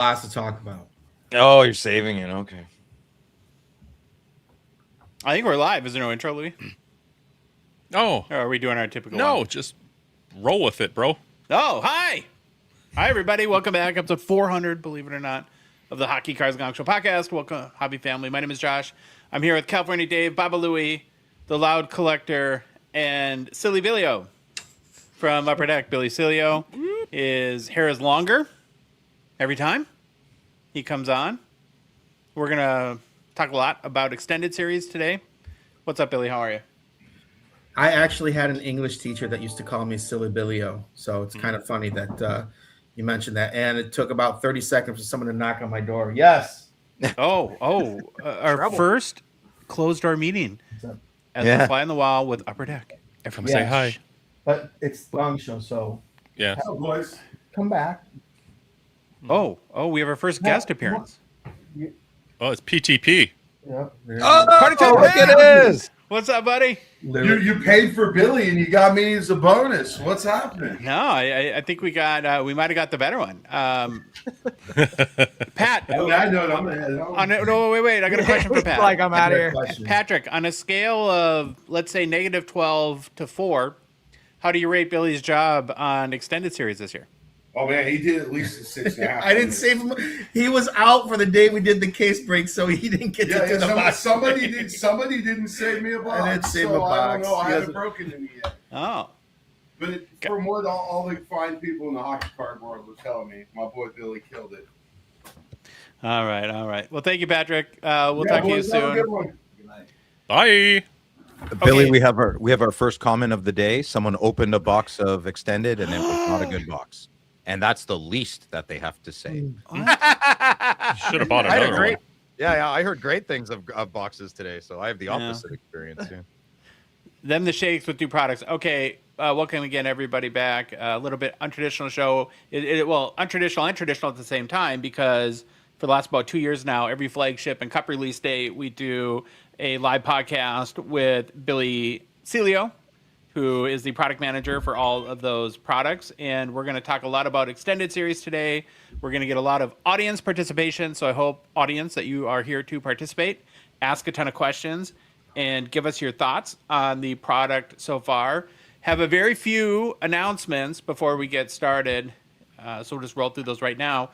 lots to talk about. Oh, you're saving it. Okay. I think we're live. Is there no intro, Louis? Oh. Or are we doing our typical No, one? just roll with it, bro. Oh, hi. Hi, everybody. Welcome back. Up to 400, believe it or not, of the Hockey Cards Gongshow podcast. Welcome, hobby family. My name is Josh. I'm here with California Dave, Baba Louie, the Loud Collector, and Silly Bilio from Upper Deck. Billy Celio. His hair is longer every time he comes on. We're going to talk a lot about extended series today. What's up, Billy? How are you? I actually had an English teacher that used to call me Silly Bilio, so it's kind of funny that you mentioned that. And it took about 30 seconds for someone to knock on my door. Yes. Our first closed door meeting as the fly on the wall with Upper Deck. Everyone say hi. But it's Gongshow, so Yeah. hello, boys. Come back. Oh, we have our first guest appearance. Oh, it's PTP. Yep. Oh, party time! Look it is. What's up, buddy? You paid for Billy and you got me as a bonus. What's happening? No, I think we got we might have got the better one. Pat. I know it. I'm ahead. No, wait. I got a question for Pat. Like I'm out of here. Patrick, on a scale of, let's say, -12 to 4, how do you rate Billy's job on extended series this year? Oh man, he did at least a 6.5. I didn't save him. He was out for the day we did the case break, so he didn't get to do the box. Somebody didn't save me a box. I didn't save so a box. I don't know. I He haven't hasn't- broken him yet. Oh, But from what all the fine people in the hockey card world were telling me, my boy Billy killed it. all right. Well, thank you, Patrick. We'll talk to you boys, have a soon. good one. Good night. Bye. Billy, Okay. we have our first comment of the day. Someone opened a box of extended, and it was not a good box. And that's the least that they have to say. Should have bought I had a another great, one. yeah, I heard great things of boxes today, so I have the opposite experience. Yeah. Them the shakes with new products. Okay, welcome again, everybody, back. A little bit untraditional show. Well, untraditional and traditional at the same time, because for the last about 2 years now, every flagship and cup release day, we do a live podcast with Billy Celio, who is the product manager for all of those products. And we're going to talk a lot about extended series today. We're going to get a lot of audience participation. So I hope, audience, that you are here to participate, ask a ton of questions, and give us your thoughts on the product so far. Have a very few announcements before we get started. So we'll just roll through those right now.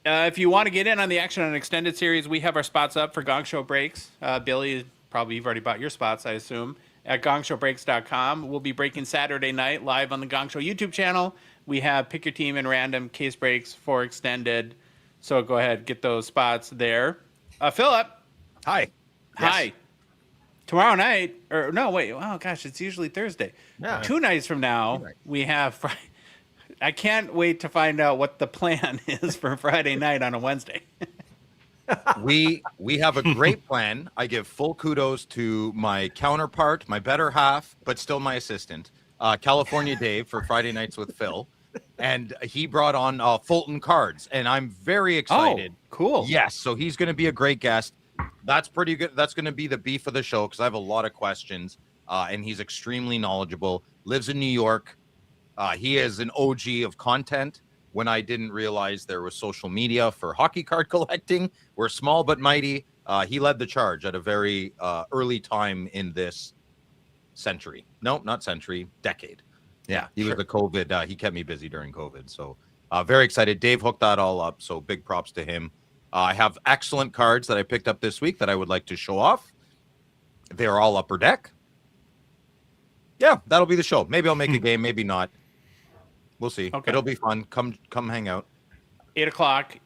If you want to get in on the action on an extended series, we have our spots up for Gongshow Breaks. Billy, probably you've already bought your spots, I assume, at gongshowbreaks.com. We'll be breaking Saturday night live on the Gongshow YouTube channel. We have pick your team and random case breaks for extended. So go ahead, get those spots there. Philip. Hi. Hi. Tomorrow night, or no, wait. Oh, gosh, it's usually Thursday. Yeah. 2 nights from now, we have Friday. I can't wait to find out what the plan is for Friday night on a Wednesday. We have a great plan. I give full kudos to my counterpart, my better half, but still my assistant, California Dave, for Friday Nights with Phil. And he brought on Fulton Cards, and I'm very excited. Oh, cool. Yes, so he's going to be a great guest. That's pretty good. That's going to be the beef of the show because I have a lot of questions, and he's extremely knowledgeable, lives in New York. He is an OG of content. When I didn't realize there was social media for hockey card collecting, we're small but mighty. He led the charge at a very early time in this century. No, not century, decade. Yeah, he was the COVID. He kept me busy during COVID. So very excited. Dave hooked that all up. So big props to him. I have excellent cards that I picked up this week that I would like to show off. They're all Upper Deck. Yeah, that'll be the show. Maybe I'll make a game, maybe not. We'll see. Okay. It'll be fun. Come hang out. 8 o'clock.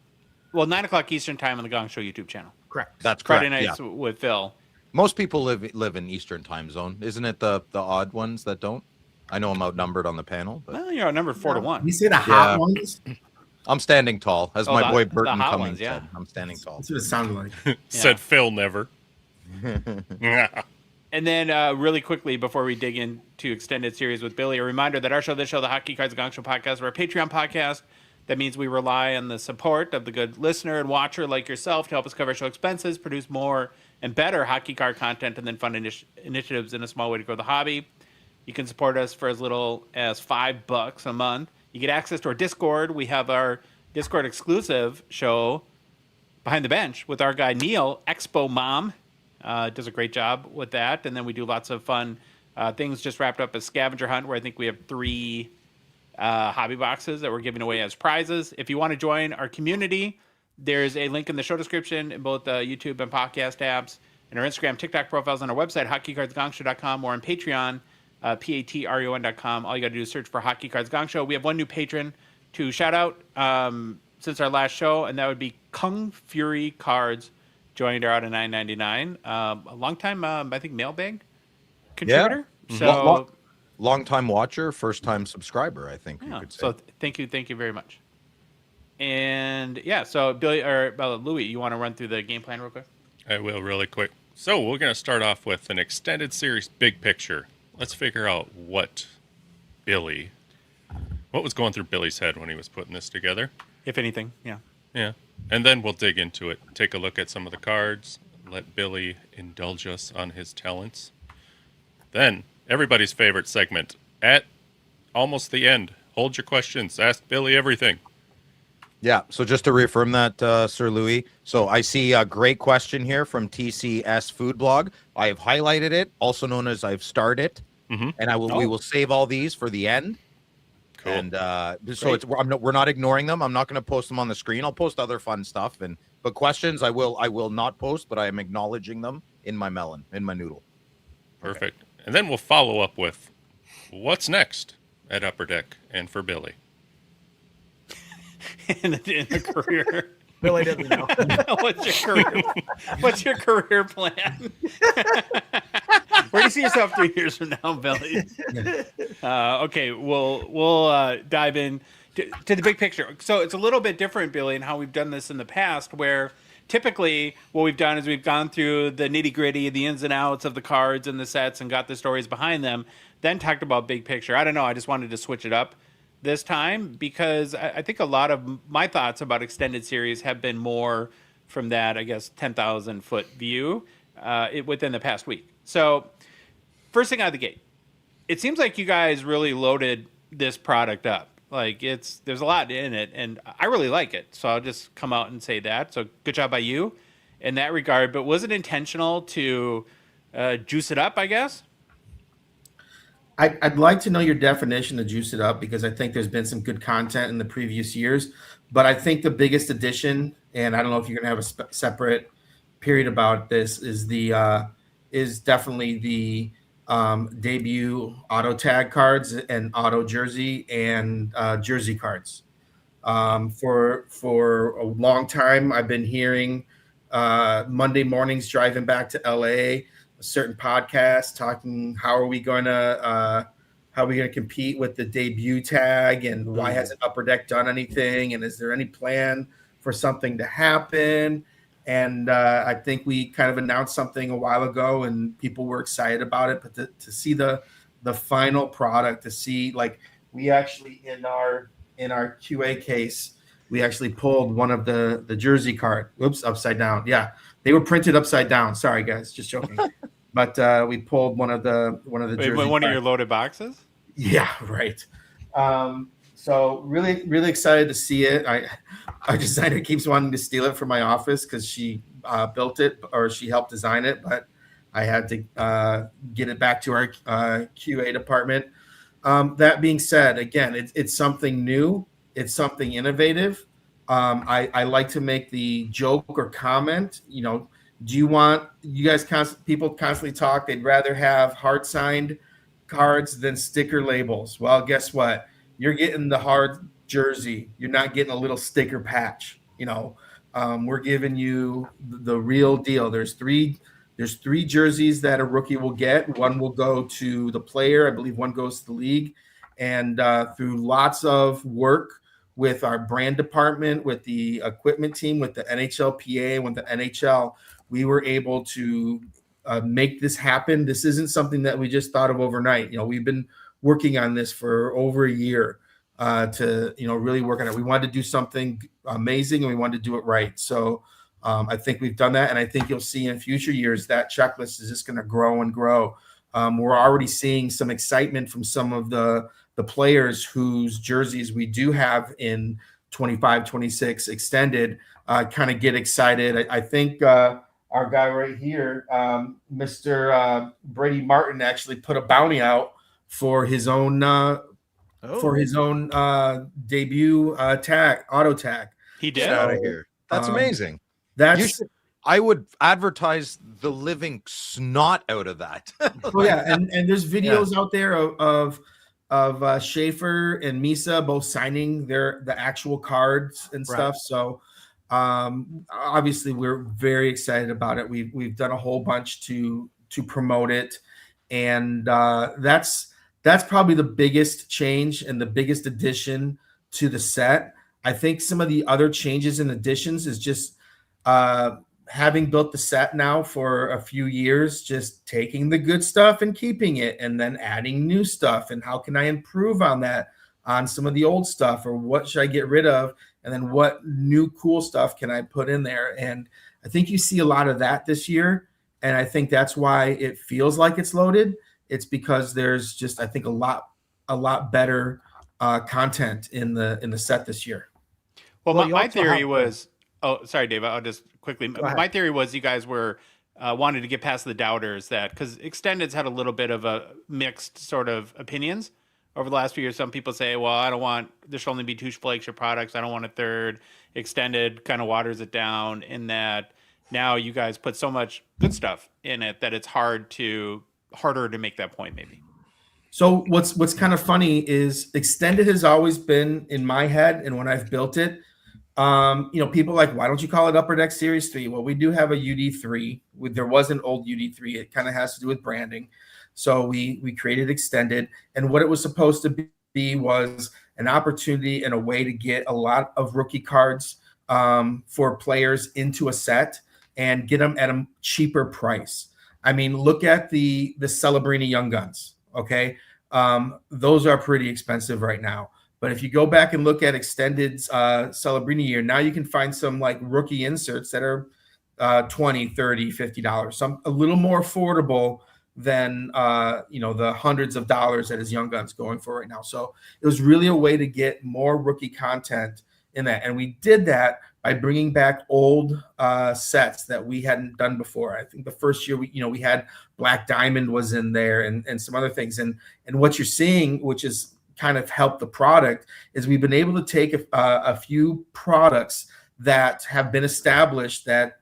Well, 9 o'clock Eastern time on the Gong Show YouTube channel. Correct. That's correct. Friday nights with Phil. Most people live in Eastern time zone. Isn't it the odd ones that don't? I know I'm outnumbered on the panel, but Well, you're outnumbered 4-1. You say the hot Yeah. ones? I'm standing tall. As Oh, my the- boy the Burton hot Cummings ones, yeah. said. I'm standing tall. That's what it sounded like. Said Phil never. And then really quickly, before we dig into extended series with Billy, a reminder that our show, this show, the Hockey Cards Gongshow podcast, we're a Patreon podcast. That means we rely on the support of the good listener and watcher like yourself to help us cover show expenses, produce more and better hockey card content, and then fund initiatives in a small way to grow the hobby. You can support us for as little as $5 a month. You get access to our Discord. We have our Discord exclusive show, Behind the Bench, with our guy Neil, Expo Mom. Does a great job with that. And then we do lots of fun things. Just wrapped up a scavenger hunt where I think we have 3 hobby boxes that we're giving away as prizes. If you want to join our community, there's a link in the show description in both YouTube and podcast apps, and our Instagram, TikTok profiles, on our website, hockeycardsgongshow.com, or on Patreon, patreon.com. All you got to do is search for Hockey Cards Gong Show. We have one new patron to shout out since our last show, and that would be Kung Fury Cards. Joined her out of $9.99. A long time, I think, mailbag contributor. Yeah. So long time watcher, first time subscriber, I think you could say. So thank you very much. And yeah, so Billy or Louis, you want to run through the game plan real quick? I will really quick. So we're going to start off with an extended series big picture. Let's figure out what was going through Billy's head when he was putting this together. If anything, yeah. Yeah. And then we'll dig into it, take a look at some of the cards, let Billy indulge us on his talents. Then, everybody's favorite segment, at almost the end. Hold your questions, ask Billy everything. Yeah, so just to reaffirm that, Sir Louis. So I see a great question here from TCS Food Blog. I have highlighted it, also known as I've starred it, and we will save all these for the end. Cool. And so we're not ignoring them. I'm not going to post them on the screen. I'll post other fun stuff, but questions I will not post, but I am acknowledging them in my melon, in my noodle. Perfect. Okay. And then we'll follow up with what's next at Upper Deck and for Billy. in the career. Billy doesn't know. What's your career plan? Where do you see yourself 3 years from now, Billy? Okay, we'll dive in to the big picture. So it's a little bit different, Billy, in how we've done this in the past, where typically what we've done is we've gone through the nitty gritty, the ins and outs of the cards and the sets and got the stories behind them, then talked about big picture. I don't know. I just wanted to switch it up this time because I think a lot of my thoughts about extended series have been more from that, I guess, 10,000 foot view within the past week. So first thing out of the gate, it seems like you guys really loaded this product up. Like there's a lot in it, and I really like it. So I'll just come out and say that. So good job by you in that regard. But was it intentional to juice it up, I guess? I'd like to know your definition of juice it up because I think there's been some good content in the previous years. But I think the biggest addition, and I don't know if you're going to have a separate period about this, is definitely the debut auto tag cards and auto jersey and jersey cards. For a long time, I've been hearing Monday mornings driving back to LA, a certain podcast talking how are we going to compete with the debut tag and why hasn't Upper Deck done anything and is there any plan for something to happen? And I think we kind of announced something a while ago and people were excited about it, but to see the final product, to see like we actually in our QA case, we actually pulled one of the jersey card. Oops, upside down. Yeah, they were printed upside down. Sorry guys, just joking. But we pulled one of the jersey one cards. of your loaded boxes. Yeah, right. So really excited to see it. Our designer keeps wanting to steal it from my office because she built it or she helped design it, but I had to get it back to our QA department. That being said, again, it's something new. It's something innovative. I like to make the joke or comment, do you want people constantly talk, they'd rather have hard signed cards than sticker labels. Well, guess what? You're getting the hard jersey. You're not getting a little sticker patch. We're giving you the real deal. There's three jerseys that a rookie will get. One will go to the player. I believe one goes to the league. And through lots of work with our brand department, with the equipment team, with the NHLPA, with the NHL, we were able to make this happen. This isn't something that we just thought of overnight. We've been working on this for over a year to really work on it. We wanted to do something amazing and we wanted to do it right. So I think we've done that, and I think you'll see in future years that checklist is just going to grow and grow. We're already seeing some excitement from some of the players whose jerseys we do have in 25, 26 extended, kind of get excited. I think our guy right here, Mr. Brady Martin, actually put a bounty out for his own debut auto tag. He Get did. out of here. That's amazing. You That's should, I would advertise the living snot out of that. oh yeah, and there's videos out there of Schaefer and Misa both signing the actual cards and stuff. So obviously we're very excited about it. We've done a whole bunch to promote it, and that's probably the biggest change and the biggest addition to the set. I think some of the other changes and additions is just having built the set now for a few years, just taking the good stuff and keeping it, and then adding new stuff. And how can I improve on that, on some of the old stuff, or what should I get rid of? And then what new cool stuff can I put in there? And I think you see a lot of that this year. And I think that's why it feels like it's loaded. It's because there's just, I think, a lot better content in the set this year. Well, my theory was, oh, sorry, Dave, I'll just quickly, my theory was you guys were wanted to get past the doubters, that because Extended's had a little bit of a mixed sort of opinions over the last few years. Some people say, well, I don't want, there should only be 2 flagship products. I don't want a third. Extended kind of waters it down, in that now you guys put so much good stuff in it that it's harder to make that point, maybe. So what's kind of funny is Extended has always been in my head, and when I've built it, people are like, why don't you call it Upper Deck Series 3? Well, we do have a UD3. There was an old UD3. It kind of has to do with branding. So we created Extended, and what it was supposed to be was an opportunity and a way to get a lot of rookie cards for players into a set and get them at a cheaper price. I mean, look at the Celebrini Young Guns, okay? Those are pretty expensive right now. But if you go back and look at Extended's Celebrini year, now you can find some like rookie inserts that are $20, $30, $50, some a little more affordable than the hundreds of dollars that his Young Gun's going for right now. So it was really a way to get more rookie content in that. And we did that by bringing back old sets that we hadn't done before. I think the first year we had Black Diamond was in there, and some other things. And what you're seeing, which is kind of helped the product, is we've been able to take a few products that have been established that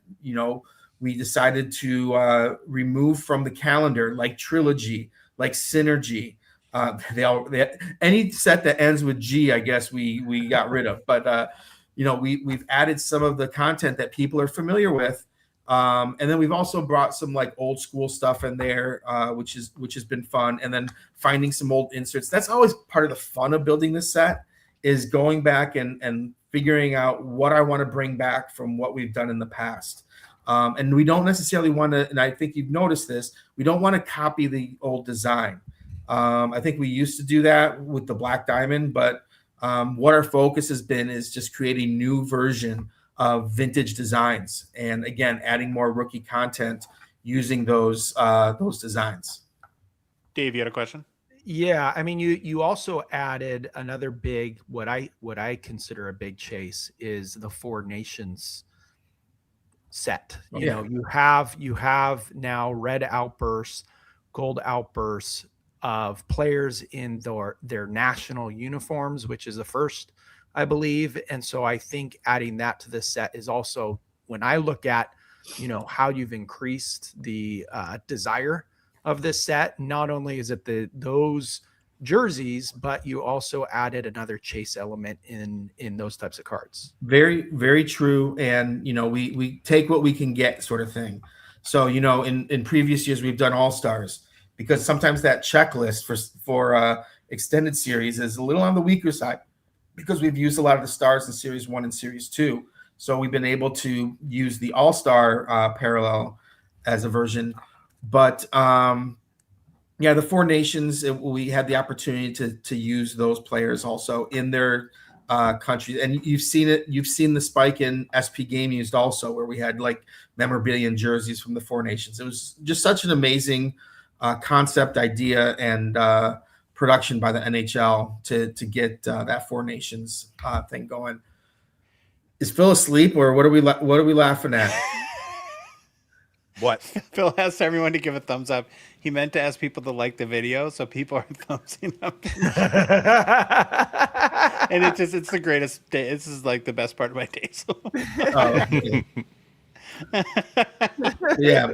we decided to remove from the calendar, like Trilogy, like Synergy. Any set that ends with G, I guess we got rid of. But we've added some of the content that people are familiar with, and then we've also brought some like old school stuff in there, which has been fun. And then finding some old inserts. That's always part of the fun of building this set, is going back and figuring out what I want to bring back from what we've done in the past. And we don't necessarily want to, and I think you've noticed this, we don't want to copy the old design. I think we used to do that with the Black Diamond, but what our focus has been is just creating new version of vintage designs, and again, adding more rookie content using those designs. Dave, you had a question? Yeah, I mean, you also added another big, what I consider a big chase, is the Four Nations set. You have now red outbursts, gold outbursts of players in their national uniforms, which is the first, I believe. And so I think adding that to the set is also, when I look at how you've increased the desire of this set, not only is it those jerseys, but you also added another chase element in those types of cards. Very, very true. And we take what we can get, sort of thing. So in previous years we've done all-stars, because sometimes that checklist for extended series is a little on the weaker side, because we've used a lot of the stars in Series 1 and Series 2. So we've been able to use the all-star parallel as a version. But the Four Nations, we had the opportunity to use those players also in their countries. And you've seen the spike in SP Game used also, where we had like memorabilia and jerseys from the Four Nations. It was just such an amazing concept, idea, and production by the NHL to get that Four Nations thing going. Is Phil asleep, or what are we laughing at? What? Phil asked everyone to give a thumbs up. He meant to ask people to like the video, so people are thumbsing up. And it's the greatest day. This is like the best part of my day. So. Oh, okay. Yeah,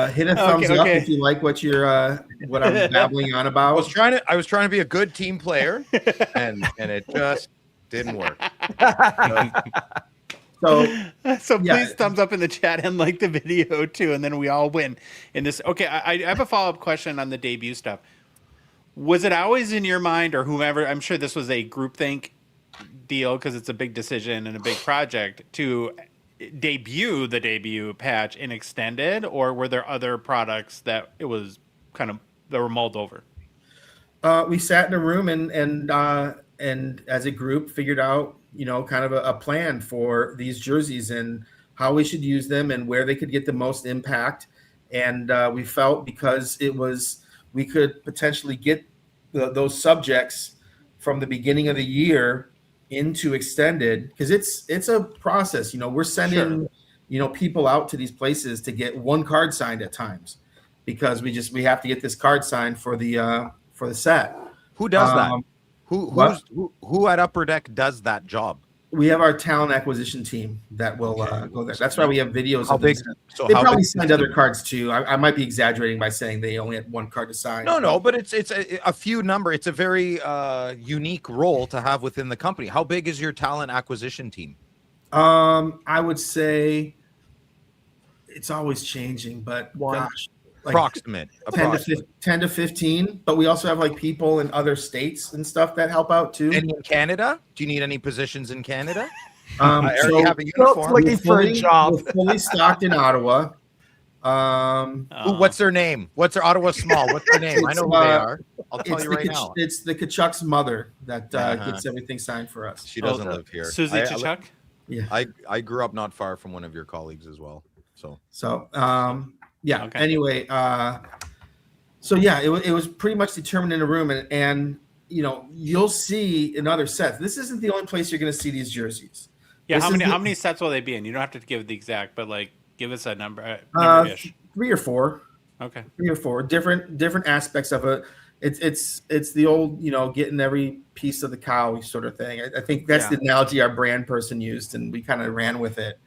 hit a thumbs up if you like what I'm babbling on about. I was trying to be a good team player, and it just didn't work. So please thumbs up in the chat and like the video too, and then we all win in this. Okay, I have a follow-up question on the debut stuff. Was it always in your mind, or whomever? I'm sure this was a groupthink deal because it's a big decision and a big project to debut the debut patch in extended, or were there other products that it was kind of that were mulled over? We sat in a room and as a group figured out, kind of a plan for these jerseys and how we should use them and where they could get the most impact. And we felt because we could potentially get those subjects from the beginning of the year into extended, because it's a process. We're sending, people out to these places to get one card signed at times, because we have to get this card signed for the set. Who does that? Who at Upper Deck does that job? We have our talent acquisition team that will go there. That's why we have videos. How of big? them. So they how probably big signed other cards too. I might be exaggerating by saying they only had one card to sign. No, but it's a few number. It's a very unique role to have within the company. How big is your talent acquisition team? I would say it's always changing, but gosh, like approximate 10 to 15. But we also have like people in other states and stuff that help out too. And in Canada, do you need any positions in Canada? I already have a uniform. Looking for a job. We're fully stocked in Ottawa. What's their name? What's their Ottawa Small? What's their name? I know who they are. I'll tell you right now. It's the Kachuk's mother that gets everything signed for us. She doesn't live here. Susie Kachuk? Yeah. I grew up not far from one of your colleagues as well. Yeah. Okay. Anyway, it was pretty much determined in a room, and you'll see in other sets. This isn't the only place you're going to see these jerseys. Yeah. How many sets will they be in? You don't have to give the exact, but like give us a number. 3 or 4. Okay. 3 or 4 different aspects of it. It's the old getting every piece of the cow sort of thing. I think that's the analogy our brand person used, and we kind of ran with it.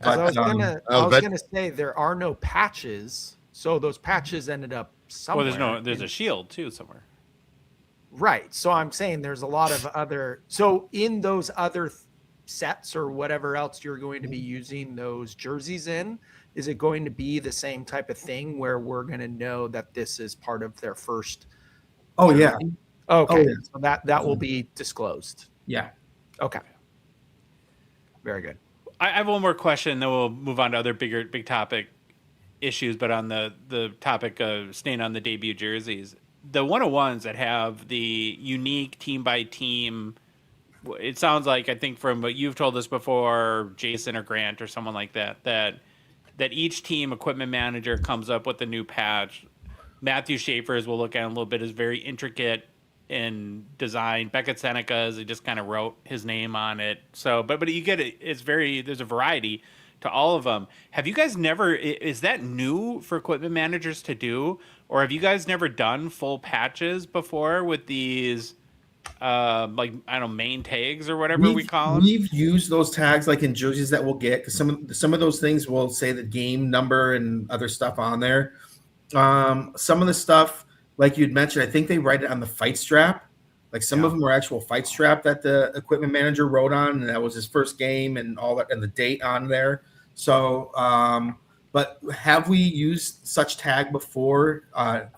But, I was gonna say there are no patches, so those patches ended up somewhere. Well, there's a shield too somewhere. Right. So I'm saying there's a lot of other. So in those other sets or whatever else you're going to be using those jerseys in, is it going to be the same type of thing where we're going to know that this is part of their first? Oh yeah. Okay. Oh, yeah. So that will be disclosed. Yeah. Okay. Very good. I have one more question, then we'll move on to other big topic issues. But on the topic of staying on the debut jerseys, the 101s that have the unique team by team, it sounds like, I think from what you've told us before, Jason or Grant or someone like that each team equipment manager comes up with a new patch. Matthew Schaefer's, we'll look at in a little bit, is very intricate in design. Beckett Seneca's, he just kind of wrote his name on it. So, but you get it. There's a variety to all of them. Have you guys is that new for equipment managers to do? Or have you guys never done full patches before with these, main tags or whatever we call them? We've used those tags like in jerseys that we'll get, because some of those things will say the game number and other stuff on there. Some of the stuff, like you'd mentioned, I think they write it on the fight strap. Like some of them were actual fight strap that the equipment manager wrote on, and that was his first game and all that, and the date on there. So, but have we used such tag before? Not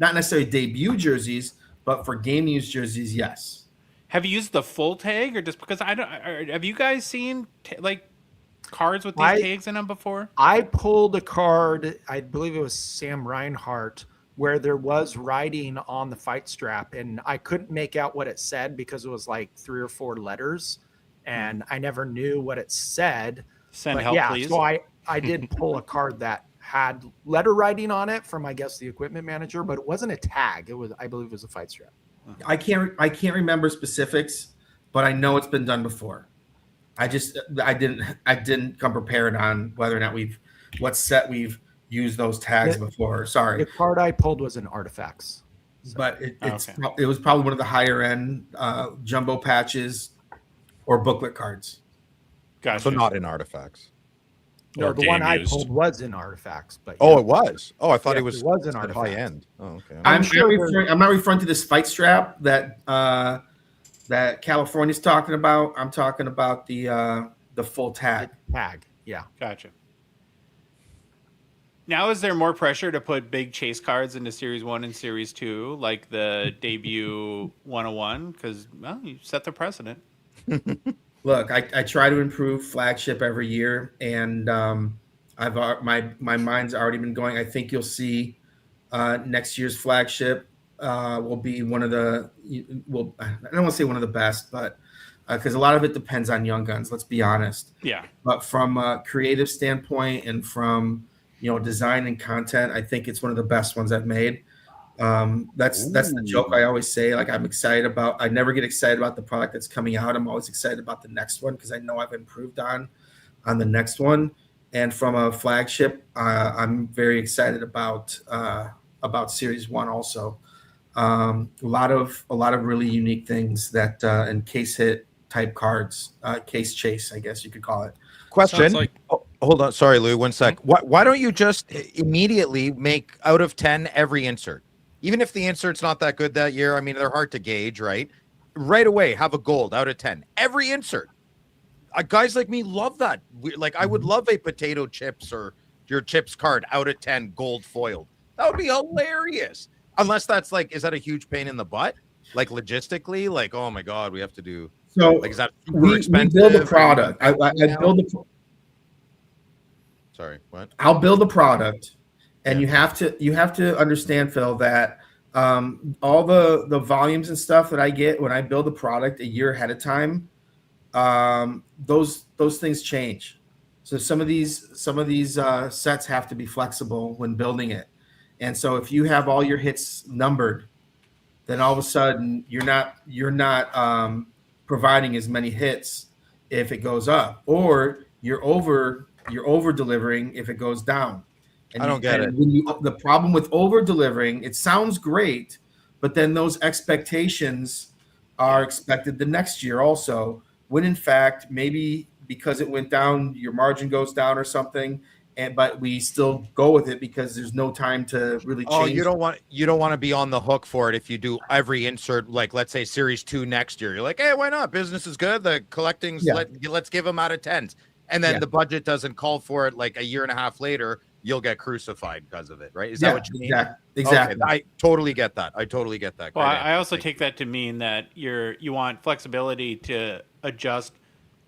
necessarily debut jerseys, but for game use jerseys, yes. Have you used the full tag, or just because have you guys seen cards with these tags in them before? I pulled a card, I believe it was Sam Reinhart, where there was writing on the fight strap, and I couldn't make out what it said because it was like 3 or 4 letters, and I never knew what it said. Send help, please. So I did pull a card that had letter writing on it from, I guess, the equipment manager, but it wasn't a tag. I believe it was a fight strap. I can't remember specifics, but I know it's been done before. I didn't come prepared on whether or not what set we've used those tags before. Sorry, The card I pulled was in artifacts. So, but Okay. it was probably one of the higher end jumbo patches or booklet cards. Gotcha. So not in artifacts. no, Or the one game I used. pulled was in artifacts, but Oh, yeah. it was. Oh, I thought Yes, it was. it was in high artifacts. end. Oh, okay. I'm sure I'm not referring to this fight strap that California's talking about. I'm talking about the full tag. tag. Yeah. Gotcha. Now, is there more pressure to put big chase cards into Series 1 and Series 2, like the debut 101? Because, well, you set the precedent. Look, I try to improve flagship every year, and my mind's already been going. I think you'll see next year's flagship will be one of the I don't want to say one of the best, but because a lot of it depends on Young Guns. Let's be honest. Yeah. But from a creative standpoint and from design and content, I think it's one of the best ones I've made. That's the joke I always say. Like, I'm excited about. I never get excited about the product that's coming out. I'm always excited about the next one because I know I've improved on the next one. And from a flagship, I'm very excited about Series 1 also. A lot of really unique things that and case hit type cards, case chase, I guess you could call it. Question. Sounds like- Hold on. Sorry, Lou. 1 sec. Why don't you just immediately make out of 10 every insert? Even if the insert's not that good that year, I mean, they're hard to gauge, right? Right away, have a gold out of 10. Every insert. Guys like me love that. I would love a potato chips or your chips card out of 10 gold foiled. That would be hilarious. Unless that's is that a huge pain in the butt? Like logistically, oh my God, we have to do. So Is that super we expensive? build a product. I build a. Sorry, what? I'll build a product, and you have to understand, Phil, that all the volumes and stuff that I get when I build a product a year ahead of time, those things change. So some of these sets have to be flexible when building it, and so if you have all your hits numbered, then all of a sudden you're not providing as many hits if it goes up, or you're over delivering if it goes down. And I don't get it. The problem with over delivering, it sounds great, but then those expectations are expected the next year also, when in fact, maybe because it went down, your margin goes down or something, but we still go with it because there's no time to really change. Oh, you don't want to be on the hook for it if you do every insert, let's say Series 2 next year. You're like, hey, why not? Business is good. The collecting's let's give them out of 10s. And then the budget doesn't call for it. Like a year and a half later, you'll get crucified because of it, right? Is that what you mean? Exactly. Okay, I totally get that. Well, I also take that to mean that you want flexibility to adjust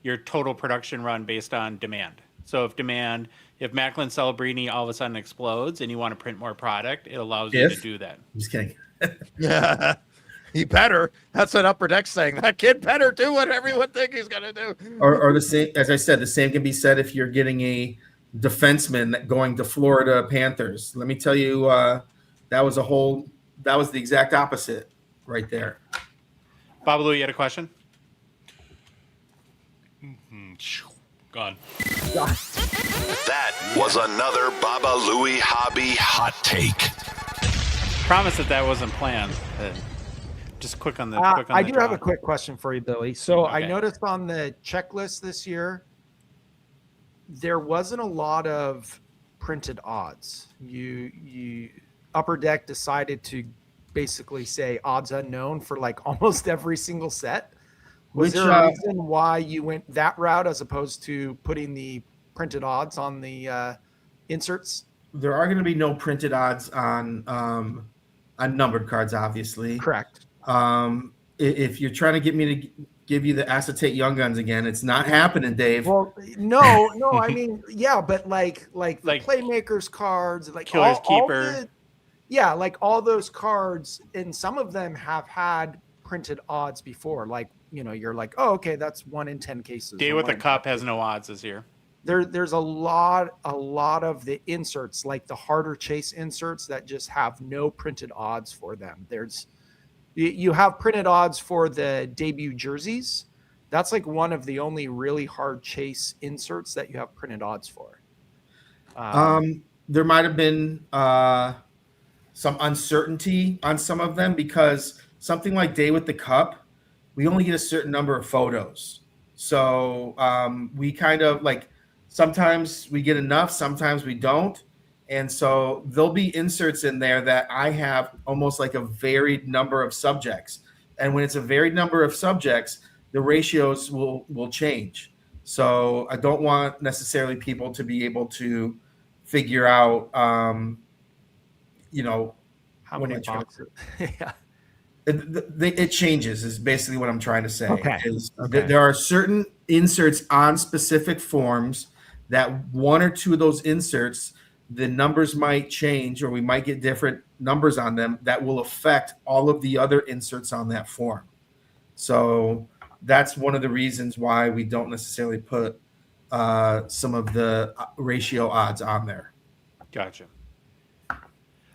your total production run based on demand. So if Macklin Celebrini all of a sudden explodes and you want to print more product, it allows you to do that. I'm just kidding. Yeah. He better. That's what Upper Deck's saying. That kid better do what everyone thinks he's gonna do. Or the same, as I said, the same can be said if you're getting a defenseman going to Florida Panthers. Let me tell you, that was the exact opposite right there. Bob Lou, you had a question? Gone. That was another Baba Louie Hobby hot take. Promise that wasn't planned. Just quick on the. I do have a quick question for you, Billy. So Okay. I noticed on the checklist this year, there wasn't a lot of printed odds. You Upper Deck decided to basically say odds unknown for almost every single set. Was there a reason why you went that route as opposed to putting the printed odds on the inserts? There are going to be no printed odds on numbered cards, obviously. Correct. If you're trying to get me to give you the acetate Young Guns again, it's not happening, Dave. Well, no. I mean, yeah, but like the Playmakers cards, Killer's Keeper. All those cards, and some of them have had printed odds before. You're like, oh, okay, that's 1 in 10 cases. Day with a Cup has no odds this year. There's a lot of the inserts, like the harder chase inserts, that just have no printed odds for them. You have printed odds for the debut jerseys, That's like one of the only really hard chase inserts that you have printed odds for. There might have been some uncertainty on some of them because something like Day with the Cup, we only get a certain number of photos. So we kind of like, sometimes we get enough, sometimes we don't. And so there'll be inserts in there that I have almost like a varied number of subjects. And when it's a varied number of subjects, the ratios will change. So I don't want necessarily people to be able to figure out, How what many am I trying to- boxes? Yeah. it changes is basically what I'm trying to say. Okay. Okay. There are certain inserts on specific forms that one or two of those inserts, the numbers might change or we might get different numbers on them that will affect all of the other inserts on that form. So that's one of the reasons why we don't necessarily put some of the ratio odds on there. Gotcha.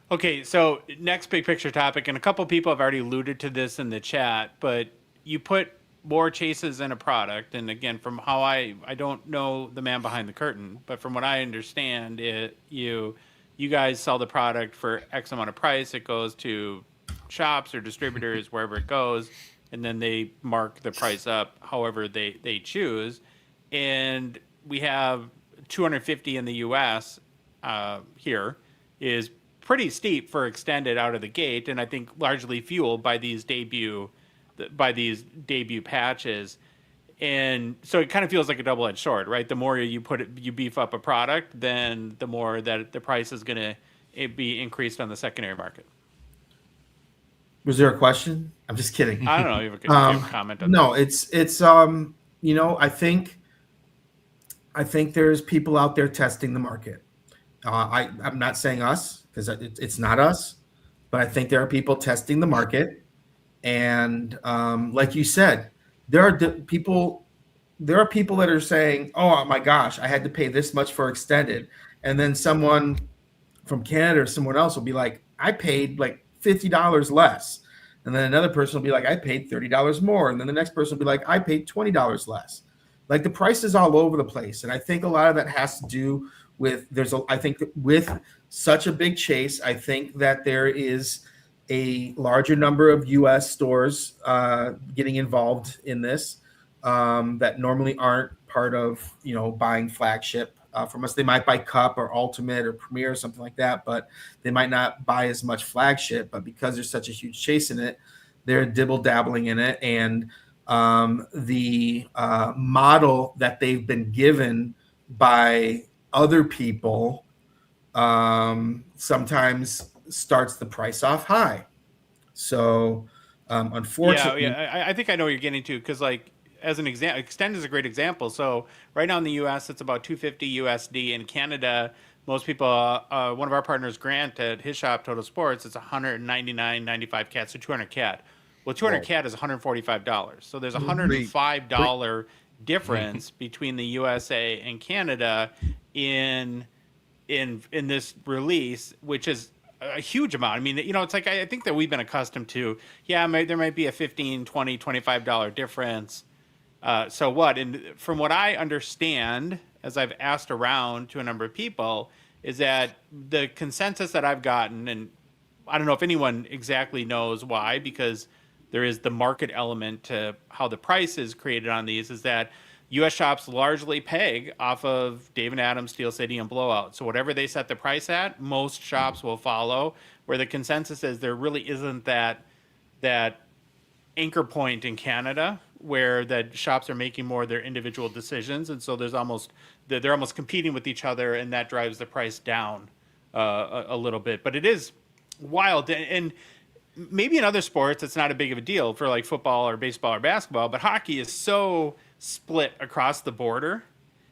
Okay, so next big picture topic, and a couple people have already alluded to this in the chat, but you put more chases in a product, and again, from how I don't know the man behind the curtain, but from what I understand, you guys sell the product for X amount of price. It goes to shops or distributors wherever it goes, and then they mark the price up however they choose. And we have 250 in the U.S. Here is pretty steep for extended out of the gate, and I think largely fueled by these debut patches. And so it kind of feels like a double-edged sword, right? The more you beef up a product, then the more that the price is going to be increased on the secondary market. Was there a question? I'm just kidding. I don't know. You have a comment on no, that? it's I think there's people out there testing the market. I'm not saying us because it's not us, but I think there are people testing the market. And like you said, there are people that are saying, oh my gosh, I had to pay this much for extended. And then someone from Canada or someone else will be like, I paid like $50 less. And then another person will be like, I paid $30 more. And then the next person will be like, I paid $20 less. Like the price is all over the place. And I think a lot of that has to do with I think with such a big chase, I think that there is a larger number of U.S. stores getting involved in this that normally aren't part of, buying flagship from us. They might buy Cup or Ultimate or Premier or something like that, but they might not buy as much flagship. But because there's such a huge chase in it, they're dibble-dabbling in it. And the model that they've been given by other people sometimes starts the price off high. So unfortunately, I think I know what you're getting to, because like as an example, Extend is a great example. So right now in the US, it's about $250 USD. In Canada, most people, one of our partners, Grant, at his shop, Total Sports, it's $199.95 CAD, so 200 CAD. Well, 200 CAD is $145. So there's a $105 difference between the USA and Canada in this release, which is a huge amount. I mean, it's like, I think that we've been accustomed to, there might be a $15, $20, $25 difference. So what? And from what I understand, as I've asked around to a number of people, is that the consensus that I've gotten, and I don't know if anyone exactly knows why, because there is the market element to how the price is created on these, is that U.S. shops largely peg off of Dave & Adams, Steel City, and Blowout. So whatever they set the price at, most shops will follow, where the consensus is there really isn't that anchor point in Canada where the shops are making more of their individual decisions. And so they're almost competing with each other, and that drives the price down a little bit. But it is wild. And maybe in other sports, it's not a big of a deal for like football or baseball or basketball, but hockey is so split across the border.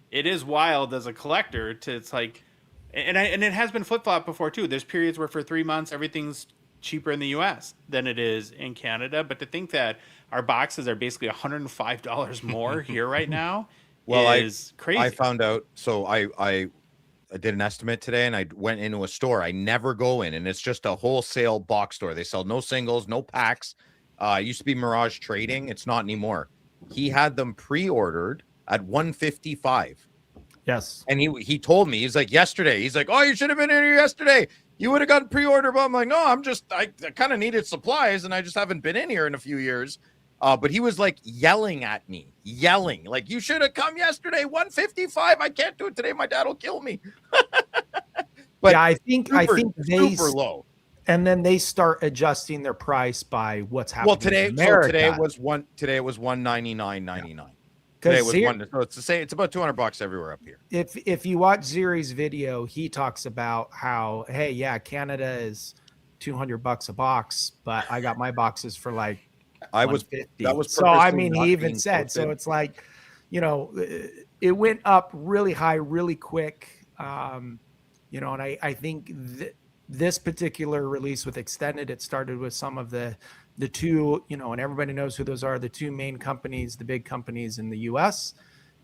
It is wild as a collector it's like, and it has been flip-flop before too. There's periods where for 3 months everything's cheaper in the US than it is in Canada. But to think that our boxes are basically $105 more here right now is crazy. I found out, so I did an estimate today, and I went into a store I never go in, and it's just a wholesale box store. They sell no singles, no packs. It used to be Mirage Trading. It's not anymore. he had them pre-ordered at 155. Yes. And he told me, he's like, yesterday, he's like, oh, you should have been in here yesterday. You would have gotten pre-order. But I'm like, no, I kind of needed supplies and I just haven't been in here in a few years. But he was like yelling at me, like, you should have come yesterday, 155. I can't do it today. My dad will kill me. But yeah, I think they super low. And then they start adjusting their price by what's happening. Well, today, in America. today it was $199.99. Yeah. Today was so it's the same. It's about $200 everywhere up here. If you watch Ziri's video, he talks about how, hey, yeah, Canada is $200 a box, but I got my boxes for like that was so. I mean, he even said so. It's like, you know, it went up really high, really quick. You know, and I think this particular release with Extended, it started with some of the two, you know, and everybody knows who those are, the two main companies, the big companies in the US,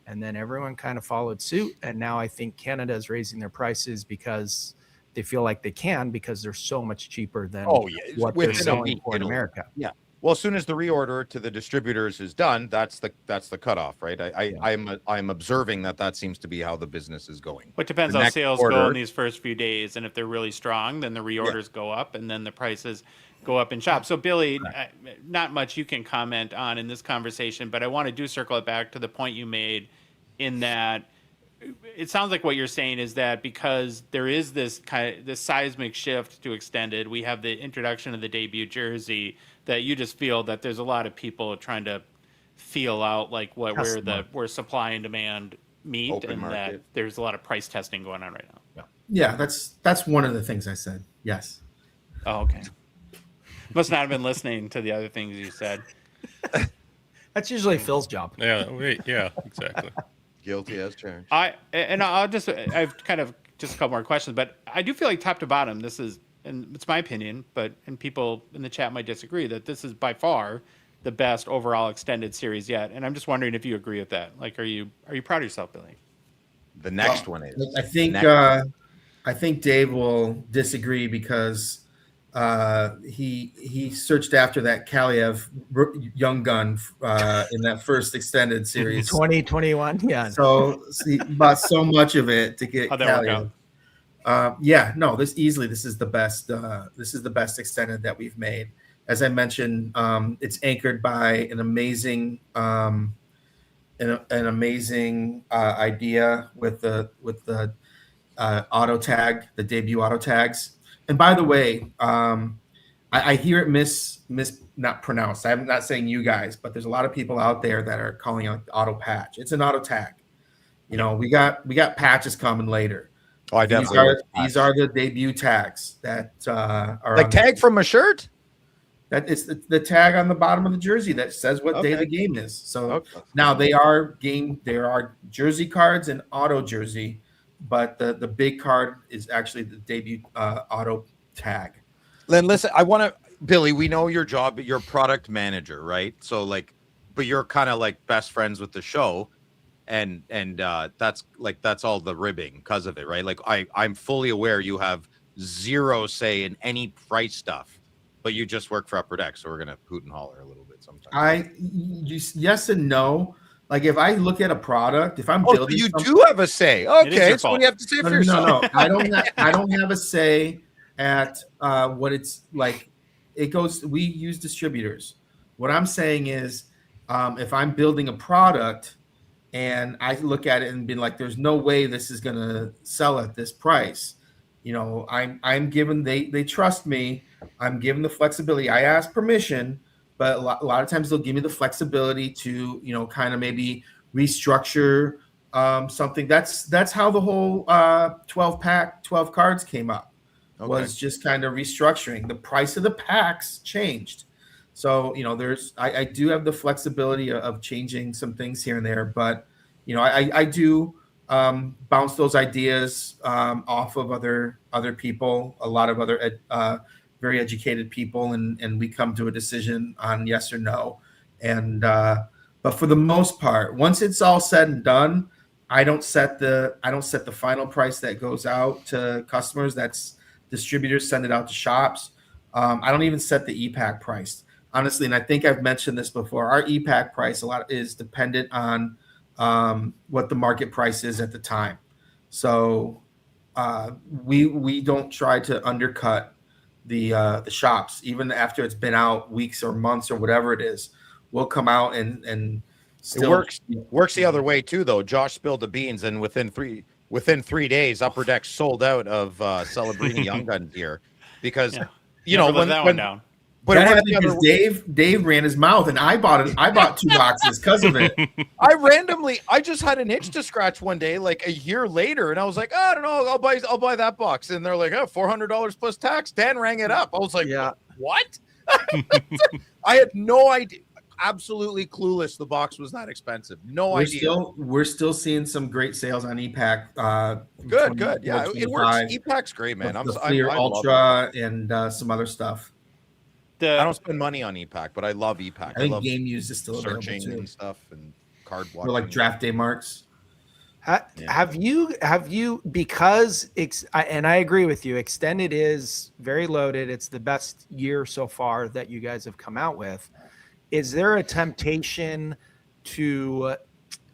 and then everyone kind of followed suit. And now I think Canada is raising their prices because they feel like they can, because they're so much cheaper than what they're selling for in America. Yeah. Well, as soon as the reorder to the distributors is done, that's the cutoff, right? I'm observing that seems to be how the business is going. What depends on sales go in these first few days, and if they're really strong, then the reorders go up, and then the prices go up in shop. So, Billy, not much you can comment on in this conversation, but I want to circle it back to the point you made, in that it sounds like what you're saying is that because there is this seismic shift to Extended, we have the introduction of the debut jersey, that you just feel that there's a lot of people trying to feel out like where supply and demand meet, open and market. That there's a lot of price testing going on right now. Yeah, that's one of the things I said. Yes. Oh, okay. Must not have been listening to the other things you said. That's usually Phil's job. Yeah, exactly. Guilty as charged. I've kind of just a couple more questions, but I do feel like top to bottom, this is, and it's my opinion, and people in the chat might disagree, that this is by far the best overall Extended series yet. And I'm just wondering if you agree with that. Like, are you proud of yourself, Billy? The next one is. I think Dave will disagree because he searched after that Kaliev young gun in that first Extended series 2021. Yeah. So he bought so much of it to get Kaliev. This is the best. This is the best Extended that we've made. As I mentioned, it's anchored by an amazing idea with the auto tag, the debut auto tags. And by the way, I hear it not pronounced. I'm not saying you guys, but there's a lot of people out there that are calling it auto patch. It's an auto tag. You know, we got patches coming later. Oh, I definitely. These are the debut tags that are like tag from a shirt. That it's the tag on the bottom of the jersey that says what day the game is. So now they are jersey cards and auto jersey, but the big card is actually the debut auto tag. Len, listen, Billy, we know your job, you're product manager, right? So but you're kind of like best friends with the show. And that's all the ribbing because of it, right? Like I'm fully aware you have zero say in any price stuff, but you just work for Upper Deck, so we're gonna hoot and holler a little bit sometimes. Yes and no. Like if I look at a product, if I'm building, you do have a say. Okay, so what do you have to say for yourself? No, I don't have a say at what it's like. It goes. We use distributors. What I'm saying is, if I'm building a product and I look at it and be like, there's no way this is going to sell at this price. You know, I'm given, they trust me. I'm given the flexibility. I ask permission, but a lot of times they'll give me the flexibility to, you know, kind of maybe restructure something. That's how the whole 12 cards came up. Was just kind of restructuring. The price of the packs changed. So, you know, I do have the flexibility of changing some things here and there, but, you know, I do bounce those ideas off of other people, a lot of other very educated people, and we come to a decision on yes or no. And but for the most part, once it's all said and done, I don't set the final price that goes out to customers. That's distributors send it out to shops. I don't even set the e-pack price. honestly, and I think I've mentioned this before, our EPAC price a lot is dependent on what the market price is at the time. So we don't try to undercut the shops, even after it's been out weeks or months or whatever it is. We'll come out and still It works the other way too, though. Josh spilled the beans, and within 3 days, Upper Deck sold out of Celebrini Young Guns gear because you know when that one down. But that it worked happened the other because Dave ran his mouth, and I bought 2 boxes because of it. I just had an itch to scratch one day, like a year later, and I was like, oh, I don't know, I'll buy that box, and they're like, oh, $400 plus tax. Dan rang it up. I was like, what? I had no idea. Absolutely clueless. The box was that expensive. Idea. We're still seeing some great sales on EPAC. Good. Yeah, it works. EPAC's great, man. The Fleer Ultra and some other stuff. I don't spend money on EPAC, but I love EPAC. I think love Game Use is still searching available too. And stuff and card watching. Or like draft day marks. Have you because and I agree with you, Extended is very loaded. It's the best year so far that you guys have come out with. Is there a temptation to,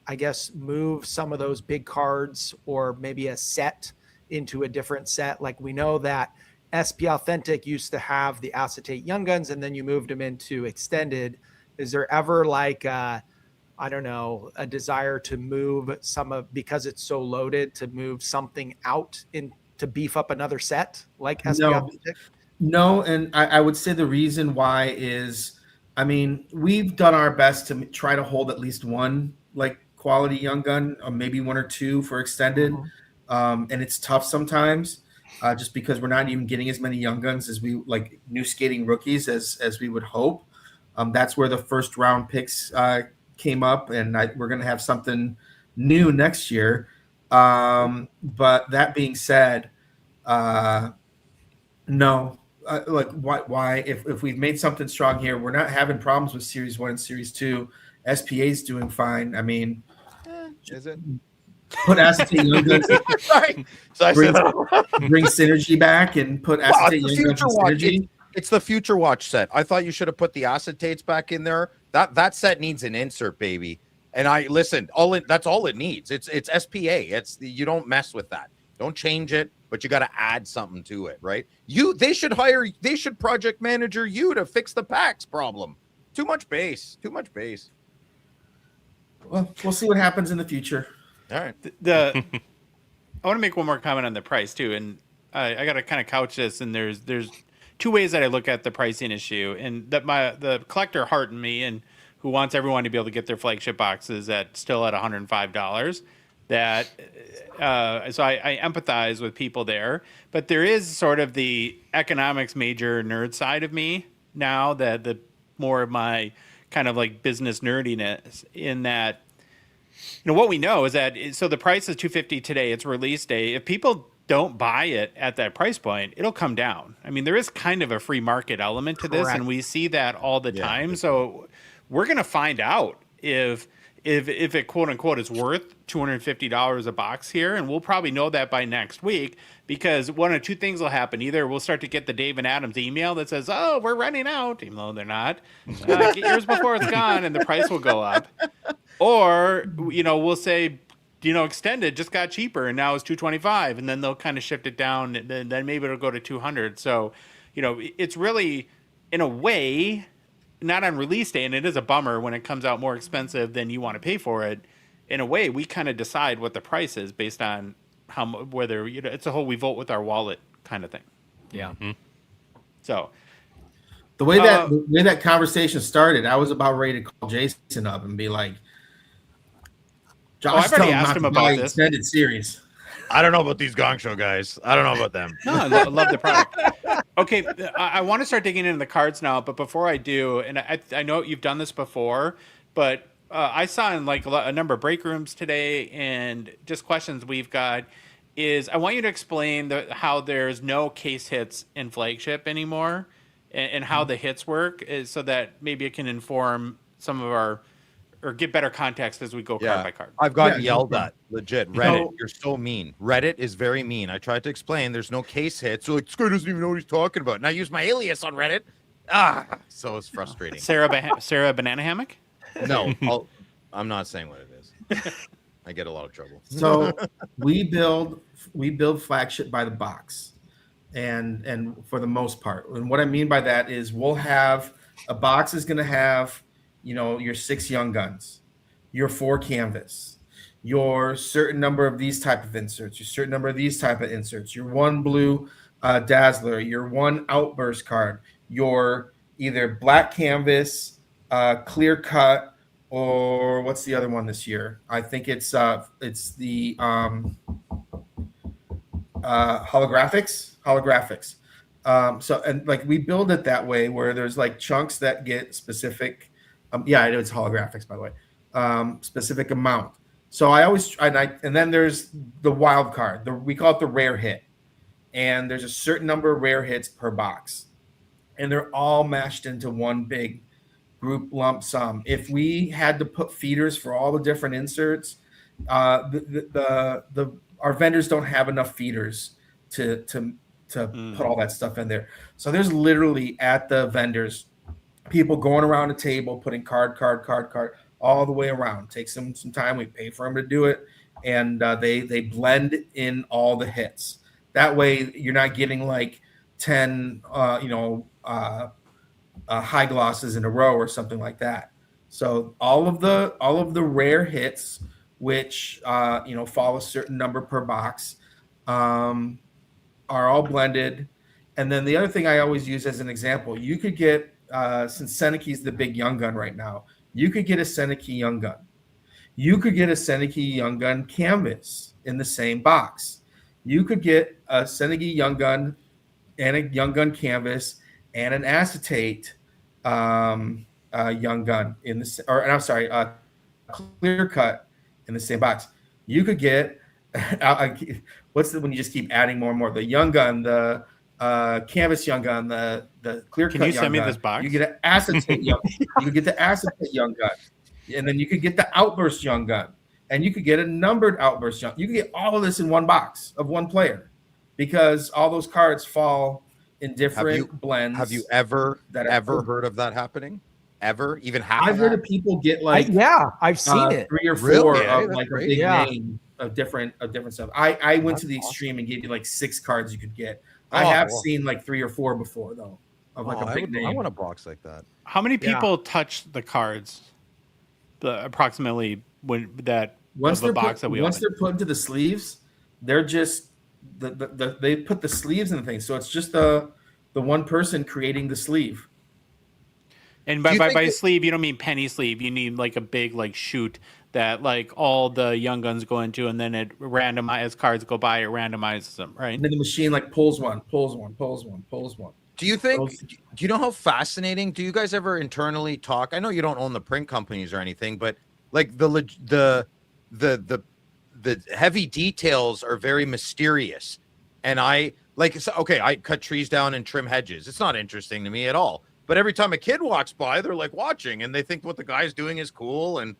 I guess, move some of those big cards or maybe a set into a different set? Like we know that SP Authentic used to have the acetate Young Guns, and then you moved them into Extended. Is there ever like, I don't know, a desire to move because it's so loaded, to move something out to beef up another set like SP Authentic? No, and I would say the reason why is, I mean, we've done our best to try to hold at least one like quality Young Gun, or maybe 1 or 2 for Extended. And it's tough sometimes. Just because we're not even getting as many Young Guns as we like new skating rookies as we would hope. That's where the first round picks came up, and we're going to have something new next year. But that being said, no, like why if we've made something strong here, we're not having problems with Series 1 and Series 2. SPA's doing fine. I mean, is it? Put acetate Young Guns. Right. So bring synergy back and put acetate Young Guns in synergy. It's the Future Watch set. I thought you should have put the acetates back in there. That set needs an insert, baby. And that's all it needs. It's SPA. You don't mess with that. Don't change it, but you got to add something to it, right? They should project manager you to fix the packs problem. Too much base. Well, we'll see what happens in the future. All right. I want to make one more comment on the price too, and I got to kind of couch this. And there's 2 ways that I look at the pricing issue, and that the collector heart in me, and who wants everyone to be able to get their flagship boxes still at $105. That so I empathize with people there, but there is sort of the economics major nerd side of me now, that the more of my kind of like business nerdiness, in that, you know, what we know is that so the price is $250 today. It's release day. If people don't buy it at that price point, it'll come down. I mean, there is kind of a free market element to this, and we see that all the time. So we're going to find out if it quote unquote is worth $250 a box here, and we'll probably know that by next week, because one of 2 things will happen. Either we'll start to get the Dave and Adams email that says, "Oh, we're running out," even though they're not. Get yours before it's gone, and the price will go up. Or, you know, we'll say, you know, Extended just got cheaper and now it's $225, and then they'll kind of shift it down, and then maybe it'll go to $200. So, you know, it's really, in a way, not on release day, and it is a bummer when it comes out more expensive than you want to pay for it. In a way, we kind of decide what the price is based on whether, you know, it's a whole we vote with our wallet kind of thing. Yeah. Mm-hmm. So the way that conversation started, I was about ready to call Jason up and be like, Josh, I've already asked him about this Extended series. I don't know about these Gong Show guys. I don't know about them. No, I love the product. Okay, I want to start digging into the cards now, but before I do, and I know you've done this before, but I saw in like a number of break rooms today, and just questions we've got is, I want you to explain how there's no case hits in flagship anymore, and how the hits work, so that maybe it can inform some of our, or get better context as we go card by card. I've gotten yelled at, legit. Reddit, you're so mean. Reddit is very mean. I tried to explain there's no case hit, so like, this guy doesn't even know what he's talking about. And I use my alias on Reddit, So it's frustrating. Sarah Banana Hammock. No, I'm not saying what it is. I get a lot of trouble. So we build flagship by the box, and for the most part. And what I mean by that is we'll have a box is going to have, your 6 young guns, your 4 canvas, your certain number of these type of inserts, your certain number of these type of inserts, your 1 blue Dazzler, your 1 outburst card, your either black canvas, clear cut, or what's the other one this year? I think it's the holographics. So, and like we build it that way where there's like chunks that get specific. Yeah, I know it's holographics, by the way. Specific amount. So I always and then there's the wild card. We call it the rare hit, and there's a certain number of rare hits per box, and they're all mashed into one big group lump sum. If we had to put feeders for all the different inserts, our vendors don't have enough feeders to put all that stuff in there. So there's literally at the vendors people going around a table putting card all the way around. Takes them some time. We pay for them to do it, and they blend in all the hits. That way you're not getting like 10 high glosses in a row or something like that. So all of the rare hits, which fall a certain number per box, are all blended. And then the other thing I always use as an example, you could get since Seneca's the big young gun right now, you could get a Seneca young gun. You could get a Seneca young gun canvas in the same box. You could get a Seneca young gun and a young gun canvas and an acetate young gun in the clear cut in the same box. You could get when you just keep adding more and more, the young gun, the canvas young gun, the clear cut. Can you young send me gun. this box? You get an acetate young. You could get the acetate young gun, and then you could get the outburst young gun, and you could get a numbered outburst young. You could get all of this in one box of one player, because all those cards fall in different blends. Have you ever heard of that happening? Ever? Even half? I've heard of people get like I've seen it 3 or 4 Really? of That's like great. a big name of different stuff. I went to the extreme and gave you like 6 cards you could get. I have seen like 3 or 4 before though of like a big name. I want a box like that. How many people touch the cards? Approximately Once they're put into the sleeves, they're just they put the sleeves in the thing. So it's just the one person creating the sleeve. And by sleeve, you don't mean penny sleeve. You need like a big like chute that like all the young guns go into, and then it as cards go by, it randomizes them, right? And then the machine like pulls one. Do you think? Do you know how fascinating? Do you guys ever internally talk? I know you don't own the print companies or anything, but like the heavy details are very mysterious. And I cut trees down and trim hedges. It's not interesting to me at all. But every time a kid walks by, they're like watching, and they think what the guy's doing is cool, and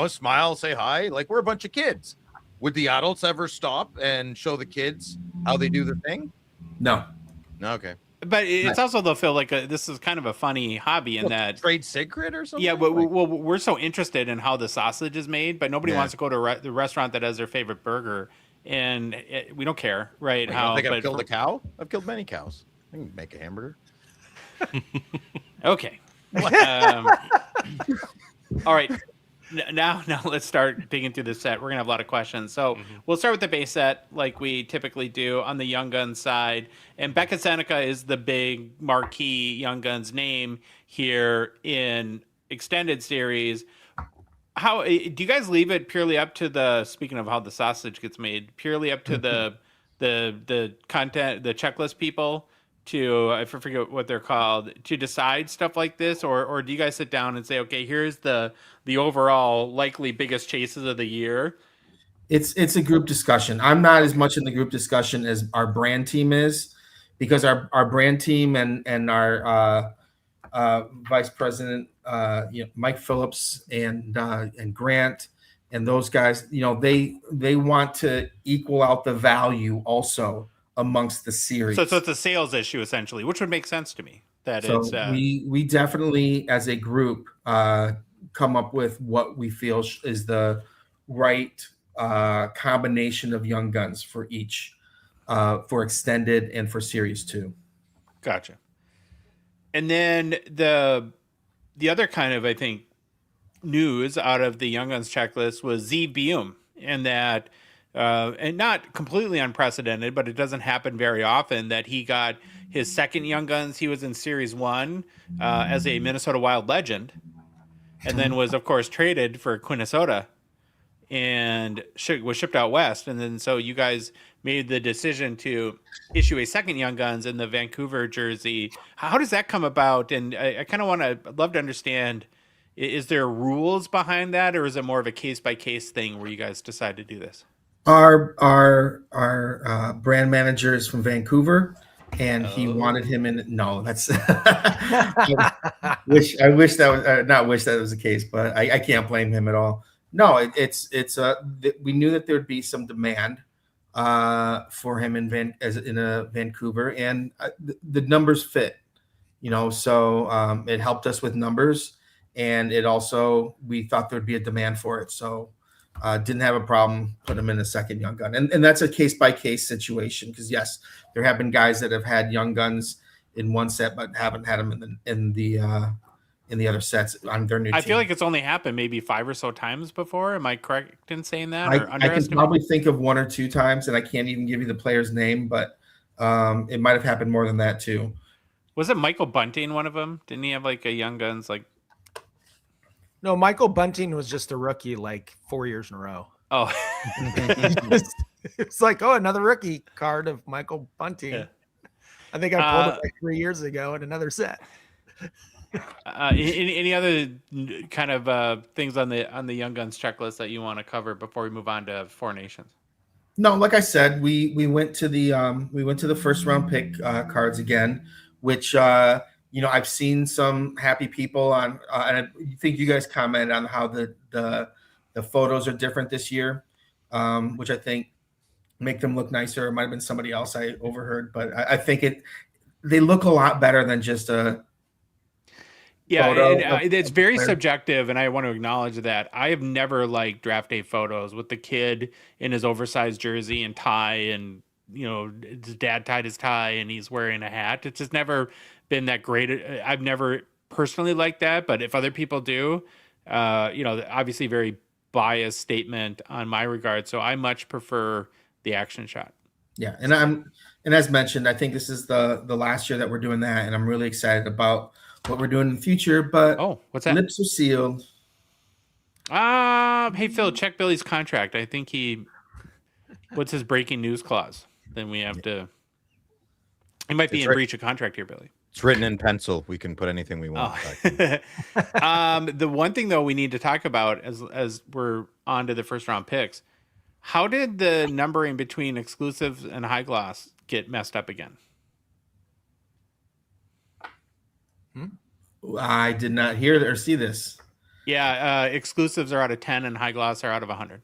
smile, say hi. Like, we're a bunch of kids. Would the adults ever stop and show the kids how they do the thing? No. Okay. But it's also, though, Phil, like this is kind of a funny hobby in that trade secret or something. Yeah, well, we're so interested in how the sausage is made, but nobody wants to go to the restaurant that has their favorite burger, and we don't care, right? I think I've killed a cow. I've killed many cows. I can make a hamburger. Okay. All right. Now let's start digging through the set. We're gonna have a lot of questions. So we'll start with the base set, like we typically do on the Young Guns side. And Becca Seneca is the big marquee Young Guns name here in Extended Series. How do you guys leave it purely up to speaking of how the sausage gets made, purely up to the content, the checklist people to, I forget what they're called, to decide stuff like this, or do you guys sit down and say, okay, here's the overall likely biggest chases of the year? It's a group discussion. I'm not as much in the group discussion as our brand team is, because our brand team and our vice president, Mike Phillips and Grant and those guys, they want to equal out the value also amongst the series. So it's a sales issue essentially, which would make sense to me. that So it's we definitely, as a group, come up with what we feel is the right combination of young guns for each, for extended and for series 2. gotcha. And then the other kind of, I think, news out of the Young Guns checklist was Z Bium, and that and not completely unprecedented, but it doesn't happen very often, that he got his second Young Guns. He was in Series 1 as a Minnesota Wild legend, and then was, of course, traded for Quinnesota and was shipped out west. And then so you guys made the decision to issue a second Young Guns in the Vancouver jersey. How does that come about? And I kind of I'd love to understand, is there rules behind that, or is it more of a case-by-case thing where you guys decide to do this? Our brand manager is from Vancouver, and he wanted him in. No, that's I wish that was not wish that was the case, but I can't blame him at all. No, we knew that there would be some demand for him in Vancouver, and the numbers fit, so it helped us with numbers, and it also, we thought there would be a demand for it, so didn't have a problem putting him in a second Young Gun, and that's a case by case situation, because yes, there have been guys that have had Young Guns in one set but haven't had them in the other sets on their new team. I feel like it's only happened maybe 5 or so times before. Am I correct in saying that? I can probably think of 1 or 2 times, and I can't even give you the player's name, but it might have happened more than that too. Was it Michael Bunting, one of them? Didn't he have like a Young Guns like? No, Michael Bunting was just a rookie like 4 years in a row. Oh, it's like, oh, another rookie card of Michael Bunting. Yeah. I think I pulled it like 3 years ago in another set. Any other kind of things on the Young Guns checklist that you want to cover before we move on to Four Nations? No, like I said, we went to the first round pick cards again, which I've seen some happy people on, and I think you guys commented on how the photos are different this year, which I think make them look nicer. It might have been somebody else I overheard, but I think they look a lot better than just a. Yeah, it's very subjective, and I want to acknowledge that. I have never liked draft day photos with the kid in his oversized jersey and tie, and his dad tied his tie and he's wearing a hat. It's just never been that great. I've never personally liked that, but if other people do, obviously very biased statement on my regard. So I much prefer the action shot. Yeah, and as mentioned, I think this is the last year that we're doing that, and I'm really excited about what we're doing in the future. But what's that? Lips are sealed. Hey Phil, check Billy's contract. I think what's his breaking news clause? Then we have to. He might be in breach of contract here, Billy. It's written in pencil. We can put anything we want. The one thing though we need to talk about as we're on to the first round picks, how did the numbering between exclusives and high gloss get messed up again? I did not hear or see this. Yeah, exclusives are out of 10 and high gloss are out of 100.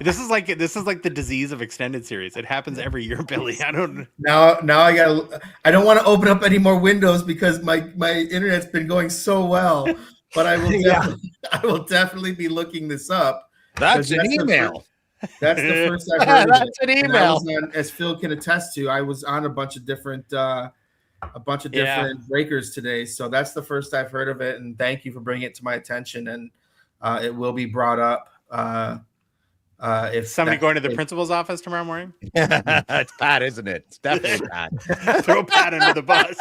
This is like the disease of extended series. It happens every year, Billy. I don't. Now I don't want to open up any more windows because my internet's been going so well. But I will definitely be looking this up. That's an email. That's the first I've heard. That's an email. As Phil can attest to, I was on a bunch of different breakers today, so that's the first I've heard of it. And thank you for bringing it to my attention. And it will be brought up. If somebody going to the principal's office tomorrow morning, it's Pat, isn't it? It's definitely Pat. Throw Pat under the bus.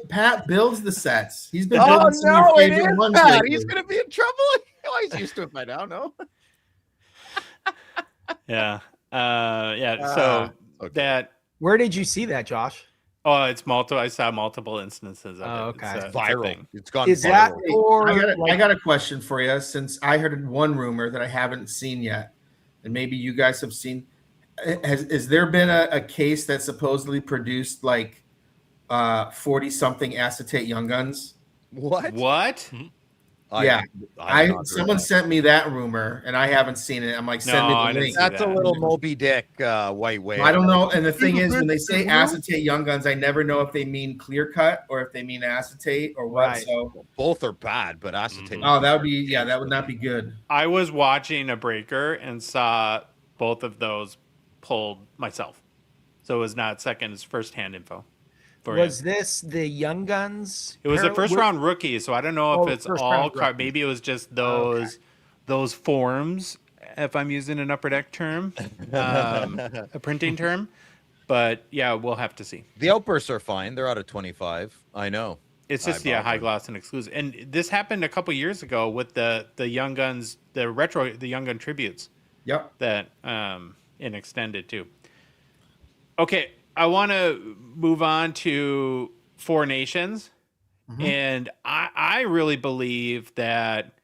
Pat builds the sets. He's been building some of your favorite ones. Pat. He's going to be in trouble. He's used to it by now. No. Yeah. So okay. that. Where did you see that, Josh? Oh, it's multiple. I saw multiple instances of it. Okay. It's viral. It's gone Is viral. that for? I got a question for you. Since I heard one rumor that I haven't seen yet, and maybe you guys have seen, has there been a case that supposedly produced like 40-something acetate Young Guns? What? Yeah. I've not heard Someone that. sent me that rumor and I haven't seen it. I'm like, send No, me I the didn't link. see That's a that. little Moby Dick white whale. I don't know. And the thing is, when they say Blue? acetate young guns, I never know if they mean clear cut or if they mean acetate or what. Right. So, Both are bad, but acetate. oh, that would be, yeah, that would not be good. I was watching a breaker and saw both of those pulled myself. So it was not second, it's first-hand info. Was this the Young Guns? It was a first-round rookie, so I don't know if it's all card. Maybe it was just those forms, if I'm using an upper deck term, a printing term. But yeah, we'll have to see. The outbursts are fine. They're out of 25. I know. It's just high gloss and exclusive. And this happened a couple years ago with the Young Guns, the Young Gun tributes. Yep. That in extended too. Okay, I want to move on to Four Nations, and I really believe that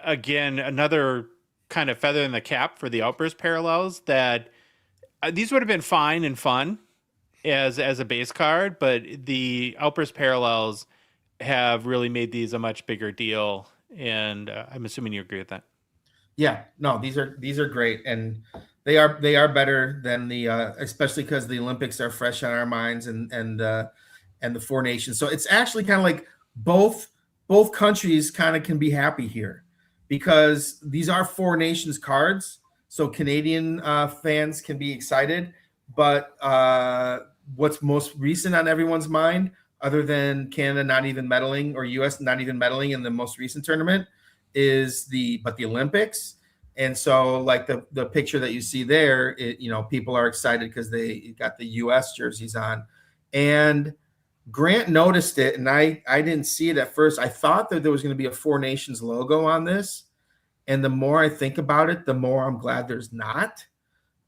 another kind of feather in the cap for the Outburst parallels, that these would have been fine and fun as a base card, but the Outburst parallels have really made these a much bigger deal, and I'm assuming you agree with that. Yeah, no, these are great, and they are better than the especially because the Olympics are fresh on our minds, and the Four Nations. So it's actually kind of like both countries kind of can be happy here, because these are Four Nations cards. So Canadian fans can be excited, but what's most recent on everyone's mind, other than Canada not even medaling or US not even medaling in the most recent tournament, is the Olympics. And so like the picture that you see there, people are excited because they got the US jerseys on. And Grant noticed it, and I didn't see it at first. I thought that there was going to be a Four Nations logo on this. And the more I think about it, the more I'm glad there's not.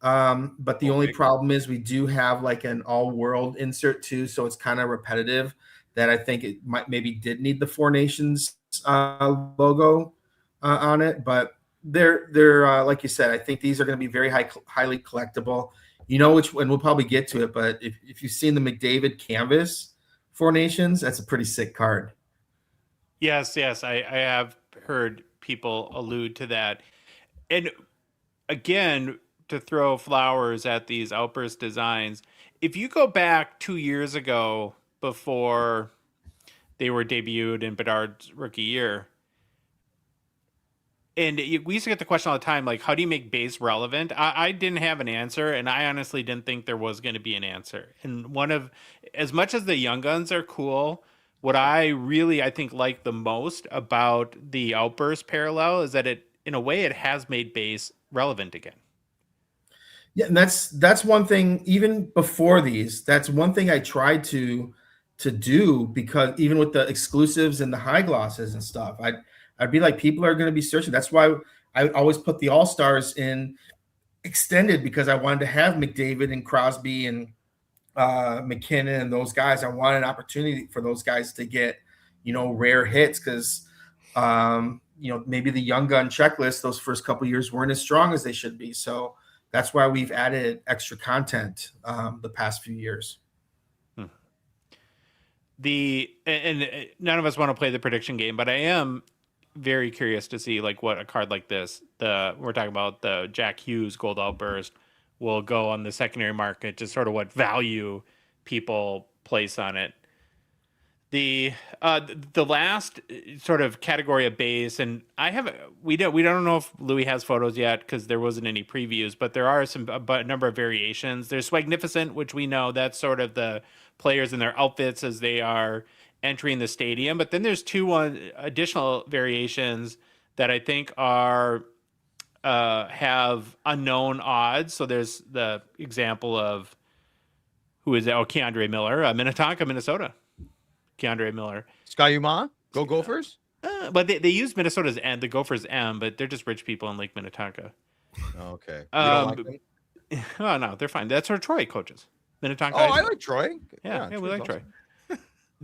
But the only problem is we do have like an all-world insert too, so it's kind of repetitive. That I think it maybe did need the Four Nations logo on it, but they're like you said, I think these are going to be very highly collectible. And we'll probably get to it, but if you've seen the McDavid canvas Four Nations, that's a pretty sick card. Yes, I have heard people allude to that. And again, to throw flowers at these Outburst designs, if you go back 2 years ago before they were debuted in Bedard's rookie year, and we used to get the question all the time, like, how do you make base relevant? I didn't have an answer, and I honestly didn't think there was going to be an answer. And as much as the Young Guns are cool, what I think like the most about the Outburst parallel is that in a way, it has made base relevant again. Yeah, and that's one thing. Even before these, that's one thing I tried to do, because even with the exclusives and the high glosses and stuff, I'd be like, people are going to be searching. That's why I always put the All-Stars in extended, because I wanted to have McDavid and Crosby and McKinnon and those guys. I wanted an opportunity for those guys to get, rare hits, because maybe the Young Gun checklist those first couple of years weren't as strong as they should be. So that's why we've added extra content the past few years. And none of us want to play the prediction game, but I am very curious to see like what a card like this, we're talking about the Jack Hughes Gold Outburst, will go on the secondary market, just sort of what value people place on it. The last sort of category of base, and we don't know if Louis has photos yet because there wasn't any previews, but there are a number of variations. There's Swagnificent, which we know that's sort of the players in their outfits as they are entering the stadium. But then there's two additional variations that I think are have unknown odds. So there's the example of who is Keandre Miller, Minnetonka, Minnesota. Keandre Miller. Skyuma? Go Gophers? But they use Minnesota's M, the Gophers M, but they're just rich people in Lake Minnetonka. Okay. You don't like them? Oh, no, they're fine. That's where Troy coaches. Minnetonka. Oh, I like Troy. Yeah, we like awesome.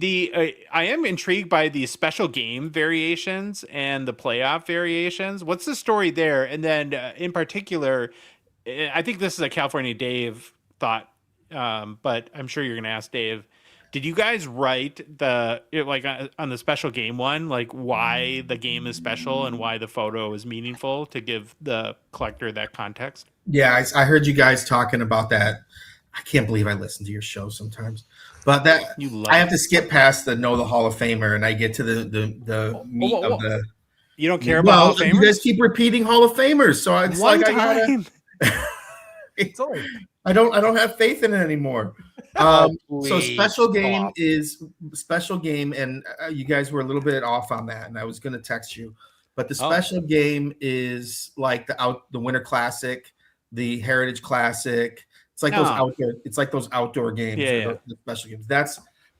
Troy. I am intrigued by the special game variations and the playoff variations. What's the story there? And then in particular, I think this is a California Dave thought, but I'm sure you're going to ask Dave. Did you guys write on the special game one, like why the game is special and why the photo is meaningful to give the collector that context? Yeah, I heard you guys talking about that. I can't believe I listen to your show sometimes, but that I have to skip past the Know the Hall of Famer and I get to the meat of the. You don't care about Hall of Famers? You guys keep repeating Hall of Famers, so it's One like time. I don't have faith in it anymore. So special game, and you guys were a little bit off on that, and I was going to text you, but the special game is like the Winter Classic, the Heritage Classic. It's like those outdoor. It's like those outdoor games. The special games.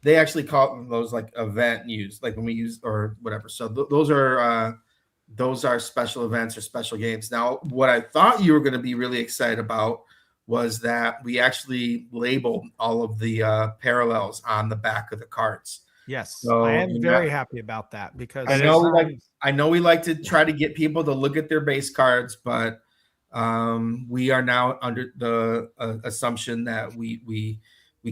They actually call those like event use, like when we use or whatever. So those are special events or special games. Now, what I thought you were going to be really excited about was that we actually labeled all of the parallels on the back of the cards. Yes, so I am very happy about that because I know we like to try to get people to look at their base cards, but we are now under the assumption that we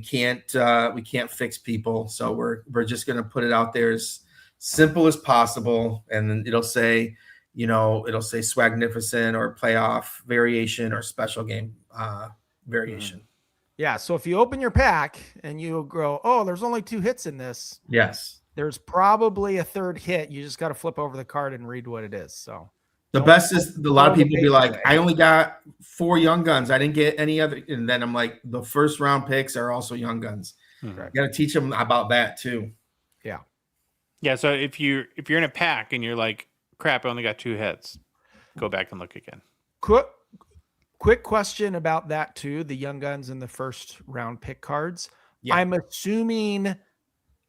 can't fix people, so we're just going to put it out there as simple as possible, and then it'll say Swagnificent or playoff variation or special game variation. Yeah, so if you open your pack and you go, oh, there's only 2 hits in this. Yes. There's probably a 3rd hit. You just got to flip over the card and read what it is. So the best is a lot of people be like, I only got 4 young guns. I didn't get any other. And then I'm like, the first round picks are also young guns. Mm-hmm. You got to teach them about that too. Yeah. Yeah. So if you're in a pack and you're like, crap, I only got 2 hits, go back and look again. Quick question about that too. The young guns and the first round pick cards. Yeah. I'm assuming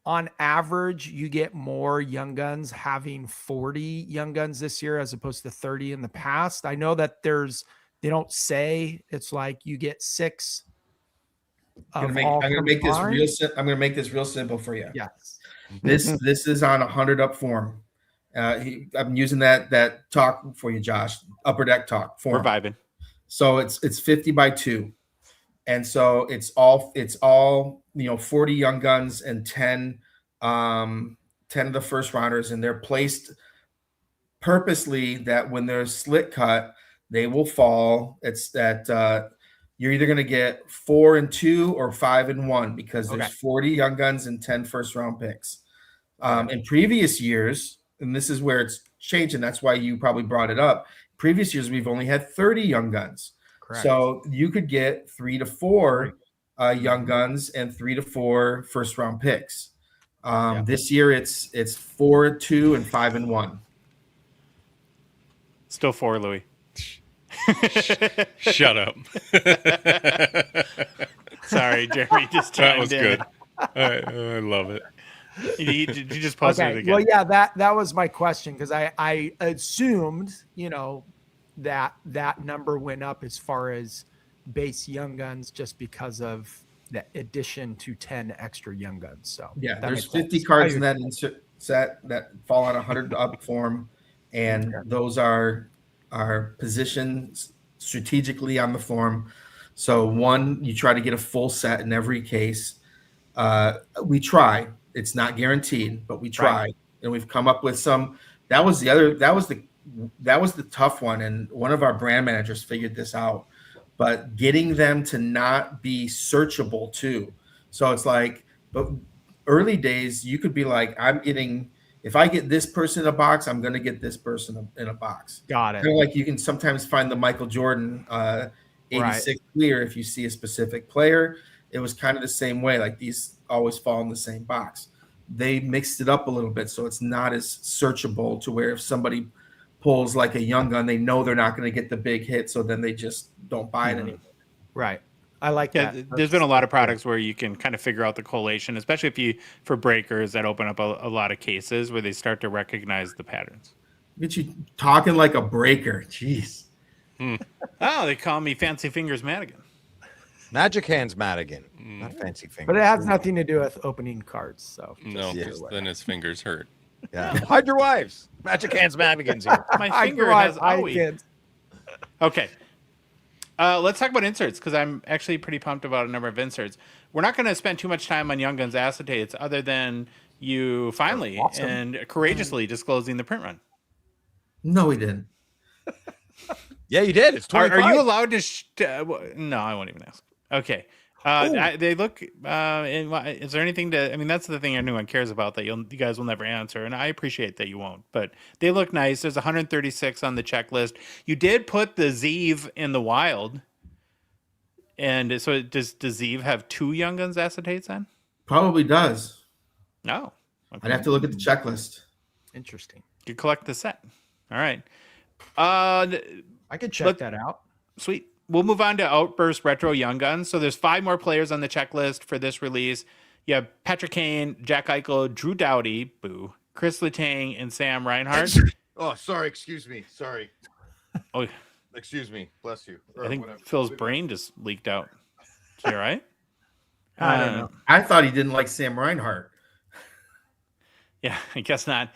on average you get more young guns having 40 young guns this year as opposed to 30 in the past. I know that they don't say it's like you get 6. I'm gonna make this real simple for you. Yes. This is on a 100-up form. I'm using that talk for you, Josh. Upper deck talk form. We're vibing. So it's 50 by 2, and so it's all 40 young guns and 10 of the first rounders, and they're placed purposely that when they're slit cut, they will fall. It's that you're either going to get 4 and 2 or 5 and 1 because there's 40 young guns and 10 first round picks. In previous years, and this is where it's changed, and that's why you probably brought it up. Previous years, we've only had 30 young guns. Correct. So you could get 3 to 4 young guns and 3 to 4 first round picks. This year, it's 4, 2, and 5 and 1. Still 4, Louis. Shut up. Sorry, Jeremy. Just that was good. I love it. You just pause it again. Well, yeah, that was my question because I assumed that number went up as far as base young guns just because of the addition to 10 extra young guns. So yeah, there's 50 cards in that insert set that fall on 100-up form, and those are positioned strategically on the form. So one, you try to get a full set in every case. We try. It's not guaranteed, but we try, and we've come up with some. That was the tough one, and one of our brand managers figured this out. But getting them to not be searchable too. So it's like, but early days you could be like, if I get this person in a box, I'm going to get this person in a box. Got it. Kind of like you can sometimes find the Michael Jordan 86 clear if you see a specific player. It was kind of the same way. Like these always fall in the same box. They mixed it up a little bit so it's not as searchable to where if somebody pulls like a young gun, they know they're not going to get the big hit, so then they just don't buy it anymore. Right. I like that. There's been a lot of products where you can kind of figure out the collation, especially for breakers that open up a lot of cases where they start to recognize the patterns. Get you talking like a breaker. Jeez. Oh, they call me Fancy Fingers Madigan. Magic Hands Madigan, not Fancy Fingers. But it has nothing to do with opening cards. So no, then his fingers hurt. Yeah, hide your wives. Magic Hands Madigan's here. My finger has always. Okay. Let's talk about inserts because I'm actually pretty pumped about a number of inserts. We're not going to spend too much time on Young Guns acetates other than you finally and courageously disclosing the print run. No, we didn't. Yeah, you did. It's 25. Are you allowed to? No, I won't even ask. Okay. They look. Is there anything to? I mean, that's the thing anyone cares about that you guys will never answer, and I appreciate that you won't. But they look nice. There's 136 on the checklist. You did put the Zeev in the wild, and so does Zeev have 2 Young Guns acetates then? Probably does. No. I'd have to look at the checklist. Interesting. You collect the set. All right. I could check that out. Sweet. We'll move on to Outburst Retro Young Guns. So there's 5 more players on the checklist for this release. You have Patrick Kane, Jack Eichel, Drew Doughty, boo, Chris Letang, and Sam Reinhart. Oh, sorry. Excuse me. Sorry. Oh, Excuse me. Bless you. I think Phil's brain just leaked out. Is he all right? I don't know. I thought he didn't like Sam Reinhart. Yeah, I guess not.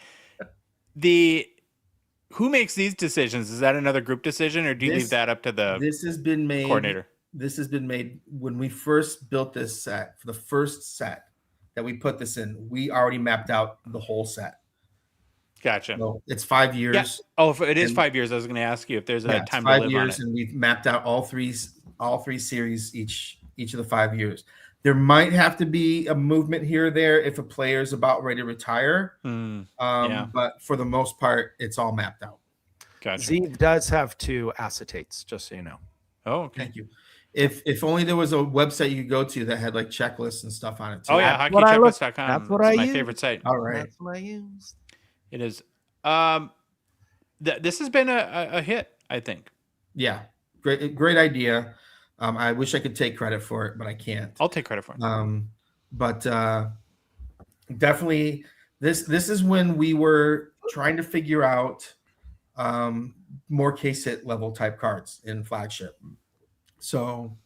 Who makes these decisions? Is that another group decision, or do you leave that up to the This has been made. coordinator? This has been made when we first built this set. For the first set that we put this in, we already mapped out the whole set. Gotcha. So it's 5 years. Yeah. Oh, if it is 5 years, I was going to ask you if there's a Yeah, it's time 5 to live years, on it. and we've mapped out all three series each of the 5 years. There might have to be a movement here or there if a player's about ready to retire. Yeah. But for the most part, it's all mapped out. Gotcha. Zeev does have 2 acetates, just so you know. Oh, okay. Thank you. If only there was a website you could go to that had like checklists and stuff on it too. Oh, yeah. That's what I look- HockeyChecklist.com. that's what It's I my use. favorite site. All right. That's what I use. It is. This has been a hit, I think. Yeah. Great idea. I wish I could take credit for it, but I can't. I'll take credit for it. But definitely this is when we were trying to figure out more case hit level type cards in flagship. So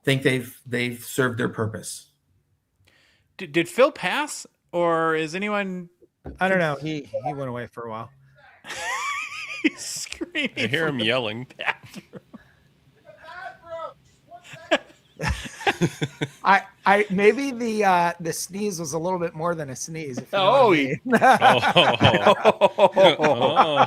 think they've served their purpose. Did Phil pass, or is anyone I don't know. He went away for a while. He's screaming? I hear him yelling. I maybe the sneeze was a little bit more than a sneeze. If you know Oh, what I mean.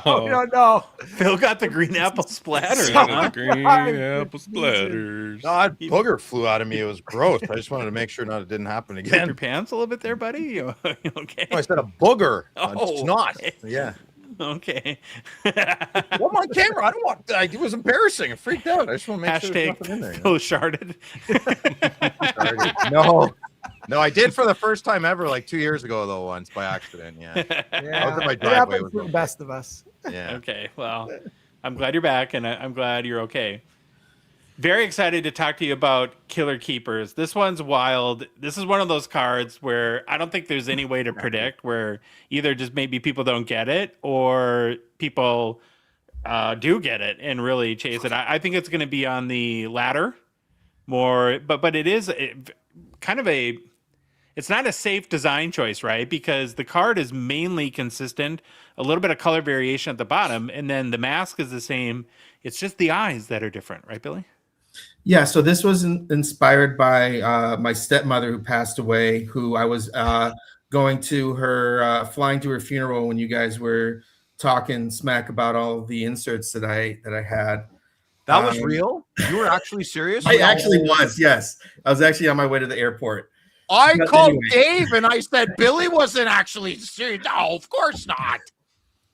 Oh. No, no. Phil got the green apple splatter. Sorry. Huh? Green apple splatters. God, booger flew out of me. It was gross. I just wanted to make sure it didn't happen Take your again. pants a little bit there, buddy. You okay? No, I said a booger. Oh, It's not. okay. Yeah. Okay. Well, my camera. I don't want. It was embarrassing. I freaked out. I just want to make sure there's nothing in there. Phil sharded. No, I did for the first time ever, like 2 years ago, though, once by accident. Yeah. Yeah, Out of my it driveway happens was to the open. best of us. Yeah. Okay. Well, I'm glad you're back, and I'm glad you're okay. Very excited to talk to you about Killer Keepers. This one's wild. This is one of those cards where I don't think there's any way to predict, where either just maybe people don't get it or people do get it and really chase it. I think it's going to be on the latter more, but it is kind of it's not a safe design choice, right? Because the card is mainly consistent, a little bit of color variation at the bottom, and then the mask is the same. It's just the eyes that are different, right, Billy? Yeah, so this was inspired by my stepmother who passed away, who I was going to her, flying to her funeral when you guys were talking smack about all the inserts that I had. That was real? You were actually serious? I actually was, yes. I was actually on my way to the airport. I But called anyway. Dave and I said Billy wasn't actually serious. No, of course not.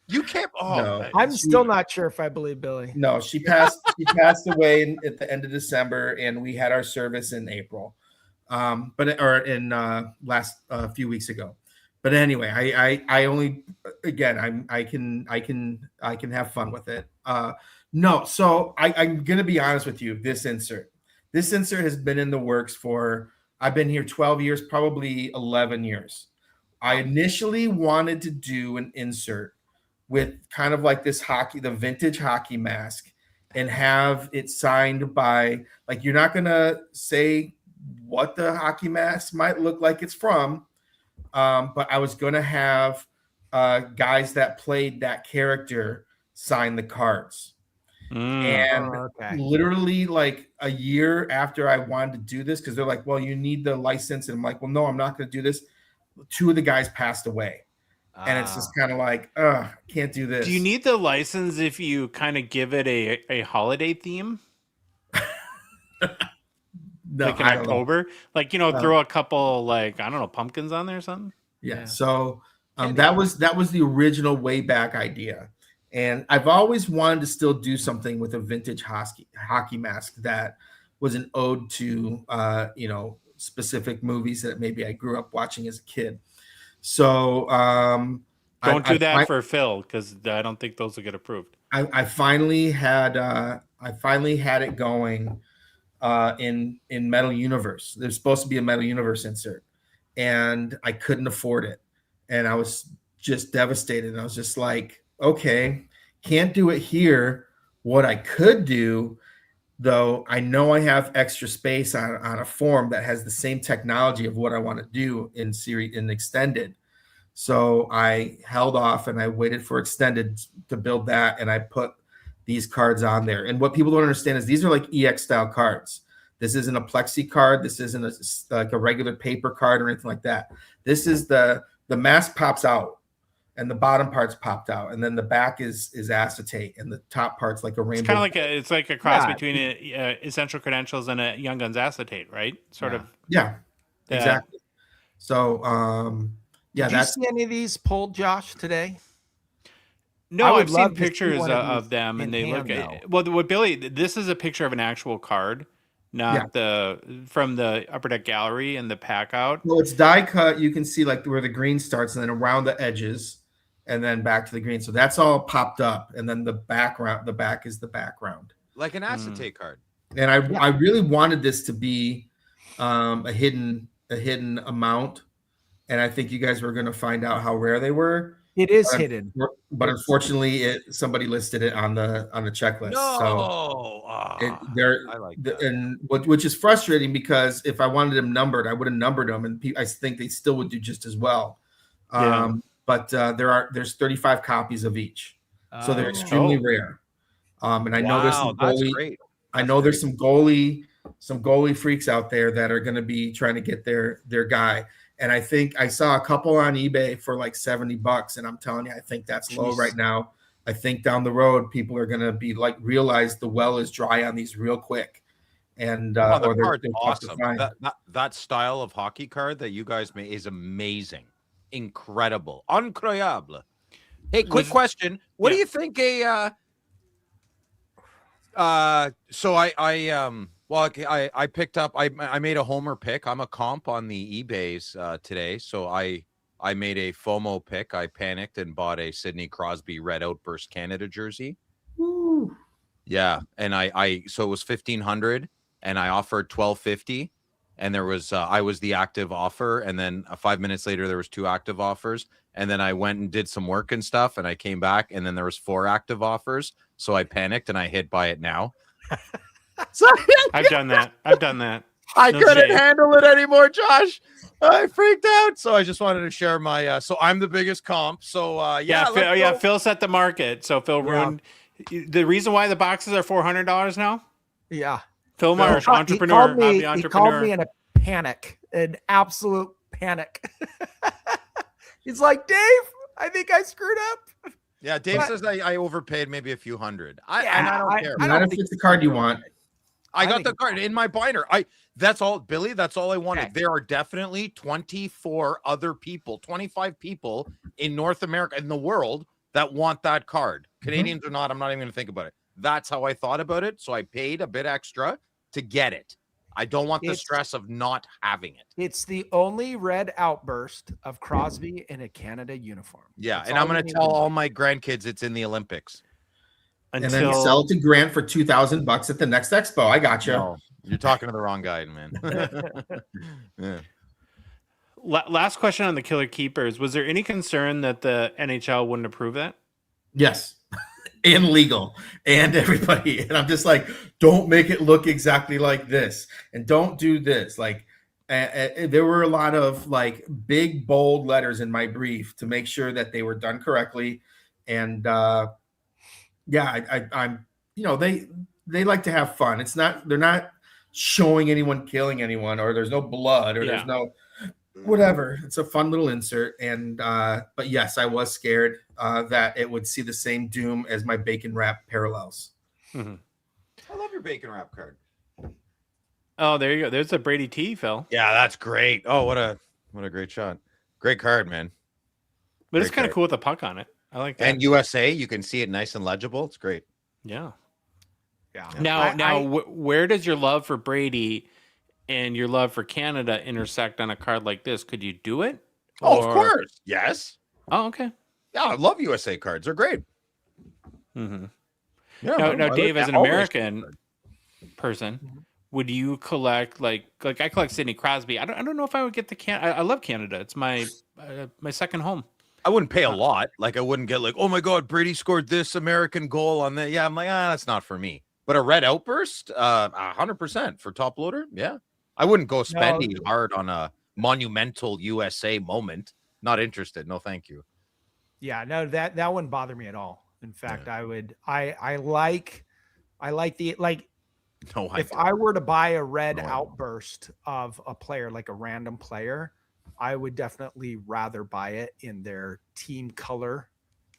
You can't. Oh, No. I'm still not sure if I believe Billy. No, she passed. She passed away at the end of December, and we had our service in April, last few weeks ago. But anyway, I only I can have fun with it. No, so I'm gonna be honest with you. This insert has been in the works for. I've been here 12 years, probably 11 years. I initially wanted to do an insert with kind of like the vintage hockey mask, and have it signed by, like, you're not going to say what the hockey mask might look like it's from. But I was going to have guys that played that character sign the cards. And Okay. literally like a year after I wanted to do this, because they're like, well, you need the license. And I'm like, well, no, I'm not going to do this. 2 of the guys passed away. And it's just kind of like, can't do this. Do you need the license if you kind of give it a holiday theme? No, Like in I don't know. October? Like, throw a couple, like, I don't know, pumpkins on there or something? Yeah. So that was the original way back idea. And I've always wanted to still do something with a vintage hockey mask that was an ode to specific movies that maybe I grew up watching as a kid. So Don't do that for Phil, because I don't think those will get approved. I finally had it going in Metal Universe. There's supposed to be a Metal Universe insert, and I couldn't afford it, and I was just devastated. And I was just like, okay, can't do it here. What I could do, though, I know I have extra space on a form that has the same technology of what I want to do in extended. So I held off and I waited for extended to build that, and I put these cards on there. And what people don't understand is these are like EX style cards. This isn't a plexi card. This isn't like a regular paper card or anything like that. This is the mask pops out, and the bottom part's popped out, and then the back is acetate, and the top part's like a rainbow. It's kind of like a cross between Essential Credentials and a Young Guns acetate, right? Yeah, exactly. So did you see any of these pulled, Josh, today? No, I've seen pictures of them, and they look with Billy. This is a picture of an actual card, not from the Upper Deck Gallery and the pack out. Well, it's die cut. You can see like where the green starts, and then around the edges, and then back to the green. So that's all popped up, and then the back is the background, like an acetate card. And I really wanted this to be a hidden amount, and I think you guys were going to find out how rare they were. It is hidden, but unfortunately, somebody listed it on the checklist. No, I like that. And which is frustrating, because if I wanted them numbered, I would have numbered them, and I think they still would do just as well. But there's 35 copies of each, so they're extremely rare. And I know there's some goalie. I know there's some goalie freaks out there that are going to be trying to get their guy. And I think I saw a couple on eBay for like $70, and I'm telling you, I think that's low right now. I think down the road, people are going to be like, realize the well is dry on these real quick. And the card's awesome. That style of hockey card that you guys made is amazing, incredible, incroyable. Hey, quick question: what do you think I picked up. I made a homer pick. I'm a comp on the eBays today, so I made a FOMO pick. I panicked and bought a Sidney Crosby Red Outburst Canada jersey. Woo. Yeah, and so it was $1,500, and I offered $1,250, and there was I was the active offer, and then 5 minutes later there was 2 active offers, and then I went and did some work and stuff, and I came back, and then there was 4 active offers. So I panicked and I hit buy it now. So I've done that. I couldn't handle it anymore, Josh. I freaked out. So I just wanted to share my so I'm the biggest comp. So Phil set the market. So Phil ruined the reason why the boxes are $400 now. Yeah. Phil Marsh, entrepreneur. He called me in a panic, an absolute panic. He's like, Dave, I think I screwed up. Yeah, Dave says I overpaid maybe a few hundred. I don't care. I don't think it's the card you want. I got the card in my binder. That's all, Billy. That's all I wanted. Okay. There are definitely 24 other people, 25 people in North America, in the world, that want that card. Canadians or not, I'm not even going to think about it. That's how I thought about it. So I paid a bit extra to get it. I don't want the stress of not having it. It's the only red outburst of Crosby in a Canada uniform. Yeah, and I'm going to tell all my grandkids it's in the Olympics. And then sell it to Grant for $2,000 at the next expo. I got you. No, you're talking to the wrong guy, man. Yeah. Last question on the killer keepers. Was there any concern that the NHL wouldn't approve that? Yes. And legal and everybody. And I'm just like, don't make it look exactly like this. And don't do this. Like, there were a lot of like big, bold letters in my brief to make sure that they were done correctly. And I'm, they like to have fun. They're not showing anyone killing anyone, or there's no blood, or there's no whatever. It's a fun little insert. And but yes, I was scared that it would see the same doom as my bacon wrap parallels. Mm-hmm. I love your bacon wrap card. Oh, there you go. There's a Brady T, Phil. Yeah, that's great. Oh, what a great shot. Great card, man. But it's kind of cool with the puck on it. I like that. And USA, you can see it nice and legible. It's great. Yeah. Yeah. Now, where does your love for Brady and your love for Canada intersect on a card like this? Could you do it? Oh, of course. Yes. Oh, okay. Yeah, I love USA cards. They're great. Mm-hmm. Yeah. Now, Dave, as an American person, would you collect like I collect Sidney Crosby? I don't know if I would get the I love Canada. It's my second home. I wouldn't pay a lot. Like I wouldn't get like, oh my God, Brady scored this American goal on that. Yeah, I'm like, that's not for me. But a red outburst, 100% for top loader. Yeah, I wouldn't go spending hard on a monumental USA moment. Not interested. No, thank you. Yeah, no, that wouldn't bother me at all. In fact, I like the No, if I were to buy a red outburst of a player, like a random player, I would definitely rather buy it in their team color,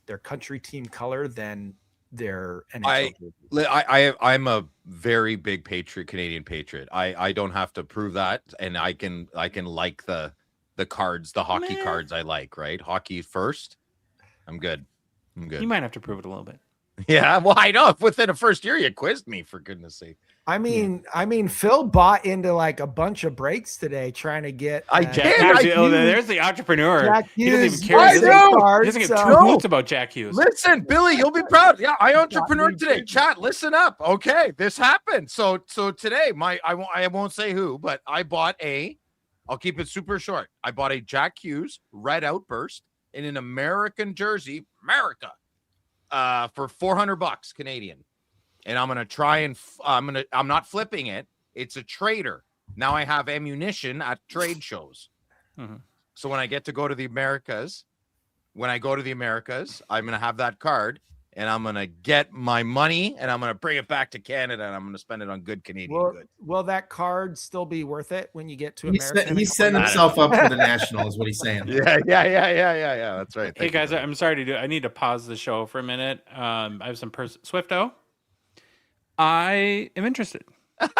their country team color, than their NHL. I'm a very big Canadian patriot. I don't have to prove that, and I can like the cards, the hockey cards I like. Right, hockey first. I'm good. You might have to prove it a little bit. Yeah, well, I know. If within the first year you quizzed me, for goodness sake. I mean, Phil bought into like a bunch of breaks today trying to get. There's the entrepreneur. Jack He doesn't even Hughes care. He doesn't give 2 hoots about Jack Hughes. Listen, Billy, you'll be proud. Yeah, I entrepreneur today. Chat, listen up. Okay, this happened. So today, I won't say who, but I bought I'll keep it super short. I bought a Jack Hughes red outburst in an American jersey, America, for $400 Canadian. And I'm going to try and I'm not flipping it. It's a trader. Now I have ammunition at trade shows. Mm-hmm. So when I get to go to the Americas, I'm going to have that card and I'm going to get my money and I'm going to bring it back to Canada and I'm going to spend it on good Canadian goods. Will that card still be worth it when you get to America? He's setting himself up for the national is what he's saying. Yeah. That's right. Hey guys, I'm sorry I need to pause the show for a minute. I have some Swifto. I am interested. And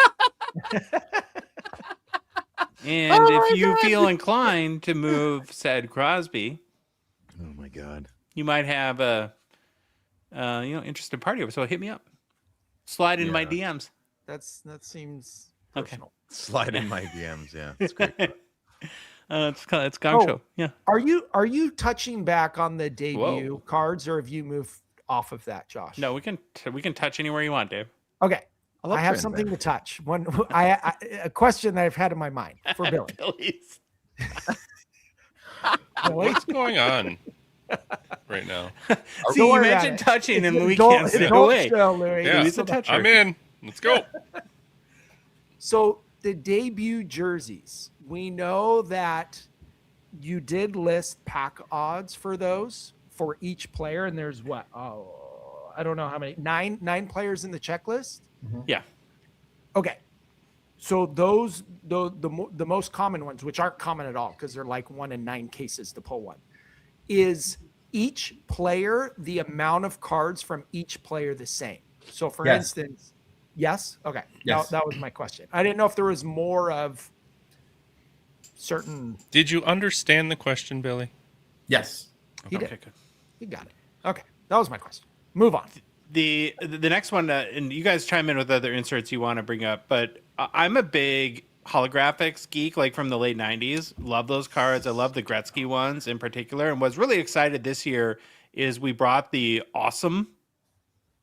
if you feel inclined to move said Crosby, oh my God, you might have a interested party over. So hit me up. Slide in my DMs. That seems personal. Okay. Slide in my DMs. Yeah, that's great. It's Gongshow. Yeah. Are you touching back on the debut cards, or have you moved off of that, Josh? No, we can touch anywore you want, Dave. Okay. I have something to touch. A question that I've had in my mind for Billy. Billy's. What's going on right now? See, you mentioned touching, and Louis can't stay away. Yeah, Louis a toucher. I'm in. Let's go. So the debut jerseys, we know that you did list pack odds for those for each player, and there's I don't know how many, nine players in the checklist. Mm-hmm. Yeah. Okay. So those the most common ones, which aren't common at all because they're like 1 in 9 cases to pull one, is each player the amount of cards from each player the same. So for instance, yes. Okay. Yes. That was my question. I didn't know if there was more of certain. Did you understand the question, Billy? Yes. He did. Okay, good. He got it. Okay. That was my question. Move on. The next one, and you guys chime in with other inserts you want to bring up, but I'm a big holographics geek, like from the late 90s. Love those cards. I love the Gretzky ones in particular. And was really excited this year is we brought the Awesome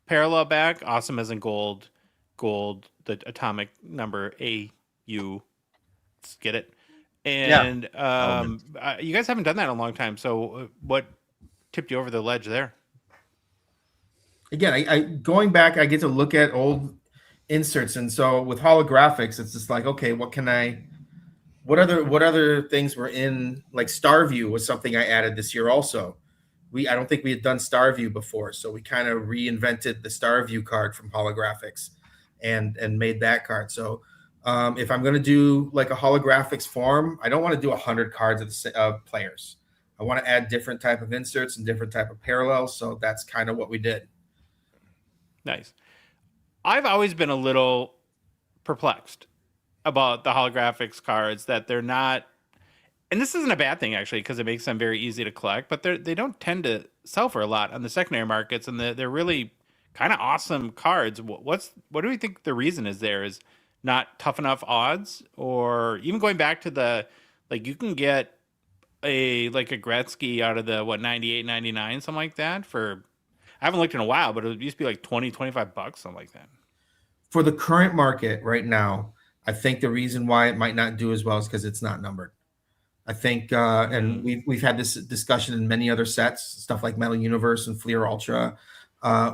parallel back. Awesome as in gold, the atomic number AU. Get it? And you guys haven't done that in a long time. So what tipped you over the ledge there? Again, I going back, I get to look at old inserts, and so with holographics, it's just like, okay, what other things were in, like Starview was something I added this year also. I don't think we had done Starview before, so we kind of reinvented the Starview card from holographics. and made that card. So if I'm going to do like a holographics form, I don't want to do 100 cards of players. I want to add different type of inserts and different type of parallels. So that's kind of what we did. Nice. I've always been a little perplexed about the holographics cards, that they're not, and this isn't a bad thing actually, because it makes them very easy to collect, but they don't tend to sell for a lot on the secondary markets, and they're really kind of awesome cards. What do we think the reason is there? Is not tough enough odds, or even going back to the, like, you can get a Gretzky out of the 98, 99, something like that for, I haven't looked in a while, but it used to be like 20, $25, something like that. For the current market right now, I think the reason why it might not do as well is because it's not numbered. I think, and we've had this discussion in many other sets, stuff like Metal Universe and Fleer Ultra,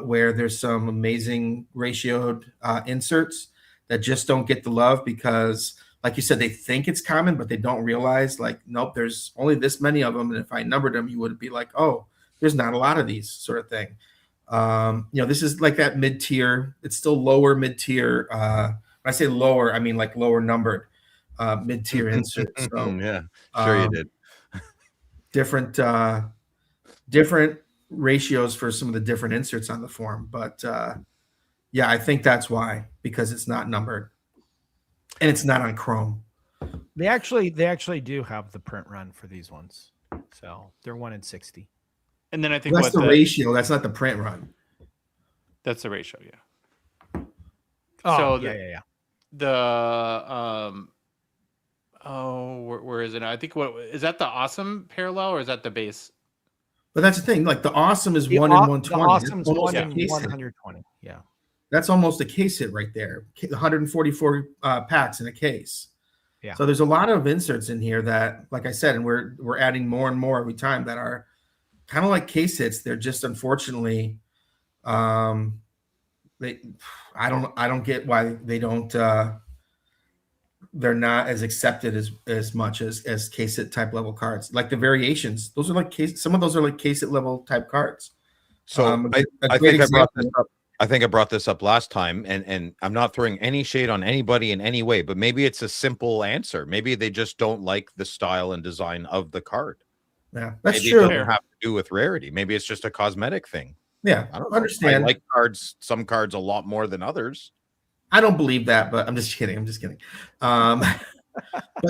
where there's some amazing ratioed inserts that just don't get the love because, like you said, they think it's common, but they don't realize, like, nope, there's only this many of them. And if I numbered them, you would be like, oh, there's not a lot of these, sort of thing. This is like that mid-tier. It's still lower mid-tier. When I say lower, I mean like lower numbered mid-tier inserts. So, yeah, sure you did. Different ratios for some of the different inserts on the form. But yeah, I think that's why, because it's not numbered and it's not on Chrome. They actually do have the print run for these ones. So they're 1 in 60. And then I think that's the ratio. That's not the print run. That's the ratio, yeah. Oh, so yeah. Where is it? I think, what is that, the awesome parallel, or is that the base? But that's the thing. Like the awesome is 1 in 120. The awesome's 1 in case 120. Yeah. That's almost a case hit right there. 144 packs in a case. Yeah. So there's a lot of inserts in here that, like I said, and we're adding more and more every time, that are kind of like case hits. They're just, unfortunately, I don't get why they don't. They're not as accepted as much as case hit type level cards. Like the variations, those are like some of those are like case hit level type cards. So I think I brought this up last time, and I'm not throwing any shade on anybody in any way, but maybe it's a simple answer. Maybe they just don't like the style and design of the card. Yeah, that's maybe true. It doesn't have to do with rarity. Maybe it's just a cosmetic thing. Yeah, I don't understand. I like some cards a lot more than others. I don't believe that, but I'm just kidding. But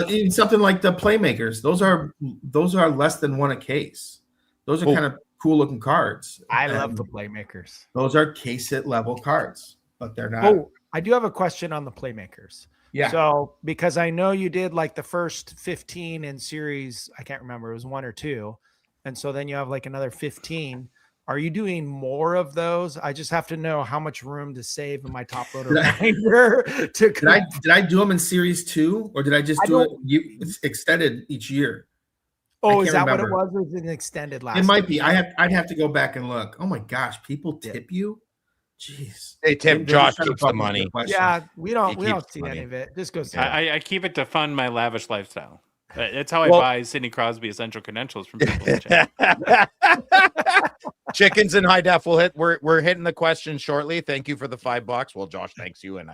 even something like the Playmakers, those are less than 1 a case. Those are kind of cool looking cards. I love the Playmakers. Those are case hit level cards, but they're not. Oh, I do have a question on the Playmakers. Yeah. So, because I know you did like the first 15 in series, I can't remember, it was 1 or 2. And so then you have like another 15. Are you doing more of those? I just have to know how much room to save in my top loader binder. Did I do them in series 2, or did I just do it? It's extended each year. Oh, is that what it was? Or was it extended last? It might be. I'd have to go back and look. Oh my gosh, people tip you? Jeez. They tip. Josh keeps the money. Yeah, we don't see any of it. Just goes. I keep it to fund my lavish lifestyle. That's how I buy Sidney Crosby essential credentials from people in chat. Chickens in high def. We're hitting the question shortly. Thank you for the $5. Well, Josh, thanks you. And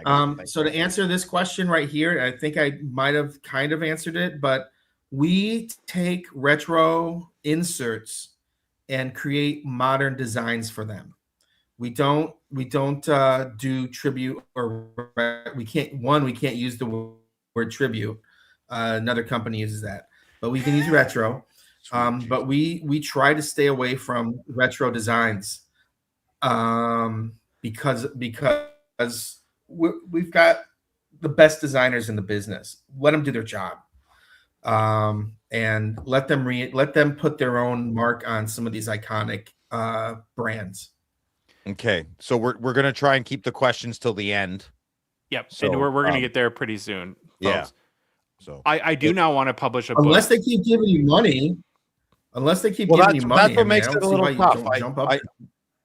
so to answer this question right here, I think I might have kind of answered it, but we take retro inserts and create modern designs for them. We don't do tribute, or we can't use the word tribute. Another company uses that, but we can use retro. But we try to stay away from retro designs because we've got the best designers in the business. Let them do their job, and let them put their own mark on some of these iconic brands. Okay, so we're gonna try and keep the questions till the end. Yep, so, and we're gonna get there pretty soon, folks. Yeah. So I do not want to publish a book. Unless they keep giving you money. That's what makes it a little tough.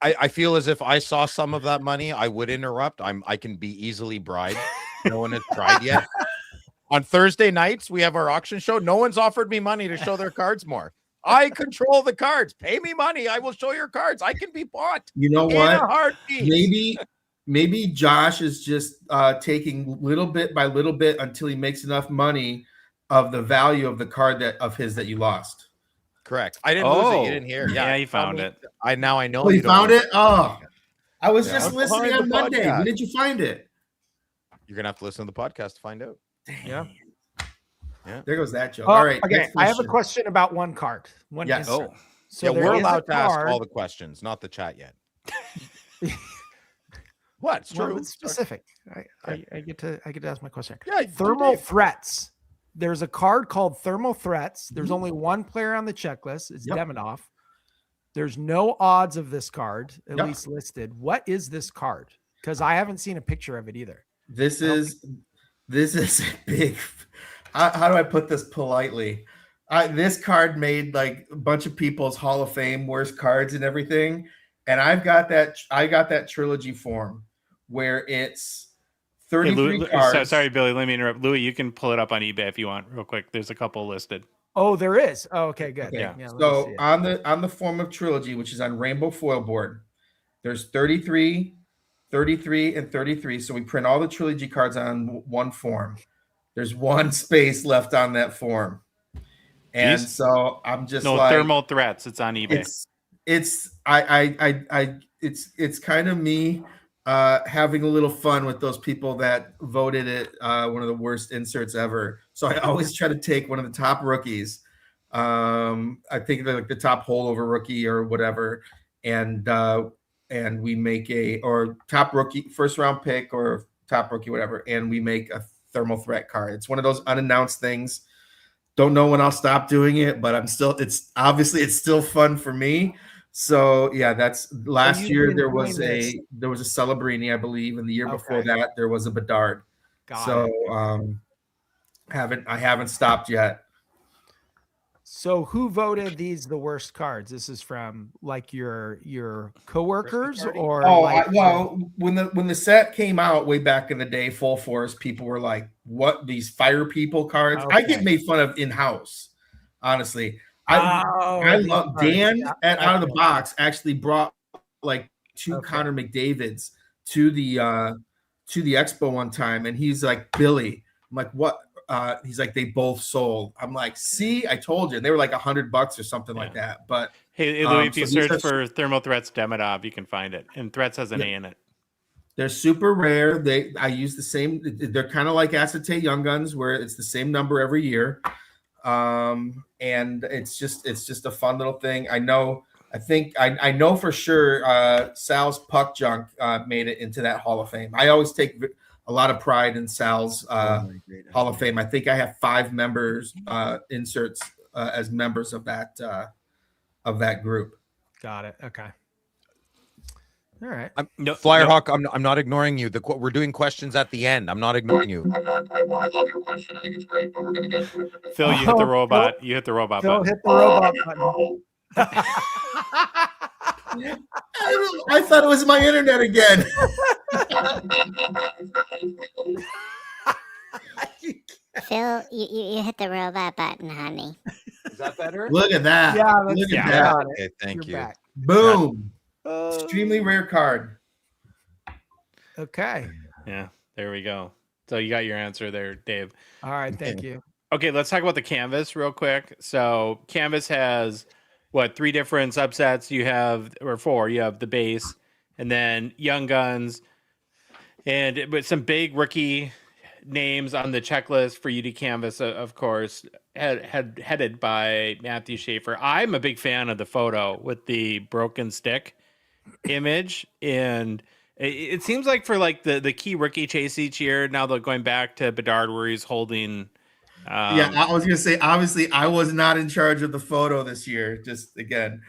I feel as if I saw some of that money, I would interrupt. I can be easily bribed. No one has tried yet. On Thursday nights, we have our auction show. No one's offered me money to show their cards more. I control the cards. Pay me money. I will show your cards. I can be bought. You know in what? A heartbeat. maybe Josh is just taking little bit by little bit until he makes enough money of the value of the card that you lost. Correct. I didn't lose it. You didn't hear. Yeah, he tell found me- it. I know. Oh, you don't found lose it? Oh, I was Yeah. just I'm listening behind on the Monday. podcast. When did you find it? You're gonna have to listen to the podcast to find out. Yeah. There goes that joke. Oh, All right. okay. next I have a question. question about one card. One Yes. insert. Oh, So Yeah, there we're is a allowed to ask card- all the questions, not the chat yet. What? It's Well, true. it's specific. I get to ask my question. Yeah, Thermal threats. There's a card called Thermal Threats. There's only one player on the checklist. It's Yep. Demidov. There's no odds of this card, at Yep. least listed. What is this card? Because I haven't seen a picture of it either. This is big. How do I put this politely? This card made like a bunch of people's Hall of Fame worst cards and everything. And I got that trilogy form where it's 33 cards. sorry, Billy. Let me interrupt. Louis, you can pull it up on eBay if you want, real quick. There's a couple listed. Oh, there is. Oh, okay, good. Okay. Yeah. let me So see it. on the form of trilogy, which is on rainbow foil board, there's 33, 33, and 33. So we print all the trilogy cards on one form. There's one space left on that form. And Jeez. so I'm just No, like Thermal Threats. It's on eBay. It's kind of me having a little fun with those people that voted it one of the worst inserts ever. So I always try to take one of the top rookies. I think they're like the top holdover rookie or whatever, and we make or top rookie first round pick or top rookie whatever, and we make a thermal threat card. It's one of those unannounced things. Don't know when I'll stop doing it, but it's still fun for me. So yeah, that's last you've year been there was doing a Celebrini, I believe, and the year before Okay. that there was a Bedard. Got So it. I haven't stopped yet. So who voted these the worst cards? This is from like your coworkers or Oh, like when the set came out way back in the day, full force, people were like, "What, these fire people cards?" I get Okay. made fun of in house, honestly. I these love cards. Dan Yeah, at Out of the okay. Box actually brought like two Okay. Connor McDavids to the expo one time, and he's like, "Billy," I'm like, "What?" He's like, "They both sold." I'm like, "See, I told you." And they were like $100 or something like that. But Hey, Louis, if you so these search are- for Thermal Threats Demidov, you can find it. And Threats has an A in it. they're super rare. I use the same. They're kind of like acetate Young Guns, where it's the same number every year, and it's just a fun little thing. I know for sure. Sal's Puck Junk made it into that Hall of Fame. I always take a lot of pride in Sal's Hall of Fame. I think I have 5 members inserts as members of that group. Got it. Okay. All right. No, Flyerhawk, I'm not ignoring you. We're doing questions at the end. I'm not ignoring you. Phil, you hit the robot. You hit the robot Phil button. hit the robot button. I thought it was my internet again. Phil, you hit the robot button, honey. Is that better? Look at that. Yeah, that's Look at yeah, that. got it. Okay, thank You're you. back. Boom. Extremely rare card. Okay. Yeah, there we go. So you got your answer there, Dave. All right. Thank you. Okay, let's talk about the canvas real quick. So canvas has 3 different subsets? You have, or 4. You have the base, and then Young Guns, and with some big rookie names on the checklist for you to canvas, of course, headed by Matthew Schaefer. I'm a big fan of the photo with the broken stick image, and it seems like for like the key rookie chase each year, now they're going back to Bedard where he's holding. Yeah, I was gonna say, obviously, I was not in charge of the photo this year. Just again,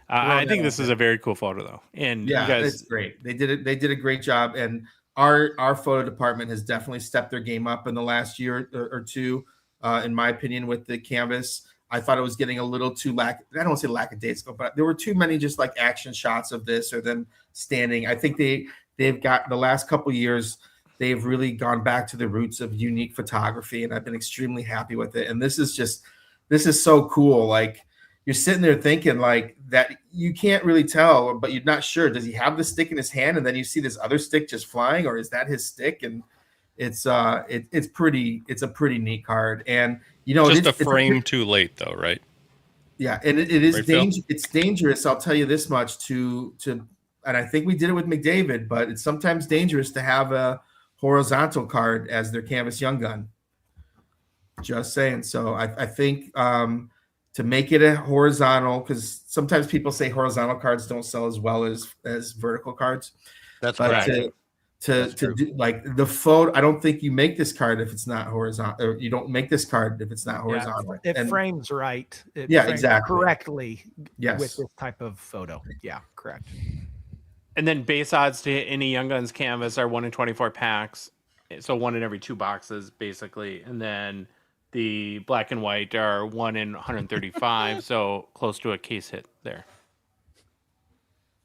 I think this is a very cool photo, though, and yeah, you guys, it's great. They did it. They did a great job, and our photo department has definitely stepped their game up in the last year or two, in my opinion, with the canvas. I thought it was getting a little too I don't want to say lackadaisical, but there were too many just like action shots of this or them standing. I think they've got the last couple of years. They've really gone back to the roots of unique photography, and I've been extremely happy with it. And this is so cool. Like, you're sitting there thinking like that you can't really tell, but you're not sure. Does he have the stick in his hand, and then you see this other stick just flying, or is that his stick? And it's a pretty neat card. And just a frame too late though, right? Yeah, and it is Right, Phil? it's dangerous. I'll tell you this much to and I think we did it with McDavid, but it's sometimes dangerous to have a horizontal card as their canvas young gun. Just saying. So I think to make it a horizontal, because sometimes people say horizontal cards don't sell as well as vertical cards. That's But correct. to do like the photo, I don't think you make this card if it's not horizontal, or you don't make this card if it's not horizontal. It And- frames right. It Yeah, frames exactly. correctly Yes. with this type of photo. Yeah, correct. And then base odds to hit any Young Guns canvas are 1 in 24 packs, so 1 in every 2 boxes basically. And then the black and white are 1 in 135, so close to a case hit there.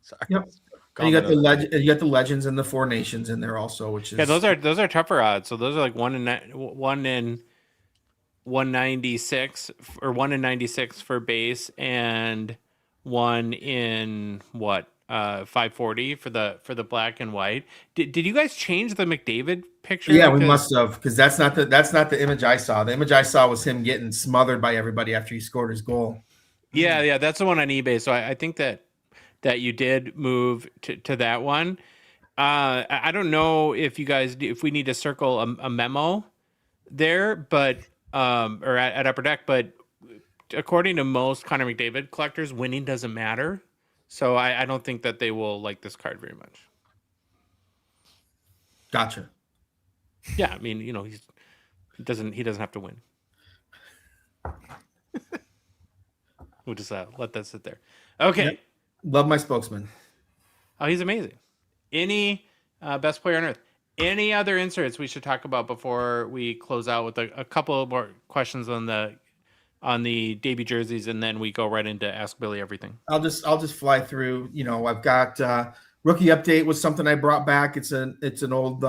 Sorry. Yep. And you got the you got the legends and the Four Nations in there also, which is Yeah, those are tougher odds. So those are like 1 in 196 or 1 in 96 for base, and 1 in 540 for the black and white. Did you guys change the McDavid picture? Yeah, we Because- must have, because that's not the image I saw. The image I saw was him getting smothered by everybody after he scored his goal. Yeah, that's the one on eBay. So I think that you did move to that one. I don't know if you guys if we need to circle a memo there, but or at Upper Deck, but according to most Connor McDavid collectors, winning doesn't matter. So I don't think that they will like this card very much. Gotcha. Yeah, I mean, he doesn't have to win. We'll just let that sit there. Okay. Yep. Love my spokesman. Oh, he's amazing. Any best player on earth. Any other inserts we should talk about before we close out with a couple more questions on the debut jerseys, and then we go right into Ask Billy Everything. I'll just fly through. I've got rookie update was something I brought back. It's an old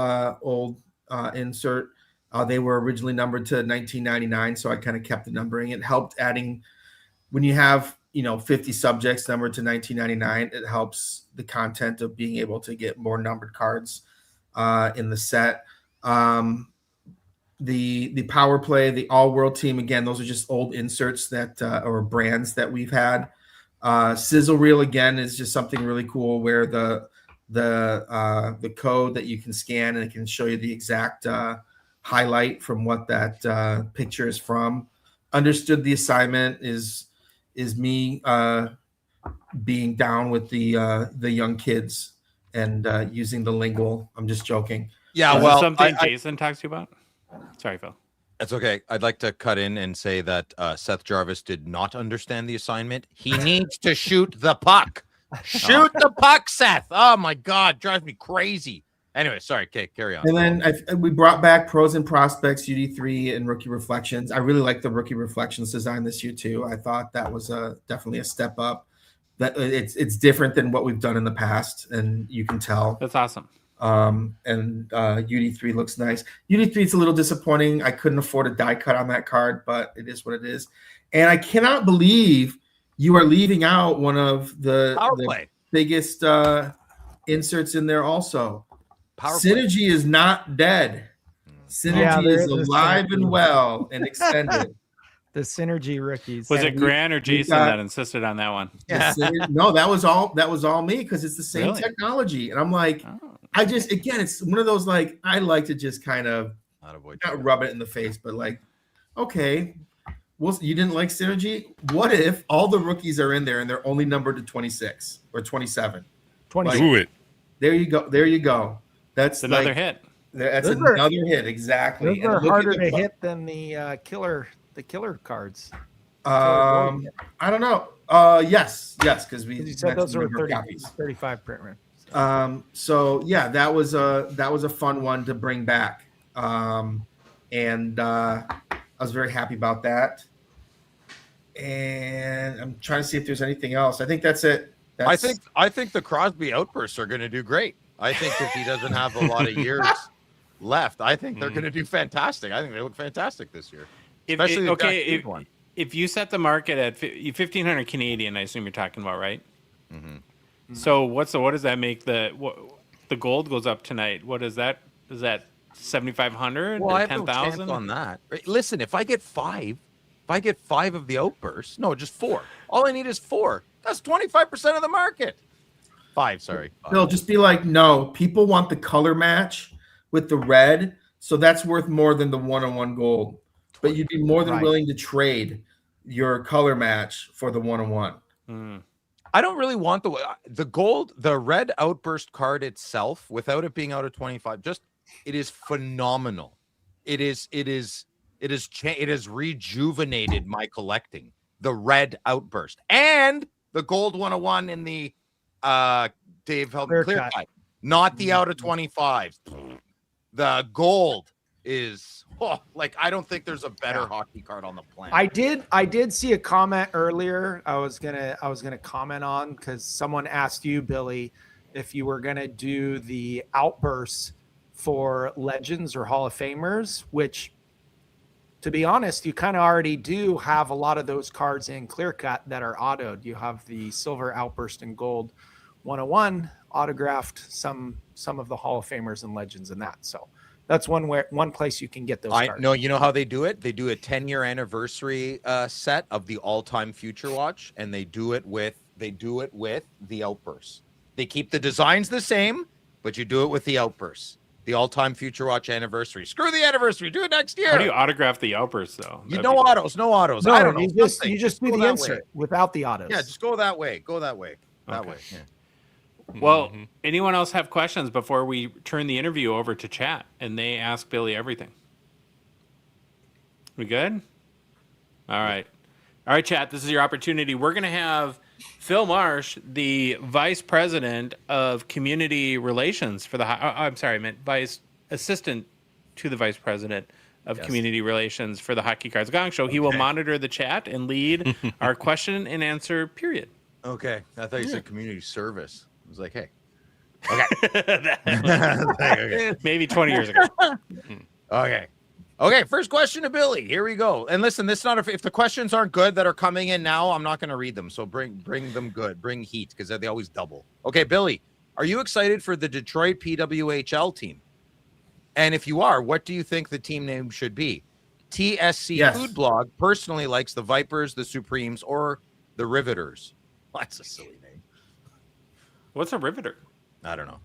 insert. They were originally numbered to 1999, so I kind of kept the numbering. It helped adding when you have 50 subjects numbered to 1999. It helps the content of being able to get more numbered cards in the set. The power play, the all world team, again, those are just old inserts that or brands that we've had. Sizzle reel, again, is just something really cool where the code that you can scan and it can show you the exact highlight from what that picture is from. Understood the assignment is me being down with the young kids and using the lingual. I'm just joking. Yeah, Is well, this something Jason talks to you about? Sorry, Phil. That's okay. I'd like to cut in and say that Seth Jarvis did not understand the assignment. He needs to shoot the puck. Shoot the puck, Seth. Oh my God, drives me crazy. Anyway, sorry. Okay, carry on. And then we brought back Pros and Prospects, UD3, and Rookie Reflections. I really like the Rookie Reflections design this year too. I thought that was definitely a step up. That it's different than what we've done in the past, and you can tell. That's awesome. And UD3 looks nice. UD3 is a little disappointing. I couldn't afford a die cut on that card, but it is what it is. And I cannot believe you are leaving out one of the biggest inserts in there also. Synergy is not dead. Synergy is alive and well and extended. The Synergy rookies. Was it Grant or Jason that insisted on that one? No, that was all me, because it's the same technology. And I'm like, it's one of those, like, I like to just kind of not rub it in the face, but like, okay, well, you didn't like Synergy? What if all the rookies are in there and they're only numbered to 26 or 27? Do it. There you go. There you go. That's another hit. That's another hit. Exactly. Those are harder to hit than the killer cards. I don't know. Yes, because you said those are 35 print run. So yeah, that was a fun one to bring back. And I was very happy about that. And I'm trying to see if there's anything else. I think that's it. I think the Crosby outbursts are going to do great. I think if he doesn't have a lot of years left, I think they're going to do fantastic. I think they look fantastic this year. Especially if you set the market at 1,500 Canadian, I assume you're talking about, right? Mm-hmm. So what does that make the gold goes up tonight? What is that? Is that 7,500 Well, or I have no chance 10,000? on that. Right, listen, if I get five of the outbursts, no, just 4. All I need is 4. That's 25% of the market. 5, sorry. They'll just be like, no, people want the color match with the red, so that's worth more than the 1-on-1 gold. But you'd be more than Right. willing to trade your color match for the 1-on-1. I don't really want the gold, the red outburst card itself, without it being out of 25. Just it is phenomenal. It has rejuvenated my collecting. The red outburst and the gold 101 in the Dave help Clear clear cut. cut, not the out of 25. The gold is like I don't think there's a better hockey card on the planet. I did see a comment earlier. I was gonna comment on because someone asked you, Billy, if you were gonna do the outbursts for legends or Hall of Famers, which, to be honest, you kind of already do have a lot of those cards in clear cut that are autoed. You have the silver outburst and gold 101 autographed, some of the Hall of Famers and legends in that. So that's one place you can get those cards. No, you know how they do it? They do a 10-year anniversary set of the all-time Future Watch, and they do it with the outbursts. They keep the designs the same, but you do it with the outbursts. The all-time Future Watch anniversary. Screw the anniversary. Do it next year. How do you autograph the outburst though? No autos. No, No, I don't know. you just do the insert without the autos. Yeah, just go that way. That way. Okay. Yeah. Well, anyone else have questions before we turn the interview over to chat and they ask Billy everything? We good? All right, chat. This is your opportunity. We're gonna have Phil Marsh, the Vice President of Community Relations for the. I'm sorry, I meant Vice Assistant to the Vice President of Community Relations for the Hockey Cards Gongshow. He will monitor the chat and lead our question and answer period. Okay. I thought you said community service. I was like, hey. Okay. Maybe 20 years ago. Okay. First question to Billy. Here we go. And listen, this is not if the questions aren't good that are coming in now, I'm not going to read them. So bring them good. Bring heat because they always double. Okay, Billy, are you excited for the Detroit PWHL team? And if you are, what do you think the team name should be? TSC Food Blog personally likes the Vipers, the Supremes, or the Riveters. Well, that's a silly name. What's a riveter? I don't know. I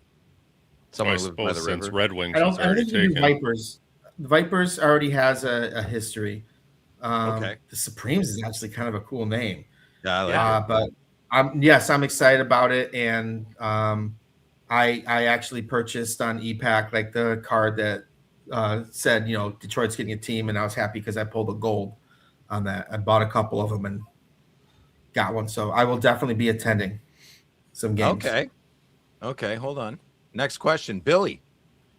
Someone lived by the suppose since river. Red Wings I was don't already think you do taken. Vipers. The Vipers already has a history. Okay. The Supremes is actually kind of a cool name. Yeah, I like it. But I'm excited about it, and I actually purchased on ePack like the card that said Detroit's getting a team, and I was happy because I pulled a gold on that. I bought a couple of them and got one, so I will definitely be attending some games. Okay, hold on. Next question, Billy.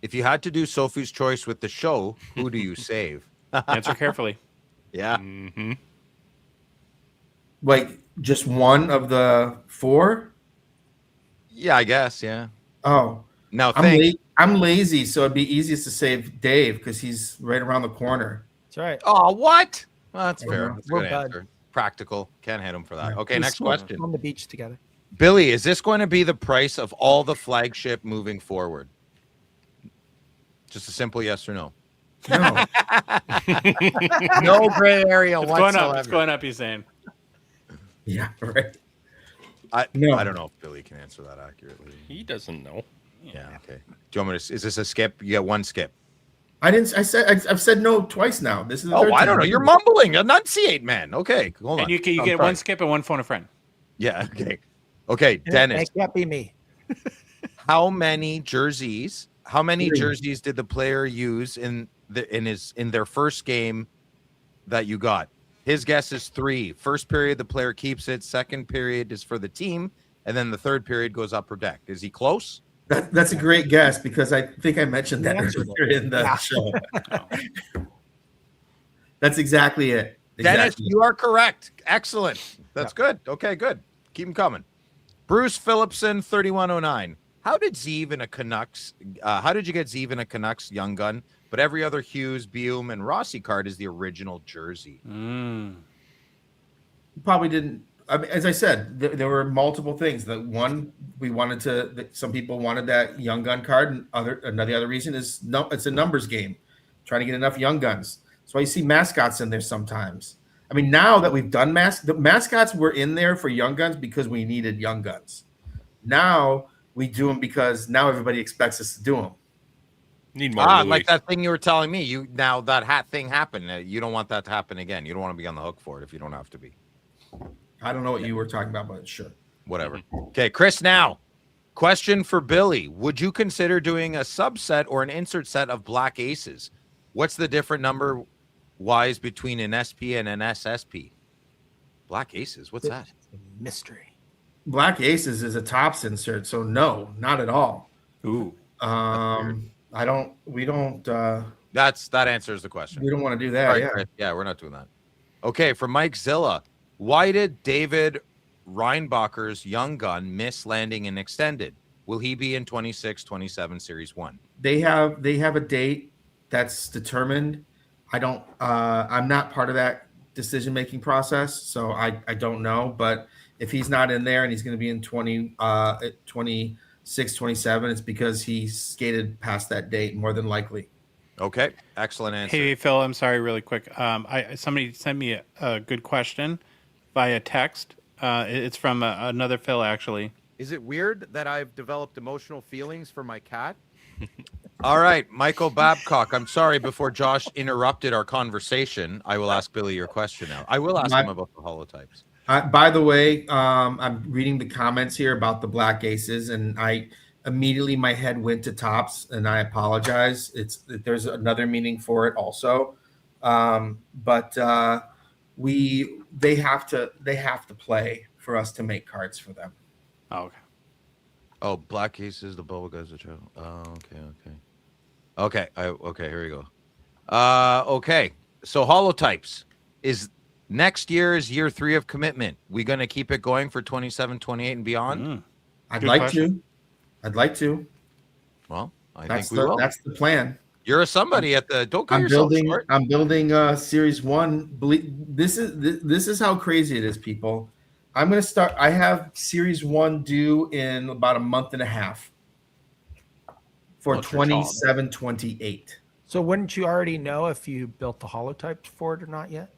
If you had to do Sophie's Choice with the show, who do you save? Answer carefully. Yeah. Mm-hmm. Like just one of the 4? Yeah, I guess. Yeah. Oh, Now I'm lazy, so it'd be easiest to save Dave because he's right around the corner. That's right. Oh, what? Well, that's Yeah, fair. That's a we're good bud. answer. Practical. Can't hit him for that. Yeah. Okay, We next swim question. on the beach together. Billy, is this going to be the price of all the flagship moving forward? Just a simple yes or no. No, No gray area It's whatsoever. going up. It's going up, he's saying. yeah, right. No. I don't know if Billy can answer that accurately. He doesn't know. Yeah. Okay. Do you want me to? Is this a skip? You get one skip. I've said no twice now. This is the third Oh, I don't time. know. You're mumbling. Enunciate, man. Okay. Hold on. And you I'm get sorry. one skip and one phone a friend. Yeah. Okay. Okay, Dennis. That can't be me. How many jerseys? How many 3. jerseys did the player use in their first game that you got? His guess is 3. First period, the player keeps it. Second period is for the team, and then the third period goes upper deck. Is he close? That's a great guess because I think I mentioned that answered earlier in the show. That's exactly it. Dennis, Exactly. you are correct. Excellent. That's good. Okay, good. Keep them coming. Bruce Phillipson, 3109. How did Zeev in a Canucks? How did you get Zeev in a Canucks young gun? But every other Hughes, Bume, and Rossi card is the original jersey. probably didn't. I mean, as I said, there were multiple things. That one, we wanted to. Some people wanted that young gun card, and another reason is no, it's a numbers game, trying to get enough young guns. That's why you see mascots in there sometimes. I mean, now that we've done the mascots were in there for young guns because we needed young guns. Now we do them because now everybody expects us to do them. Need more Louis. Like that thing you were telling me. You now that hat thing happened. You don't want that to happen again. You don't want to be on the hook for it if you don't have to be. I don't know what you were talking about, but sure. Whatever. Okay, Chris, now, question for Billy. Would you consider doing a subset or an insert set of black aces? What's the different number-wise between an SP and an SSP? Black aces, what's that? Mystery. Black aces is a tops insert, so no, not at all. Ooh. We don't. That answers the question. We don't want to do that. Right, yeah. Chris. Yeah, we're not doing that. Okay, for Mike Zilla. Why did David Reinbacher's young gun miss landing in extended? Will he be in 26-27 Series 1? They have a date that's determined. I'm not part of that decision-making process, so I don't know. But if he's not in there and he's going to be in 26, 27, it's because he skated past that date, more than likely. Okay, excellent answer. Hey, Phil, I'm sorry, really quick. Somebody sent me a good question via text. It's from another Phil, actually. Is it weird that I've developed emotional feelings for my cat? All right, Michael Babcock. I'm sorry, before Josh interrupted our conversation, I will ask Billy your question now. I will ask him about the holotypes. By the way, I'm reading the comments here about the black aces, and I immediately my head went to tops, and I apologize. There's another meaning for it also, but they have to play for us to make cards for them. Oh, okay. Oh, black aces, the bubble guys are true. Oh, okay. Okay, here we go. Okay, so holotypes is next year is year 3 of commitment. We gonna keep it going for 27, 28 and beyond? I'd like to. Well, I think we will. That's the plan. You're somebody at the. Don't I'm building Series 1. This is how crazy it is, people. I'm going to start. I have Series 1 due in about a month and a half for 27, 28. So wouldn't you already know if you built the holotypes for it or not yet?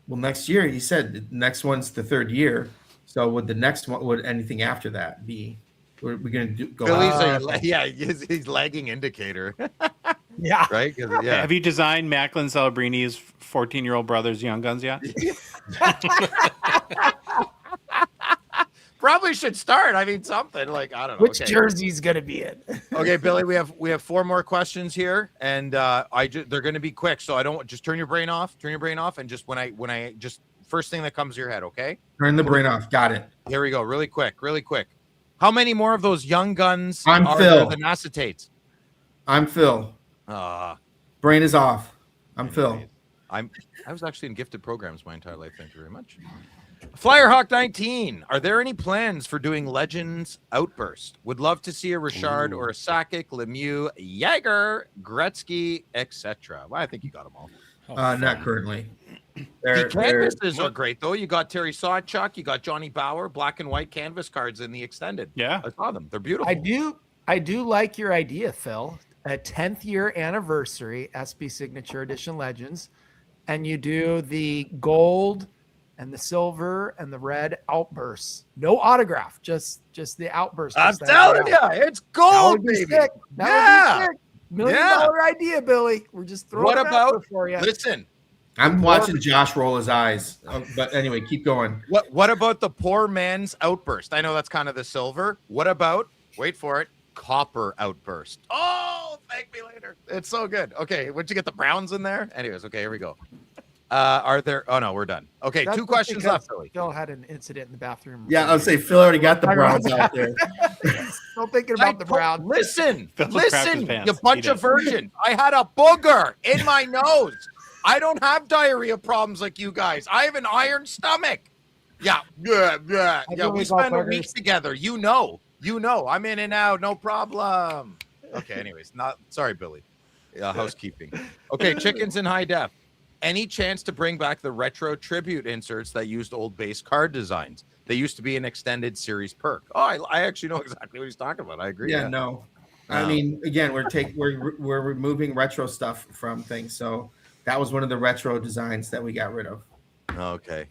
Well, next year, he said the next one's the 3rd year. So would the next one, would anything after that be? We're going to go. He's lagging indicator. Yeah. Right? Yeah. Have you designed Macklin Celebrini's 14-year-old brother's young guns yet? Probably should start. I mean, something like, I don't know. Which jersey's gonna be in? Okay, Billy, we have 4 more questions here, and they're gonna be quick. So I don't just turn your brain off, and just when I just first thing that comes to your head, okay? Turn the brain off. Got it. Here we go. Really quick. How many more of those young guns are there than acetates? I'm Phil. Brain is off. I'm Phil. I was actually in gifted programs my entire life. Thank you very much. Flyerhawk 19. Are there any plans for doing Legends Outburst? Would love to see a Richard or a Sakic, Lemieux, Jaeger, Gretzky, etc. Well, I think you got them all. Not currently. The canvases are great, though. You got Terry Sawchuk, you got Johnny Bauer, black and white canvas cards in the extended. Yeah, I saw them. They're beautiful. I do like your idea, Phil. A 10th year anniversary SB Signature Edition Legends, and you do the gold and the silver and the red outbursts. No autograph, just the outburst. I'm telling you, it's gold, baby. That would be sick. $1 million idea, Billy. We're just throwing it out there for you. Listen, I'm watching Josh roll his eyes. But anyway, keep going. What about the poor man's outburst? I know that's kind of the silver. What about, wait for it, copper outburst? Oh, thank me later. It's so good. Okay, would you get the browns in there? Anyways, okay, here we go. Are there? Oh no, we're done. Okay, That's 2 questions left. Phil had an incident in the bathroom. Yeah, I'll say Phil already got the Browns out there. Still thinking about the Browns. Listen, you bunch of virgin. I had a booger in my nose. I don't have diarrhea problems like you guys. I have an iron stomach. Yeah. We spent a week together. You know. I'm in and out, no problem. Okay. Anyways, sorry, Billy. Housekeeping. Okay, chickens in high def. Any chance to bring back the retro tribute inserts that used old base card designs? They used to be an extended series perk. Oh, I actually know exactly what he's talking about. I agree. Yeah, no. I mean, again, we're removing retro stuff from things. So that was one of the retro designs that we got rid of. Okay.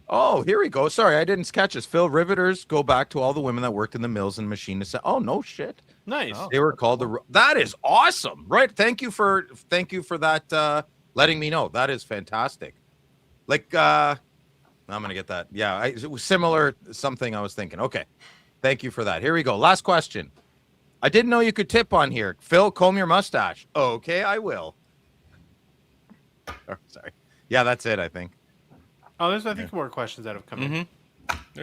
Oh, here we go. Sorry, I didn't catch this. Phil, riveters go back to all the women that worked in the mills and machine. Oh, no shit. Nice. They were called that is awesome. Right. Thank you for that. Letting me know. That is fantastic. Like, I'm going to get that. Yeah. It was similar. Something I was thinking. Okay. Thank you for that. Here we go. Last question. I didn't know you could tip on here. Phil, comb your mustache. Okay, I will. Oh, sorry. Yeah, that's it, I think. Oh, there's, I think, more questions that have come in.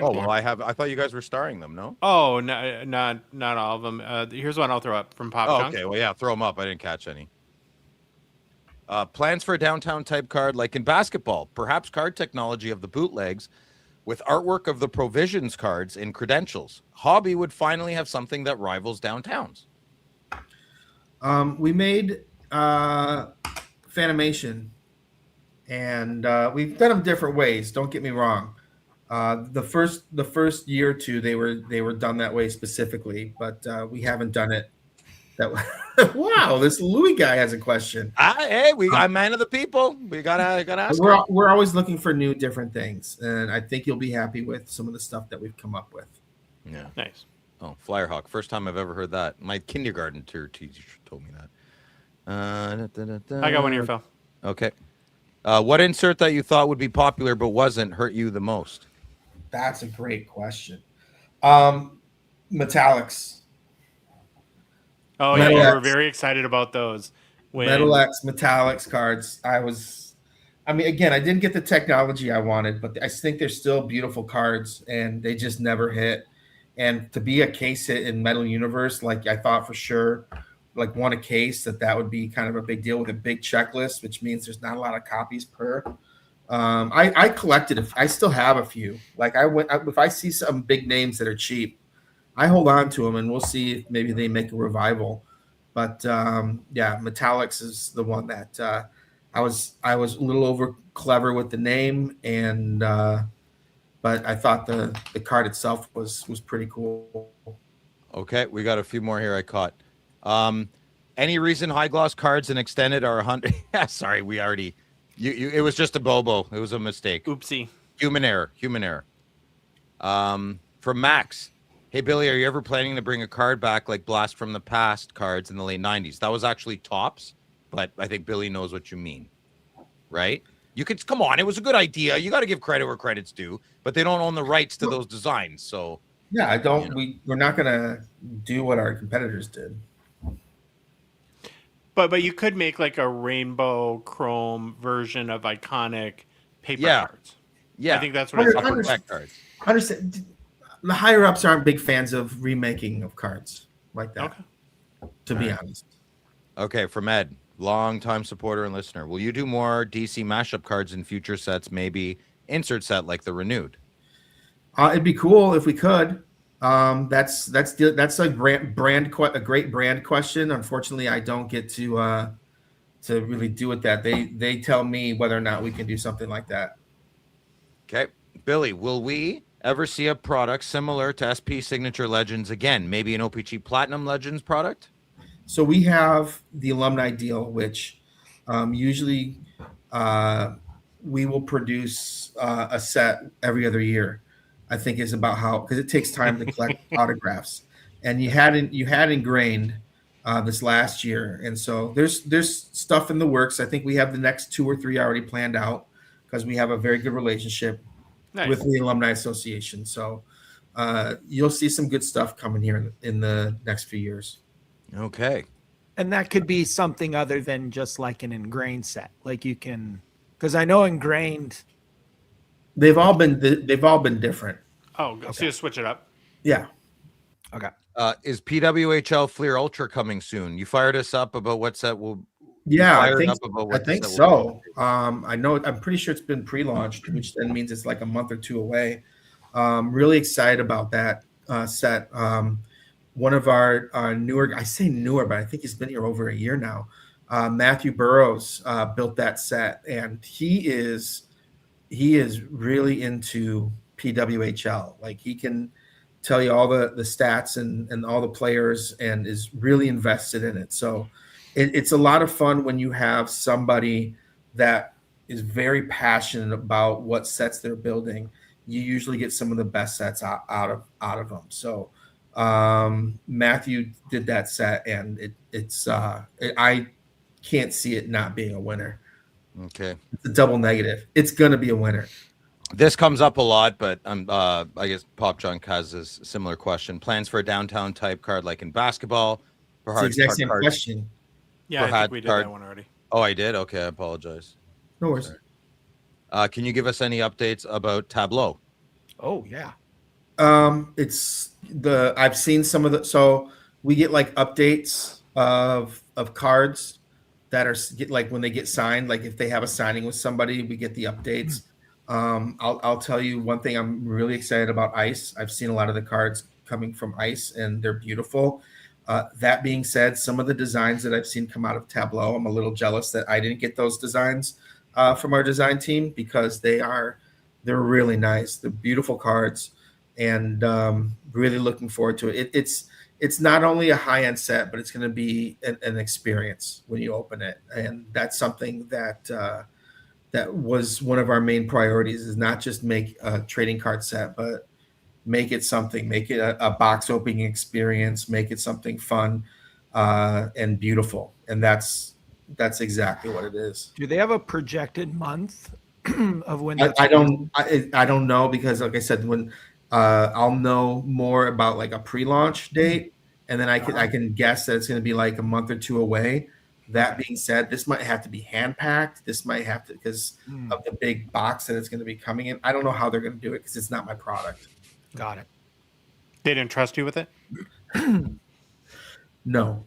Oh, well, I thought you guys were starring them, no? Oh, no, not all of them. Here's one I'll throw up from Pop Chunk. Okay, well, yeah, throw them up. I didn't catch any. Plans for a downtown type card like in basketball. Perhaps card technology of the bootlegs with artwork of the provisions cards in credentials. Hobby would finally have something that rivals downtowns. We made Fanimation, and we've done them different ways. Don't get me wrong. The first year or two, they were done that way specifically, but we haven't done it that way. Wow, this Louis guy has a question. Hey, I'm man of the people. We gotta ask. We're always looking for new, different things, and I think you'll be happy with some of the stuff that we've come up with. Yeah, nice. Oh, Flyerhawk, first time I've ever heard that. My kindergarten teacher told me that. I got one here, Phil. Okay. What insert that you thought would be popular but wasn't hurt you the most? That's a great question. Metallics. Oh, yeah, you were very excited about those. Metal X Metallics cards. I mean, again, I didn't get the technology I wanted, but I think they're still beautiful cards, and they just never hit. And to be a case hit in Metal Universe, like I thought for sure, like won a case, that would be kind of a big deal with a big checklist, which means there's not a lot of copies per. I collected. I still have a few. Like if I see some big names that are cheap, I hold on to them, and we'll see if maybe they make a revival. But yeah, Metallics is the one that I was a little over clever with the name, and but I thought the card itself was pretty cool. Okay, we got a few more here I caught. Any reason high gloss cards and extended are 100? Sorry, we already. It was just a bobo. It was a mistake. Oopsie. Human error. From Max. Hey, Billy, are you ever planning to bring a card back like Blast from the Past cards in the late 90s? That was actually Tops, but I think Billy knows what you mean, right? You could, come on, it was a good idea. You got to give credit where credit's due, but they don't own the rights to those designs, so. Yeah, I don't, we're not going to do what our competitors did. But you could make like a rainbow chrome version of iconic paper cards. Yeah. I think that's what cards. Understand. The higher ups aren't big fans of remaking of cards like that. Okay. To be honest. Okay, from Ed, longtime supporter and listener. Will you do more DC mashup cards in future sets? Maybe insert set like the Renewed. It'd be cool if we could. That's a great brand question. Unfortunately, I don't get to really do it. That they tell me whether or not we can do something like that. Okay, Billy, will we ever see a product similar to SP Signature Legends again? Maybe an OPG Platinum Legends product? So we have the alumni deal, which usually we will produce a set every other year. I think is about how, because it takes time to collect autographs, and you had ingrained this last year, and so there's stuff in the works. I think we have the next 2 or 3 already planned out because we have a very good relationship with the Alumni Association. So you'll see some good stuff coming here in the next few years. Okay. And that could be something other than just like an ingrained set. Like you can, because I know ingrained. They've all been different. Oh, okay. So you switch it up. Yeah. Okay. Is PWHL Fleer Ultra coming soon? You fired us up about what set will. Yeah, I think so. I know. I'm pretty sure it's been pre-launched, which then means it's like a month or 2 away. Really excited about that set. One of our newer, I say newer, but I think he's been here over a year now. Matthew Burrows built that set, and he is really into PWHL. Like, he can tell you all the stats and all the players, and is really invested in it. So it's a lot of fun when you have somebody that is very passionate about what sets they're building. You usually get some of the best sets out of them. So Matthew did that set, and I can't see it not being a winner. Okay. It's a double negative. It's going to be a winner. This comes up a lot, but I guess Pop Junk has this similar question. Plans for a downtown type card like in basketball? For It's the exact same question. Yeah, I Had think we did card- that one already. Oh, I did? Okay, I apologize. No worries. Can you give us any updates about Tableau? Oh yeah. I've seen some of so we get like updates of cards that are like when they get signed, like if they have a signing with somebody, we get the updates. I'll tell you one thing, I'm really excited about Ice. I've seen a lot of the cards coming from Ice, and they're beautiful. That being said, some of the designs that I've seen come out of Tableau, I'm a little jealous that I didn't get those designs from our design team, because they're really nice. They're beautiful cards, and really looking forward to it. It's not only a high-end set, but it's going to be an experience when you open it, and that's something that was one of our main priorities, is not just make a trading card set, but make it something, make it a box opening experience, make it something fun and beautiful. And that's exactly what it is. Do they have a projected month of when? I don't know, because like I said, when I'll know more about like a pre-launch date, and then I can guess that it's going to be like a month or two away. That being said, this might have to be hand packed. This might have to, because of the big box that it's going to be coming in. I don't know how they're going to do it, because it's not my product. Got it. They didn't trust you with it? No.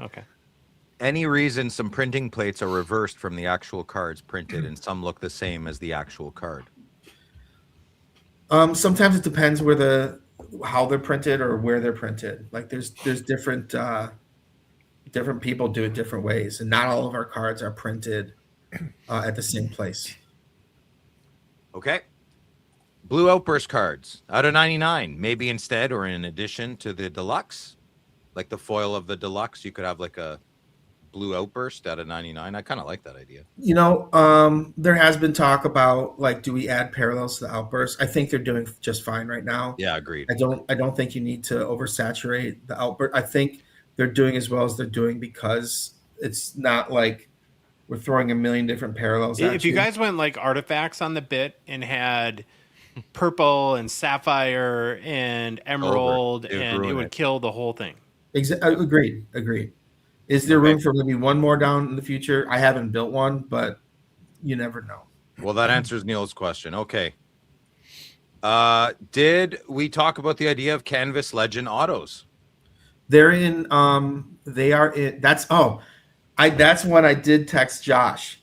Okay. Any reason some printing plates are reversed from the actual cards printed, and some look the same as the actual card? Sometimes it depends how they're printed or where they're printed. Like there's different people do it different ways, and not all of our cards are printed at the same place. Okay. Blue Outburst cards out of 99, maybe instead or in addition to the deluxe, like the foil of the deluxe, you could have like a Blue Outburst out of 99. I kind of like that idea. There has been talk about, like, do we add parallels to the Outburst? I think they're doing just fine right now. Yeah, agreed. I don't think you need to oversaturate the Outburst. I think they're doing as well as they're doing, because it's not like we're throwing a million different parallels at If you guys went like artifacts on the bit and had purple and sapphire and emerald, and it would kill the whole thing. Agreed. Is there room for maybe one more down in the future? I haven't built one, but you never know. Well, that answers Neil's question. Okay. Did we talk about the idea of Canvas Legend autos? They're in. They are in. That's when I did text Josh,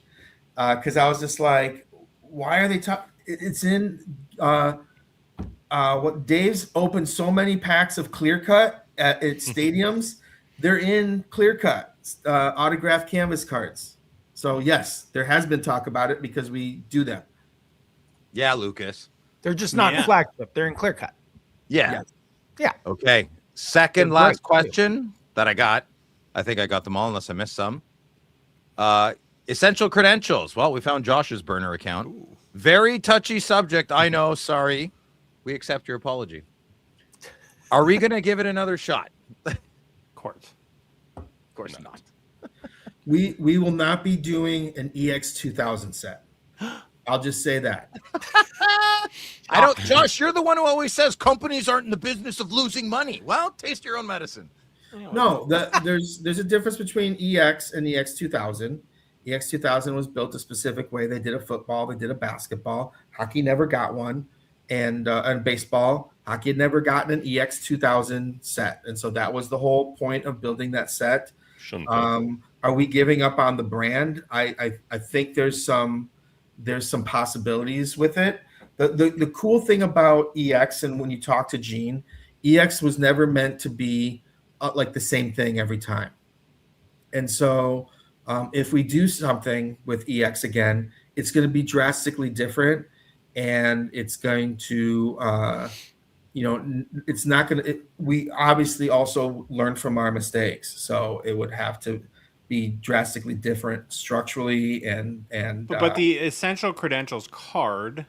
because I was just like, why are they talking? It's in. What Dave's opened so many packs of clear cut at stadiums. They're in clear cut autographed canvas cards. So yes, there has been talk about it, because we do them. Yeah, Lucas. They're just not flagship. They're in clear cut. Yeah. Yeah. Okay. Second last question that I got. I think I got them all unless I missed some. Essential credentials. Well, we found Josh's burner account. Ooh. Very touchy subject. I know. Sorry. We accept your apology. Are we going to give it another shot? Of course not. We will not be doing an EX 2000 set. I'll just say that. Josh, you're the one who always says companies aren't in the business of losing money. Well, taste your own medicine. No, there's a difference between EX and EX 2000. EX 2000 was built a specific way. They did a football, they did a basketball. Hockey never got one, and baseball. Hockey had never gotten an EX 2000 set, and so that was the whole point of building that set. Are we giving up on the brand? I think there's some possibilities with it. The cool thing about EX, and when you talk to Gene, EX was never meant to be like the same thing every time. And so If we do something with EX again, it's going to be drastically different, and it's going to, it's not going to. We obviously also learn from our mistakes, so it would have to be drastically different structurally But the Essential Credentials card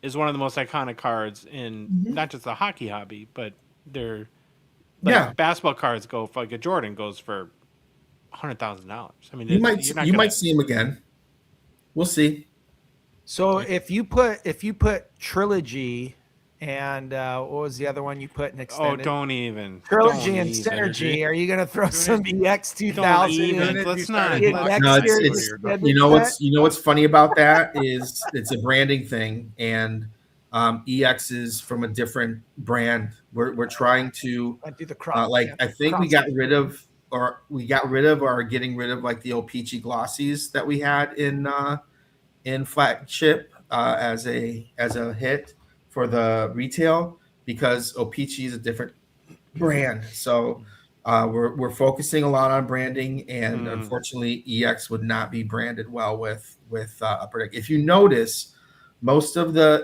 is one of the most iconic cards in not just the hockey hobby, but they're basketball cards go for, like a Jordan goes for $100,000. I mean, you might see him again. We'll see. So if you put Trilogy and what was the other one you put in extended? Oh, don't even. Trilogy and Synergy. Are you going to throw some EX 2000? Let's not. No, what's funny about that is it's a branding thing, and EX is from a different brand. We're trying to do the cross. I think we got rid of or are getting rid of like the old peachy glossies that we had in flagship as a hit for the retail, because O-Pee-Chee is a different brand. So we're focusing a lot on branding, and unfortunately EX would not be branded well with Upper Deck. If you notice, most of the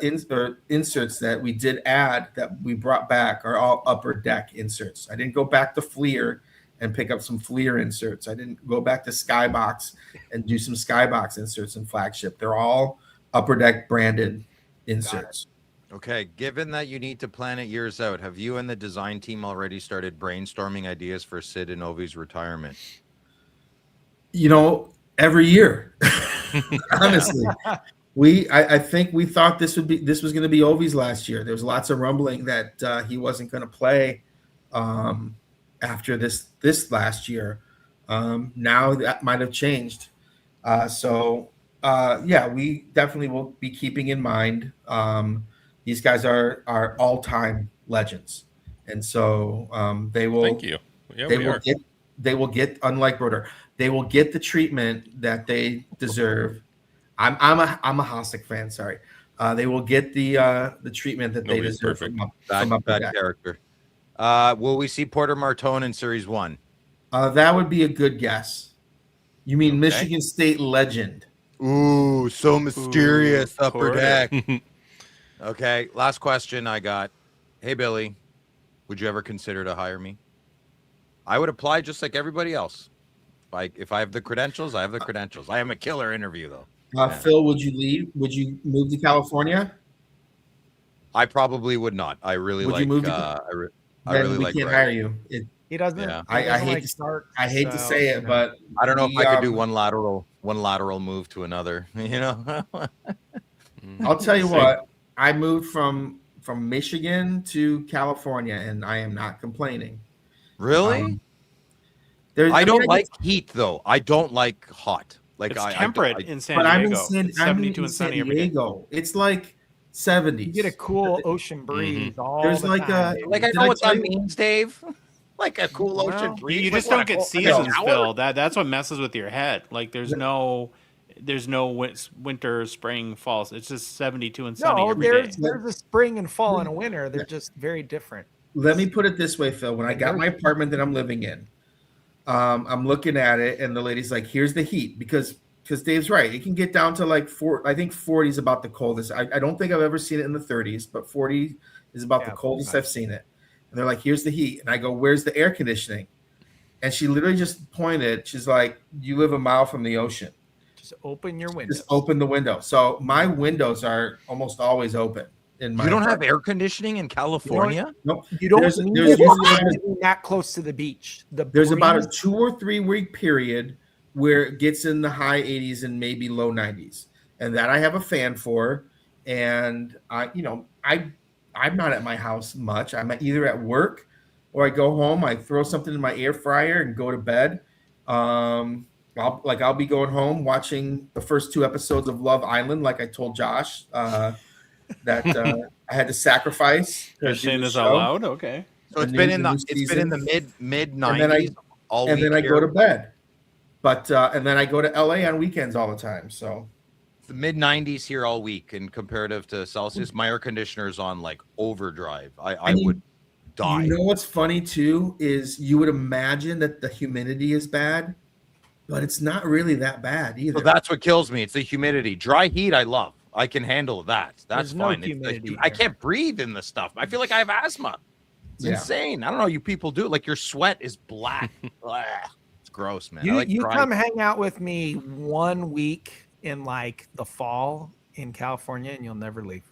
inserts that we did add that we brought back are all Upper Deck inserts. I didn't go back to Fleer and pick up some Fleer inserts. I didn't go back to Skybox and do some Skybox inserts in flagship. They're all Upper Deck branded inserts. Okay, given that you need to plan it years out, have you and the design team already started brainstorming ideas for Sid and Ovi's retirement? Every year, honestly. I think we thought this was going to be Ovi's last year. There was lots of rumbling that he wasn't going to play after this last year. Now that might have changed. We definitely will be keeping in mind. These guys are all-time legends, and so they will. Thank you. Yeah, they will get, unlike Broder, they will get the treatment that they deserve. I'm a Hasek fan. Sorry, they will get the treatment that they deserve from that character. Will we see Porter Martone in Series 1? That would be a good guess. You mean Michigan State legend? Ooh, so mysterious. Upper Deck. Okay, last question I got. Hey, Billy, would you ever consider to hire me? I would apply just like everybody else. If I have the credentials, I have the credentials. I am a killer interview, though. Phil, would you leave? Would you move to California? I probably would not. I really like. You move to, I really like. We can't hire you. He doesn't. Yeah. I hate to say it, but I don't know if I could do one lateral move to another. I'll tell you what. I moved from Michigan to California, and I am not complaining. Really? I don't like heat, though. I don't like hot. Like it's temperate in San Diego. But I'm in 72 and sunny every day. It's like 70s. You get a cool ocean breeze all There's the like time. I know what that means, Dave. Like a cool ocean breeze. You just don't get seasons, Phil. That's what messes with your head. Like there's no winter, spring, fall. It's just 72 and sunny every day. There's a spring and fall and a winter. They're just very different. Let me put it this way, Phil. When I got my apartment that I'm living in, I'm looking at it, and the lady's like, "Here's the heat," because Dave's right. It can get down to like 4. I think 40 is about the coldest. I don't think I've ever seen it in the 30s, but 40 is about the coldest I've seen it. And they're like, "Here's the heat," and I go, "Where's the air conditioning?" And she literally just pointed. She's like, "You live a mile from the ocean. Just open your window. Just open the window." So my windows are almost always open. You don't have air conditioning in California? Nope. You don't There's need to be that close to the beach. There's about a 2 or 3 week period where it gets in the high 80s and maybe low 90s, and that I have a fan for. And I'm not at my house much. I'm either at work or I go home. I throw something in my air fryer and go to bed. I'll be going home watching the first 2 episodes of Love Island, like I told Josh. That I had to sacrifice. You're saying this out loud, okay? So it's been in the mid 90s all week. And then I go to bed, but and then I go to LA on weekends all the time. So the mid 90s here all week, in comparative to Celsius, my air conditioner is on like overdrive. I would die. You know what's funny too is you would imagine that the humidity is bad, but it's not really that bad either. So that's what kills me. It's the humidity. Dry heat, I love. I can handle that. That's There's no fine. humidity I here. can't breathe in this stuff. I feel like I have asthma. It's Yeah. insane. I don't know. You people do it. Like your sweat is black. Blah. It's gross, man. I You like you dry- come hang out with me 1 week in like the fall in California, and you'll never leave.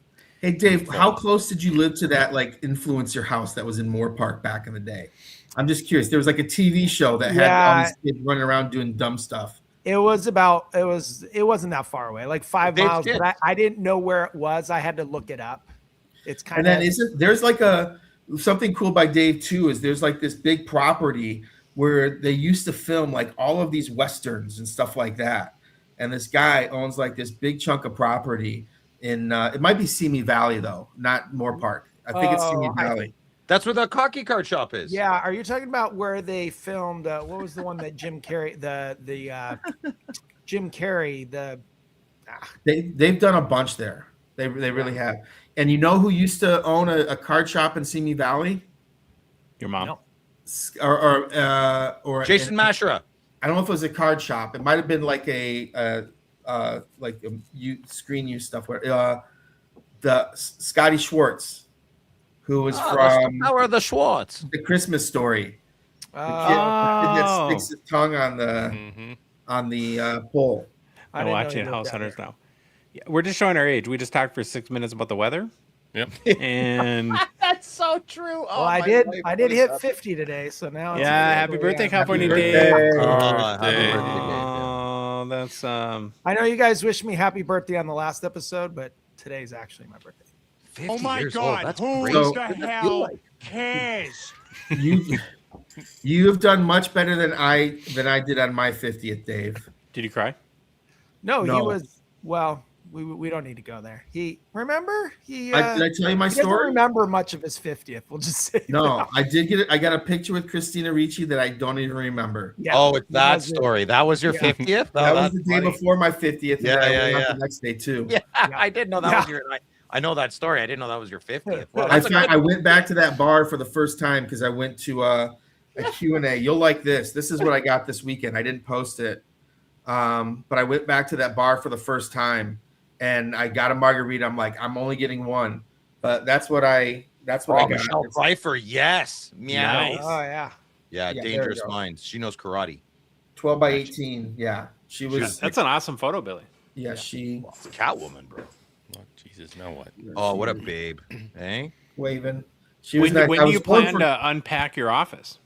Hey Dave, how close did you live to that like influencer house that was in Moore Park back in the day? I'm just curious. There was like a TV show that had all these kids running around doing dumb stuff. It wasn't that far away, like 5 Dave's miles, kids. but I didn't know where it was. I had to look it up. It's kind And of then there's like something cool by Dave too is there's like this big property where they used to film like all of these westerns and stuff like that. And this guy owns like this big chunk of property in it might be Simi Valley though, not Moore Park. I think it's Simi Valley. That's where the hockey card shop is. Yeah, are you talking about where they filmed? What was the one that Jim Carrey, Jim Carrey, They've done a bunch there. They really have. And you know who used to own a card shop in Simi Valley? Your mom. No. Or Jason Mashra. I don't know if it was a card shop. It might have been like screen use stuff where the Scotty Schwartz, who was from How are the Schwartz? The Christmas Story. The kid that sticks his tongue on the pole. I'm watching House Hunters now. Yeah, we're just showing our age. We just talked for 6 minutes about the weather. Yep. And That's so true. Well, I did hit 50 today, so now it's happy birthday, California Happy Dave. birthday. Happy birthday, Dave. Oh, that's I know you guys wished me happy birthday on the last episode, but today's actually my birthday. 50 Oh my years God! old. That's Who great. So- the What does that feel hell like? cares? You have done much better than I did on my 50th, Dave. Did you cry? No, he No. was we don't need to go there. He did I tell you my he doesn't story? remember much of his 50th. We'll just say No, that. I did get it. I got a picture with Christina Ricci that I don't even remember. Yeah, Oh, it's he that was it. story. That was your Yeah. 50th? That was that's the day funny. before my 50th. Yeah, and then I yeah, went out yeah. the next day too. Yeah, I did know that Yeah. was your. I know that story. I didn't know that was your 50th. Well, I that's a good- went back to that bar for the first time because I went to a Q&A. You'll like this. This is what I got this weekend. I didn't post it, but I went back to that bar for the first time, and I got a margarita. I'm like, I'm only getting one, but that's what I got. Michelle Pfeiffer, yes. Meow. Nice. Oh yeah. Yeah, Yeah, there Dangerous we go. Minds. She knows karate. 12 by 18. Yeah, she was. That's an awesome photo, Billy. Yeah, she It's Catwoman, bro. Oh, Jesus, now what? Oh, what a babe. Eh? waving. She was When, nice. when I do was you going plan for- to unpack your office?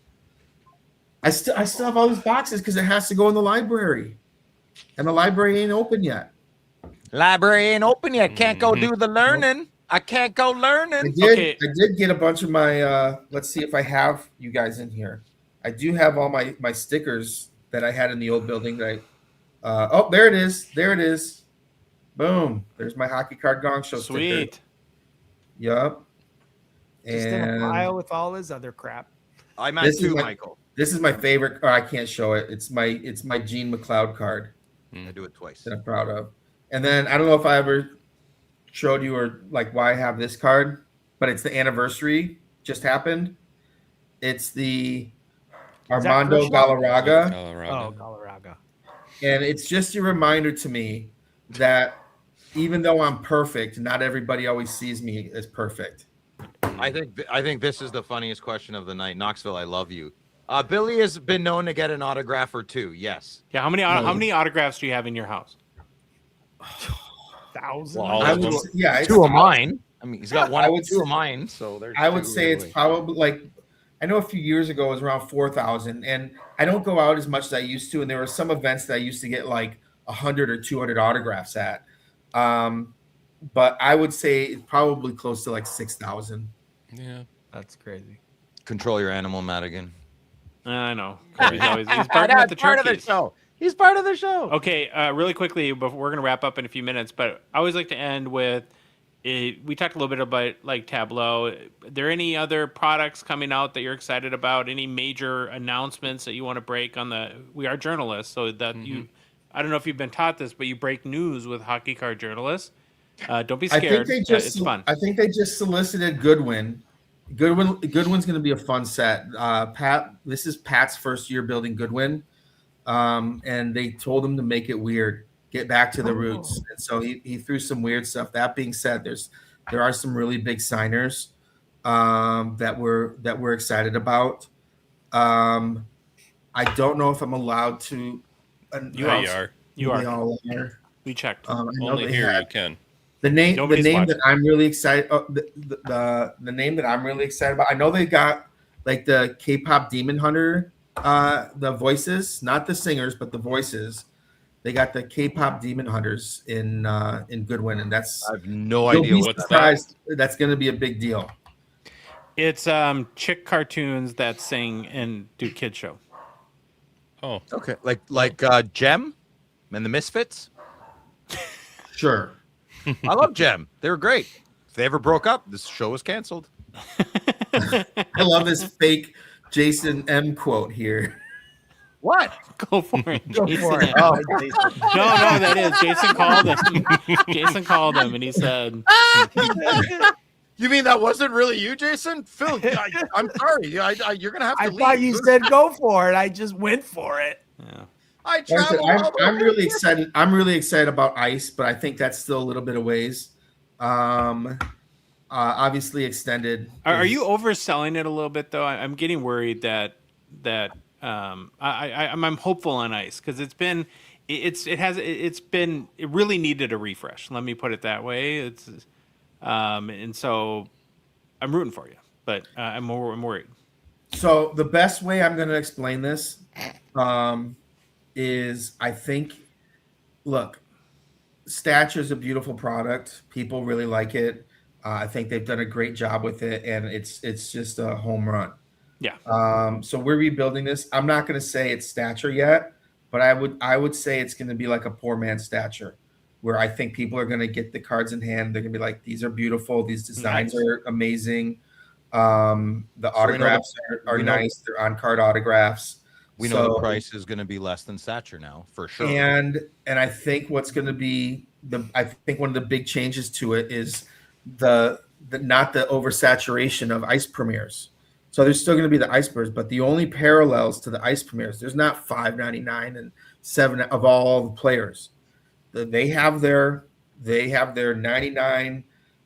I still have all these boxes because it has to go in the library, and the library ain't open yet. Library ain't open yet. Can't go do the learning. I can't go I learning. did. Okay. I did get a bunch of my. Let's see if I have you guys in here. I do have all my stickers that I had in the old building. That oh, there it is. There it is. Boom. There's my Hockey Card Gongshow sticker. Sweet. Yup. Just in a And pile with all his other crap. I'm at This is 2, my- Michael. this is my favorite. Oh, I can't show it. It's my Gene McLeod card I do it twice. that I'm proud of. And then I don't know if I ever showed you or like why I have this card, but it's the anniversary just happened. It's the that Armando Kershaw? Galarraga, Colorado. Oh, Galarraga. and it's just a reminder to me that even though I'm perfect, not everybody always sees me as perfect. I think this is the funniest question of the night. Knoxville, I love you. Billy has been known to get an autograph or two. Yes. Yeah. How many autographs do you have in your house? Thousands. Well, I of would, them. say- yeah, it's, 2 of mine. I mean, he's got one. I would Two say- of mine. So there's. I would two, say it's really. probably like I know a few years ago it was around 4,000, and I don't go out as much as I used to. And there were some events that I used to get like 100 or 200 autographs at, but I would say it's probably close to like 6,000. Yeah. That's crazy. Control your animal, Madigan. I know. He's barking at the part of the turkeys. show. He's part of the show. Okay, really quickly, before we're gonna wrap up in a few minutes, but I always like to end with. We talked a little bit about like Tableau. Are there any other products coming out that you're excited about? Any major announcements that you want to break on the? We are journalists, so that you. I don't know if you've been taught this, but you break news with hockey card journalists. Don't be I think scared. they just It's fun. I think they just solicited Goodwin. Goodwin's going to be a fun set. Pat, this is Pat's first year building Goodwin. and they told him to make it weird, get back to the roots. And so he threw some weird stuff. That being said, there are some really big signers that we're excited about. I don't know if I'm allowed to. You are. You They are. all are. We checked. I know Only they here had- you can. The name Nobody's that watching. I'm really excited. The name that I'm really excited about. I know they got like the K-pop Demon Hunter, the voices, not the singers, but the voices. They got the K-pop Demon Hunters in Goodwin, and that's I have no you'll idea be what that is. surprised. That's going to be a big deal. It's chick cartoons that sing and do kid show. Oh, Okay, like Gem and the Misfits. Sure. I love Gem. They were great. If they ever broke up, this show was canceled. I love this fake Jason M quote here. What? Go for it. Go Jason. for it. Oh. No, that is. Jason called him. Jason called him and he said, You mean that wasn't really you, Jason? Phil, I'm sorry. You're gonna have to I leave. thought you said go for it. I just went for it. yeah. I Like I said, travel. all I'm over. really excited. I'm really excited about Ice, but I think that's still a little bit of ways. Obviously extended. Are is- you overselling it a little bit though? I'm getting worried that I'm hopeful on Ice because it really needed a refresh. Let me put it that way. And so I'm rooting for you, but I'm worried. So the best way I'm going to explain this is I think, look, Stature is a beautiful product. People really like it. I think they've done a great job with it, and it's just a home run. Yeah. So we're rebuilding this. I'm not going to say it's Stature yet, but I would say it's going to be like a poor man's Stature, where I think people are going to get the cards in hand. They're going to be like, these are beautiful. These designs Nice. are amazing. The autographs are we know- nice. They're on card autographs. We know the So- price is going to be less than Stature now, for sure. And I think what's going to be I think one of the big changes to it is the not the oversaturation of ice premieres. So there's still going to be the ice premieres, but the only parallels to the ice premieres, there's not $5.99 and $7 of all the players. They have their 99,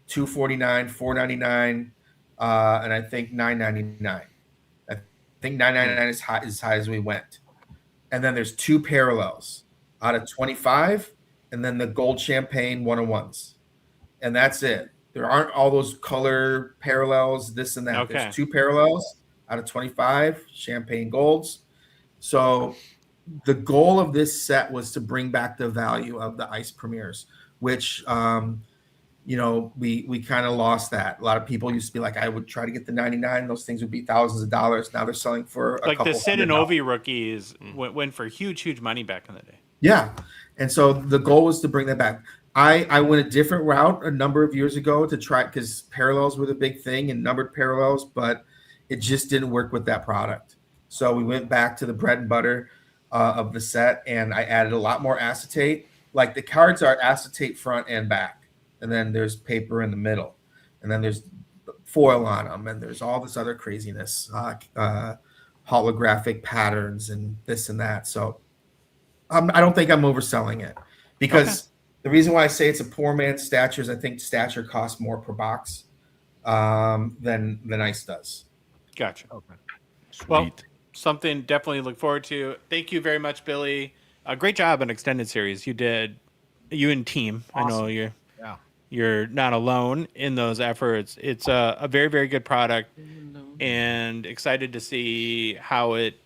$249, $499, and I think $9.99. I think $9.99 is high as high as we went. And then there's two parallels out of 25, and then the gold champagne 101s. And that's it. There aren't all those color parallels, this and that. Okay. There's two parallels out of 25 champagne golds. So the goal of this set was to bring back the value of the ice premieres, which we kind of lost that. A lot of people used to be like, I would try to get the 99. Those things would be thousands of dollars. Now they're selling for a Like couple the Sid and $100. Ovi rookies went for huge money back in the day. Yeah. And so the goal was to bring that back. I went a different route a number of years ago to try, because parallels were the big thing and numbered parallels, but it just didn't work with that product. So we went back to the bread and butter of the set, and I added a lot more acetate. Like the cards are acetate front and back, and then there's paper in the middle, and then there's foil on them, and there's all this other craziness, holographic patterns and this and that. So I don't think I'm overselling it, because the reason why I say it's a poor man's Stature is I think Stature costs more per box than Ice does. Gotcha. Okay. Well, something definitely to look forward to. Thank you very much, Billy. Great job on extended series. You and team. Awesome. I know Yeah. you're not alone in those efforts. It's a very, very good product, and excited to see how it,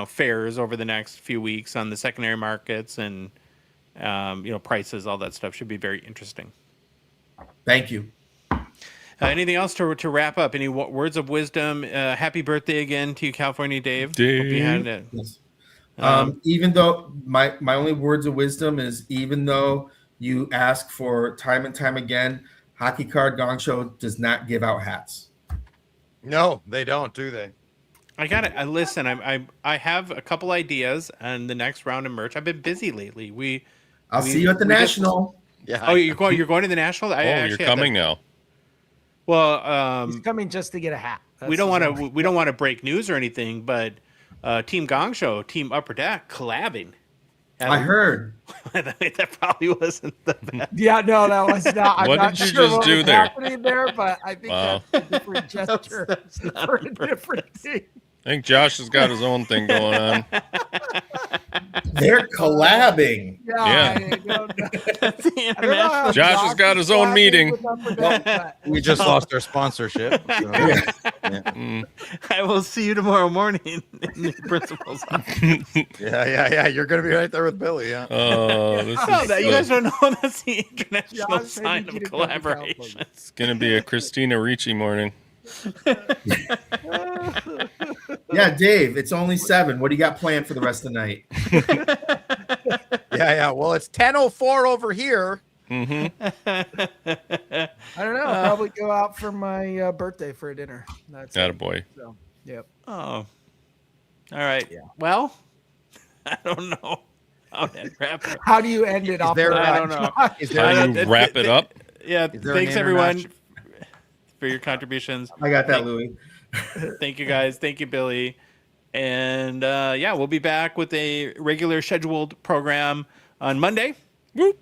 fares over the next few weeks on the secondary markets and prices. All that stuff should be very interesting. Thank you. Anything else to wrap up? Any words of wisdom? Happy birthday again to you, California Dave. Dave. Hope you had it. Yes. Even though my only words of wisdom is, even though you ask for time and time again, Hockey Card Gongshow does not give out hats. No, they don't, do they? I got it. Listen, I have a couple ideas on the next round of merch. I've been busy lately. I'll see you at the National. Yeah. Oh, you're going to the National? You're coming now. Well, He's coming just to get a hat. we don't want to break news or anything, but Team Gongshow, Team Upper Deck collabing. I heard. That probably wasn't the best. Yeah, no, that was not. I'm What not did you sure just what do was there? happening there, but I think Wow. that's a different gesture for a different thing. I think Josh has got his own thing going on. They're collabing. Yeah. Yeah. I don't know. That's the I don't know how international. Josh has got his own collabing meeting. with Upper Deck, but- We just lost our sponsorship. So, Mm. I will see you tomorrow morning in the principal's office. yeah. You're gonna be right there with Billy. Yeah. Oh, this No, is that, you guys don't know that's the international Josh, I sign need of you to come to collaboration. California. it's gonna be a Christina Ricci morning. Yeah, Dave, it's only 7. What do you got planned for the rest of the night? Yeah. Well, it's 10:04 over here. Mm-hmm. I don't know. I'll probably go out for my birthday for a dinner. That's it. Attaboy. So, yep. Oh, all right. Yeah. Well, I don't know how to wrap it. How do you end it off? there with a- I that, don't know. Josh? Is there? How I do don't- you wrap it up? Yeah. Is there an Thanks everyone international- for your contributions. I got that, Louis. Thank you guys. Thank you, Billy. And yeah, we'll be back with a regular scheduled program on Monday. Whoop.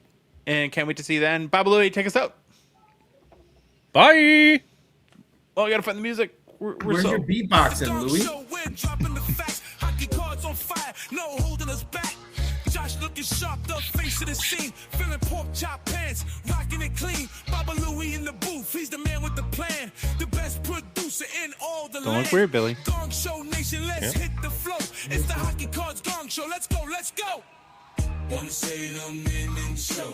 And can't wait to see you then. Baba Louie, take us out. Bye. Oh, I gotta find the music. We're Where's your beatboxing, Louis? We're dropping the facts. Hockey cards on fire. No holding us back. Josh looking sharp, the face of the scene. Feeling pork chop pants, rocking it clean. Baba Louie in the booth, he's the man with the plan. The best producer in all the Don't land. look weird, Billy. Gong Show Nation, let's hit the flow. It's the Hockey Cards Gong Show. Let's go, let's go. Wanna say them in show.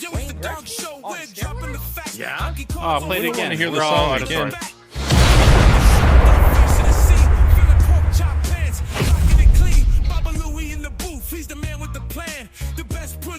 Yo, it's the Gong Show. We're dropping the facts. Yeah? Hockey cards Oh, play it on again. I hear the We're all song out of again. sorts.